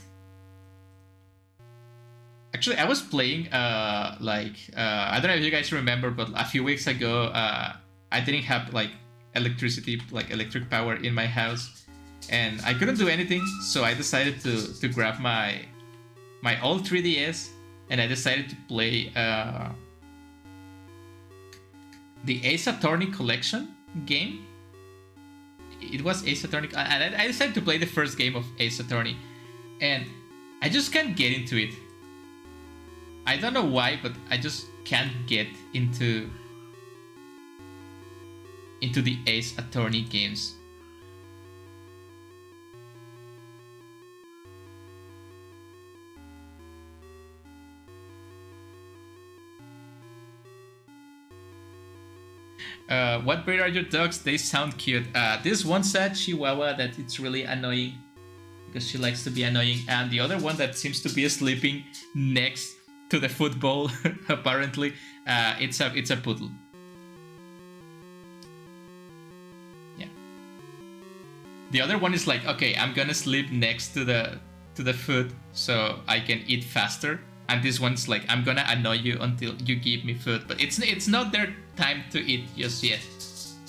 A: Actually, I was playing I don't know if you guys remember, but a few weeks ago, I didn't have like electricity, like electric power in my house, and I couldn't do anything. So I decided to grab my old 3DS, and I decided to play the Ace Attorney collection game. It was Ace Attorney, and I decided to play the first game of Ace Attorney, and I just can't get into it. I don't know why, but I just can't get into the Ace Attorney games. What breed are your dogs? They sound cute. This one sad Chihuahua that it's really annoying because she likes to be annoying, and the other one that seems to be sleeping next to the football apparently, it's a poodle. Yeah. The other one is like, okay, I'm gonna sleep next to the food so I can eat faster. And this one's like, I'm gonna annoy you until you give me food. But it's not their time to eat just yet.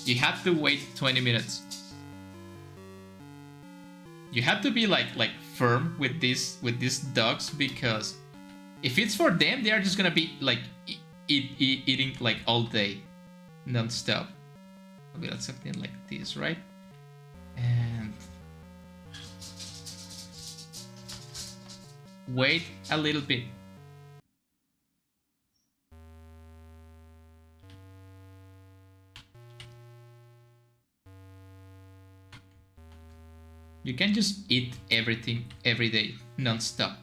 A: You have to wait 20 minutes. You have to be like firm with these dogs, because if it's for them, they are just gonna be like eating like all day, non-stop. Okay, that's something like this, right? And wait a little bit. You can just eat everything every day, non-stop.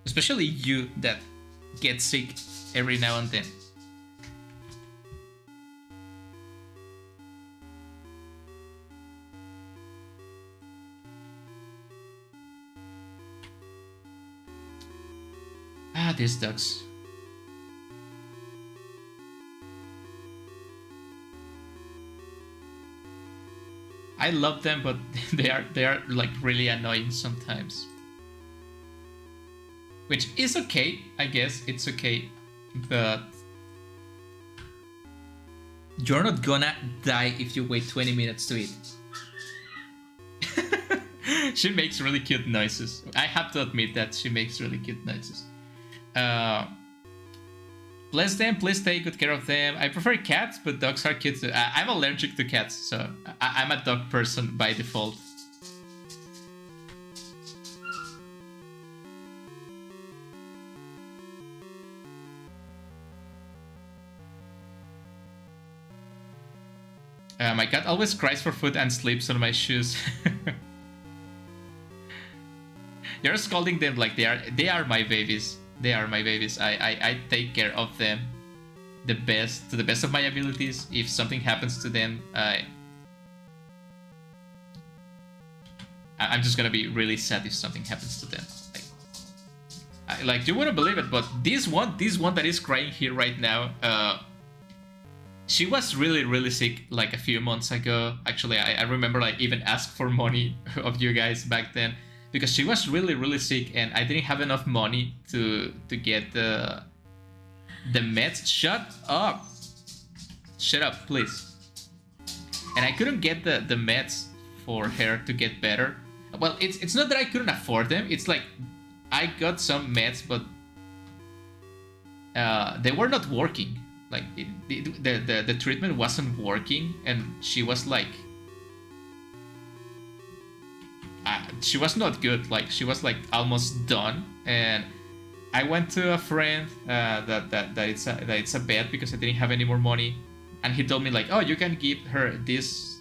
A: Especially you that get sick every now and then. Ah, these dogs. I love them, but they are like really annoying sometimes. Which is okay, I guess it's okay, but you're not gonna die if you wait 20 minutes to eat. She makes really cute noises. I have to admit that she makes really cute noises. Uh, Bless them, please take good care of them. I prefer cats, but dogs are cute too. I'm allergic to cats, so I'm a dog person by default. My cat always cries for food and sleeps on my shoes. You're scolding them like they are my babies. They are my babies. I take care of them to the best of my abilities. If something happens to them, I'm just gonna be really sad if something happens to them. Like you wouldn't believe it, but this one that is crying here right now, she was really sick like a few months ago. Actually, I remember like even asked for money of you guys back then, because she was really sick and I didn't have enough money to get the meds. Shut up, please. And I couldn't get the meds for her to get better. Well, it's not that I couldn't afford them. It's like I got some meds, but they were not working. Like the treatment wasn't working, and she was like. She was not good. Like she was like almost done, and I went to a friend that it's a bet because I didn't have any more money, and he told me like, oh, you can give her this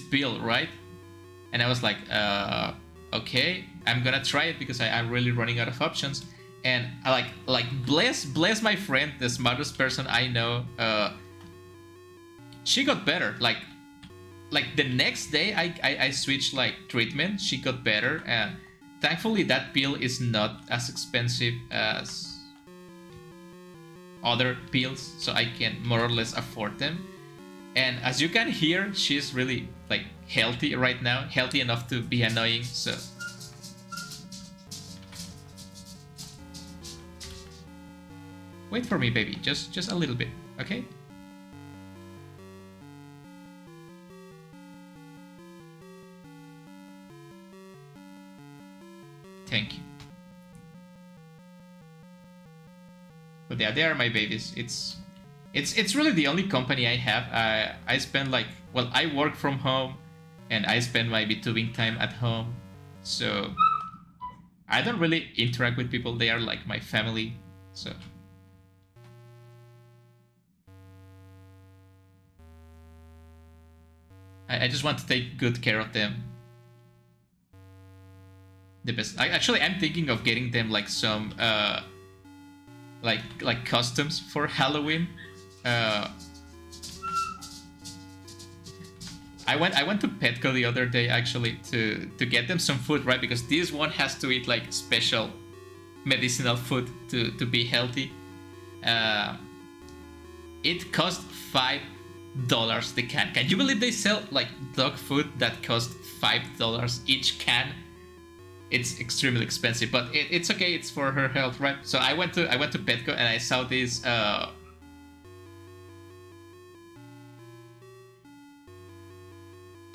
A: pill, right? And I was like, okay, I'm gonna try it because I'm really running out of options. And I like bless my friend, the smartest person I know. She got better. Like the next day I switched like treatment, she got better, and thankfully that pill is not as expensive as other pills, so I can more or less afford them. And as you can hear, she's really like healthy right now, healthy enough to be annoying. So wait for me, baby, just a little bit, okay? Thank you. But yeah, they are my babies. It's really the only company I have. I spend like, well, I work from home, and I spend my VTubing time at home, so I don't really interact with people. They are like my family, so. I just want to take good care of them. The best. I'm thinking of getting them like some like customs for Halloween. I went to Petco the other day actually to get them some food, right? Because this one has to eat like special medicinal food to be healthy. It cost $5 the can. Can you believe they sell like dog food that cost $5 each can? It's extremely expensive, but it's okay. It's for her health, right? So I went to Petco and I saw this.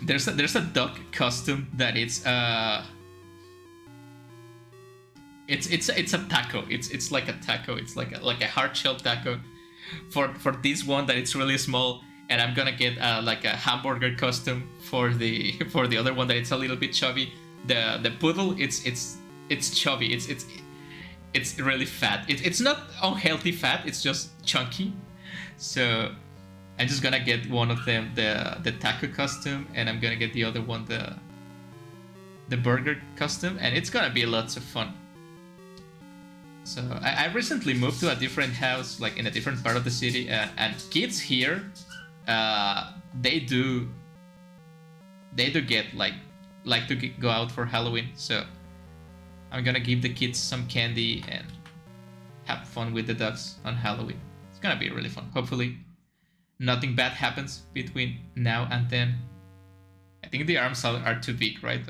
A: There's a dog costume that it's a taco. It's like a taco. It's like a hard shell taco. For this one that it's really small, and I'm gonna get like a hamburger costume for the other one that it's a little bit chubby. The poodle, it's chubby. It's really fat. It's not unhealthy fat. It's just chunky. So I'm just gonna get one of them the taco costume, and I'm gonna get the other one the burger costume, and it's gonna be lots of fun. So I recently moved to a different house, like in a different part of the city, and kids here, they do get like to go out for Halloween. So I'm gonna give the kids some candy and have fun with the dogs on Halloween. It's gonna be really fun. Hopefully nothing bad happens between now and then. I think the arms are too big, right?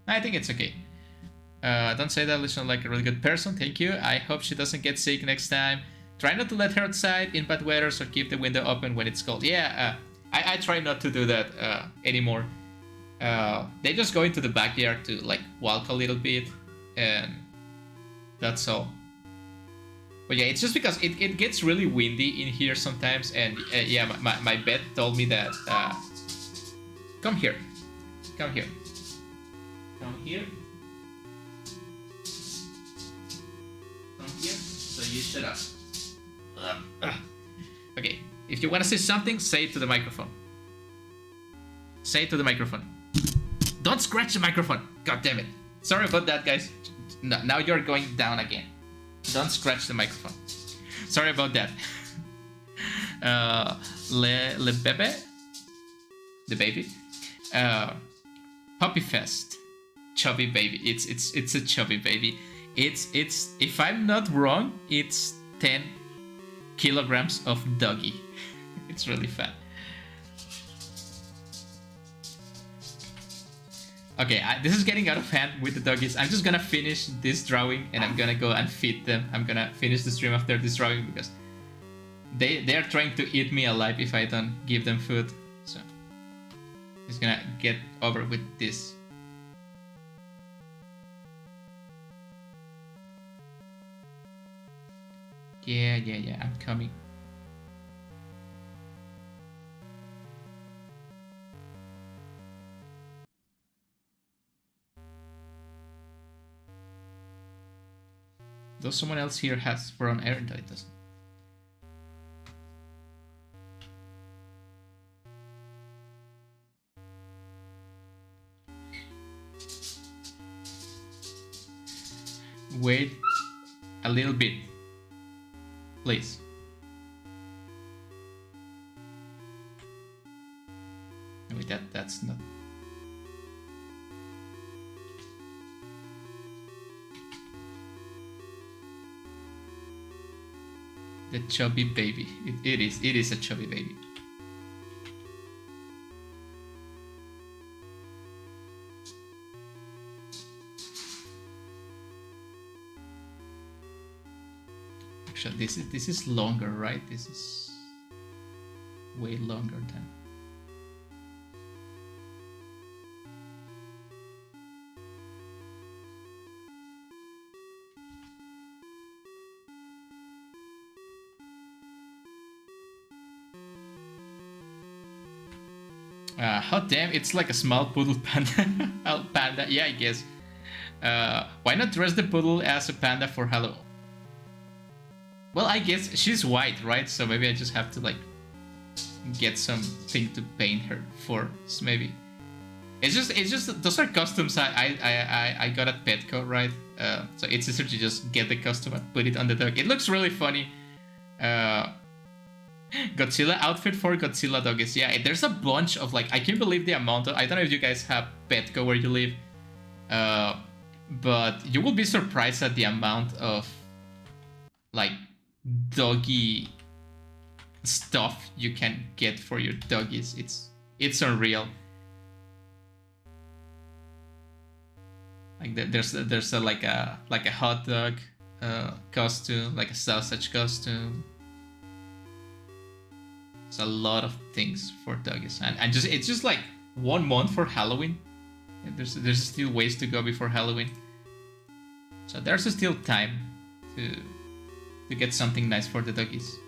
A: I think it's okay. Don't say that, Liz, like a really good person. Thank you. I hope she doesn't get sick next time. Try not to let her outside in bad weather, so keep the window open when it's cold. Yeah, I try not to do that anymore. They just go into the backyard to like walk a little bit, and That's all. But yeah, it's just because it gets really windy in here sometimes, and yeah, my bed told me that come here, come here, come here, come here. So you shut up. Okay, if you want to say something, say it to the microphone. Say it to the microphone. Don't scratch the microphone. God damn it. Sorry about that, guys. No, now you're going down again. Don't scratch the microphone. Sorry about that. Le bebe, the baby. Puppy Fest, chubby baby. It's a chubby baby. It's if I'm not wrong, it's 10 kilograms of doggy. It's really fat. Okay, this is getting out of hand with the doggies. I'm just gonna finish this drawing and I'm gonna go and feed them. I'm gonna finish the stream after this drawing because they are trying to eat me alive if I don't give them food. So just gonna get over with this. Yeah, I'm coming. Though someone else here has for an errand, it doesn't. Wait a little bit, please. Wait, that's not. The chubby baby. It is a chubby baby. Actually, this is longer, right? This is way longer than. Hot damn, it's like a small poodle panda. Panda, yeah, I guess. Why not dress the poodle as a panda for Halloween? Well, I guess she's white, right? So maybe I just have to like get something to paint her for. So maybe it's just those are costumes I got at Petco, right? So it's easier to just get the costume and put it on the dog. It looks really funny. Godzilla outfit for Godzilla doggies. Yeah, there's a bunch of like I can't believe the amount of, I don't know if you guys have Petco where you live, but you will be surprised at the amount of like doggy stuff you can get for your doggies. It's unreal. Like there's a like a hot dog costume, like a sausage costume. It's a lot of things for doggies, and just it's just like 1 month for Halloween. There's still ways to go before Halloween, so there's still time to get something nice for the doggies.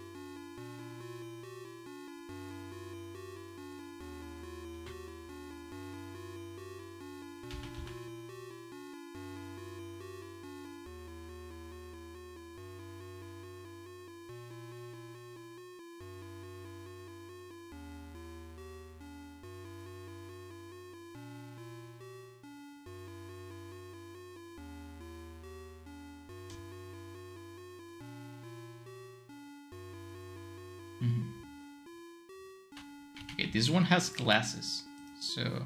A: Okay, this one has glasses, so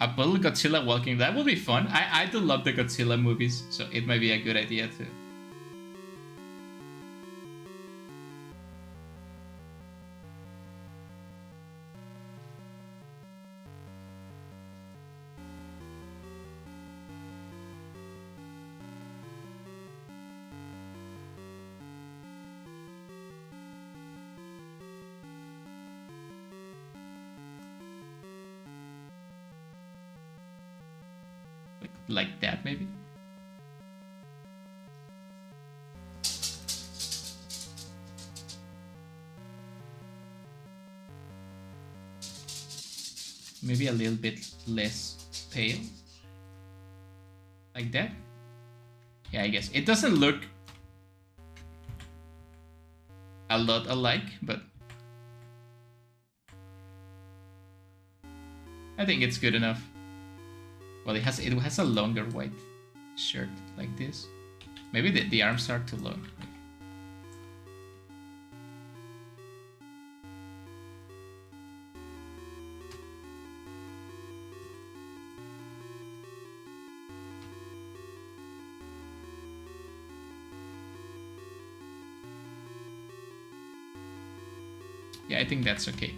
A: a little Godzilla walking, that would be fun. I do love the Godzilla movies, so it might be a good idea too. Like that, maybe. maybe a little bit less pale, like that. Yeah, I guess it doesn't look a lot alike, but I think it's good enough. Well, it has a longer white shirt like this. Maybe the arms are too long. Yeah, I think that's okay.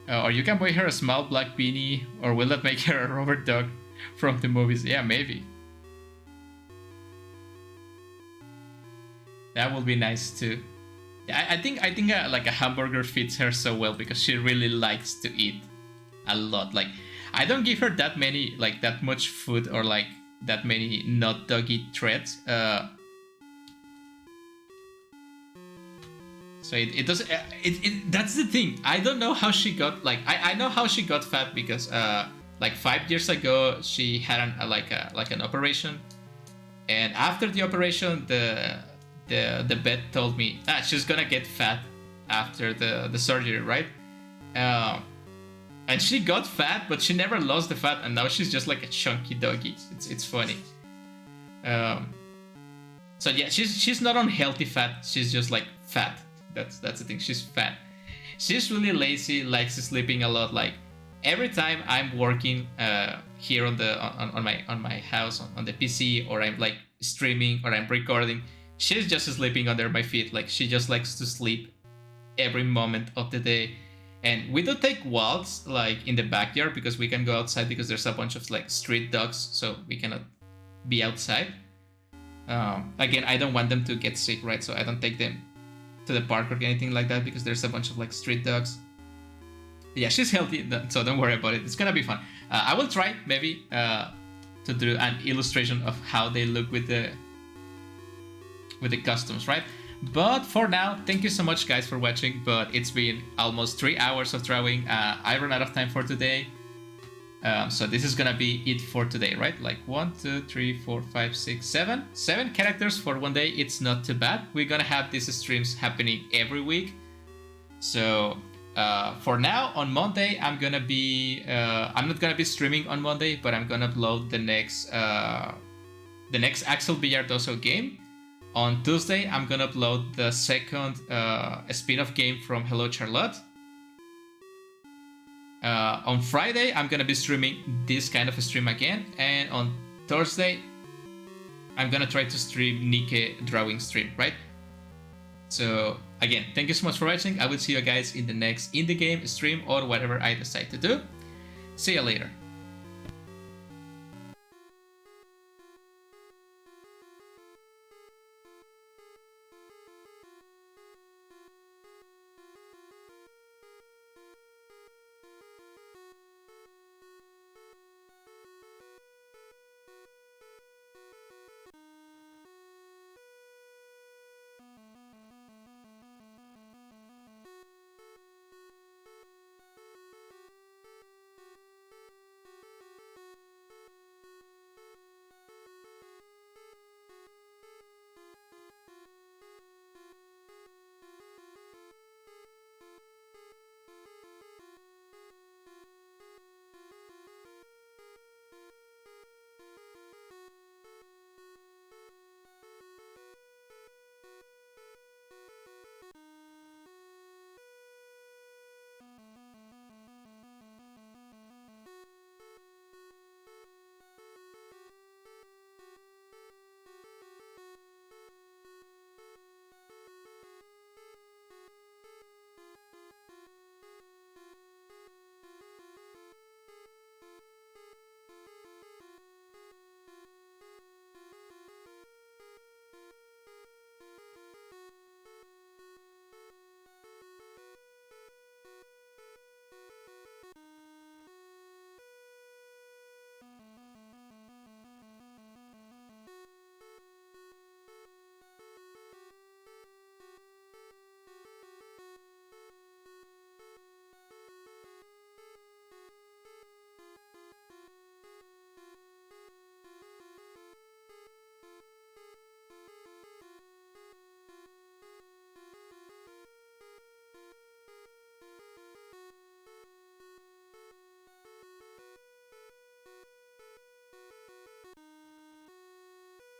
A: Or you can buy her a small black beanie, or will that make her a Robert dog from the movies? Yeah, maybe. That would be nice too. I think like a hamburger fits her so well because she really likes to eat a lot. Like, I don't give her that many, like that much food or like that many not doggy treats. So it does. That's the thing. I don't know how she got like. I know how she got fat because like 5 years ago she had an operation, and after the operation the vet told me she's gonna get fat after the surgery, right? And she got fat, but she never lost the fat, and now she's just like a chunky doggy. It's funny. So yeah, she's not on healthy fat. She's just like fat. That's the thing. She's fat. She's really lazy, likes sleeping a lot. Like every time I'm working here on my house on the PC, or I'm like streaming or I'm recording, she's just sleeping under my feet. Like she just likes to sleep every moment of the day. And we do take walks like in the backyard because we can go outside because there's a bunch of like street dogs, so we cannot be outside. Again, I don't want them to get sick, right? So I don't take them to the park or anything like that because there's a bunch of like street dogs. Yeah, she's healthy, so don't worry about it. It's gonna be fun. I will try maybe to do an illustration of how they look with the costumes, right? But for now, thank you so much guys for watching. But it's been almost 3 hours of drawing. I ran out of time for today. So this is gonna be it for today, right? Like 1, 2, 3, 4, 5, 6, 7. 7 characters for one day. It's not too bad. We're gonna have these streams happening every week. So for now, on Monday, I'm not gonna be streaming on Monday, but I'm gonna upload the next Axel Villardoso game. On Tuesday, I'm gonna upload the second spin-off game from Hello Charlotte. On Friday, I'm gonna be streaming this kind of a stream again, and on Thursday, I'm gonna try to stream Nike drawing stream, right? So again, thank you so much for watching. I will see you guys in the next indie game stream or whatever I decide to do. See you later.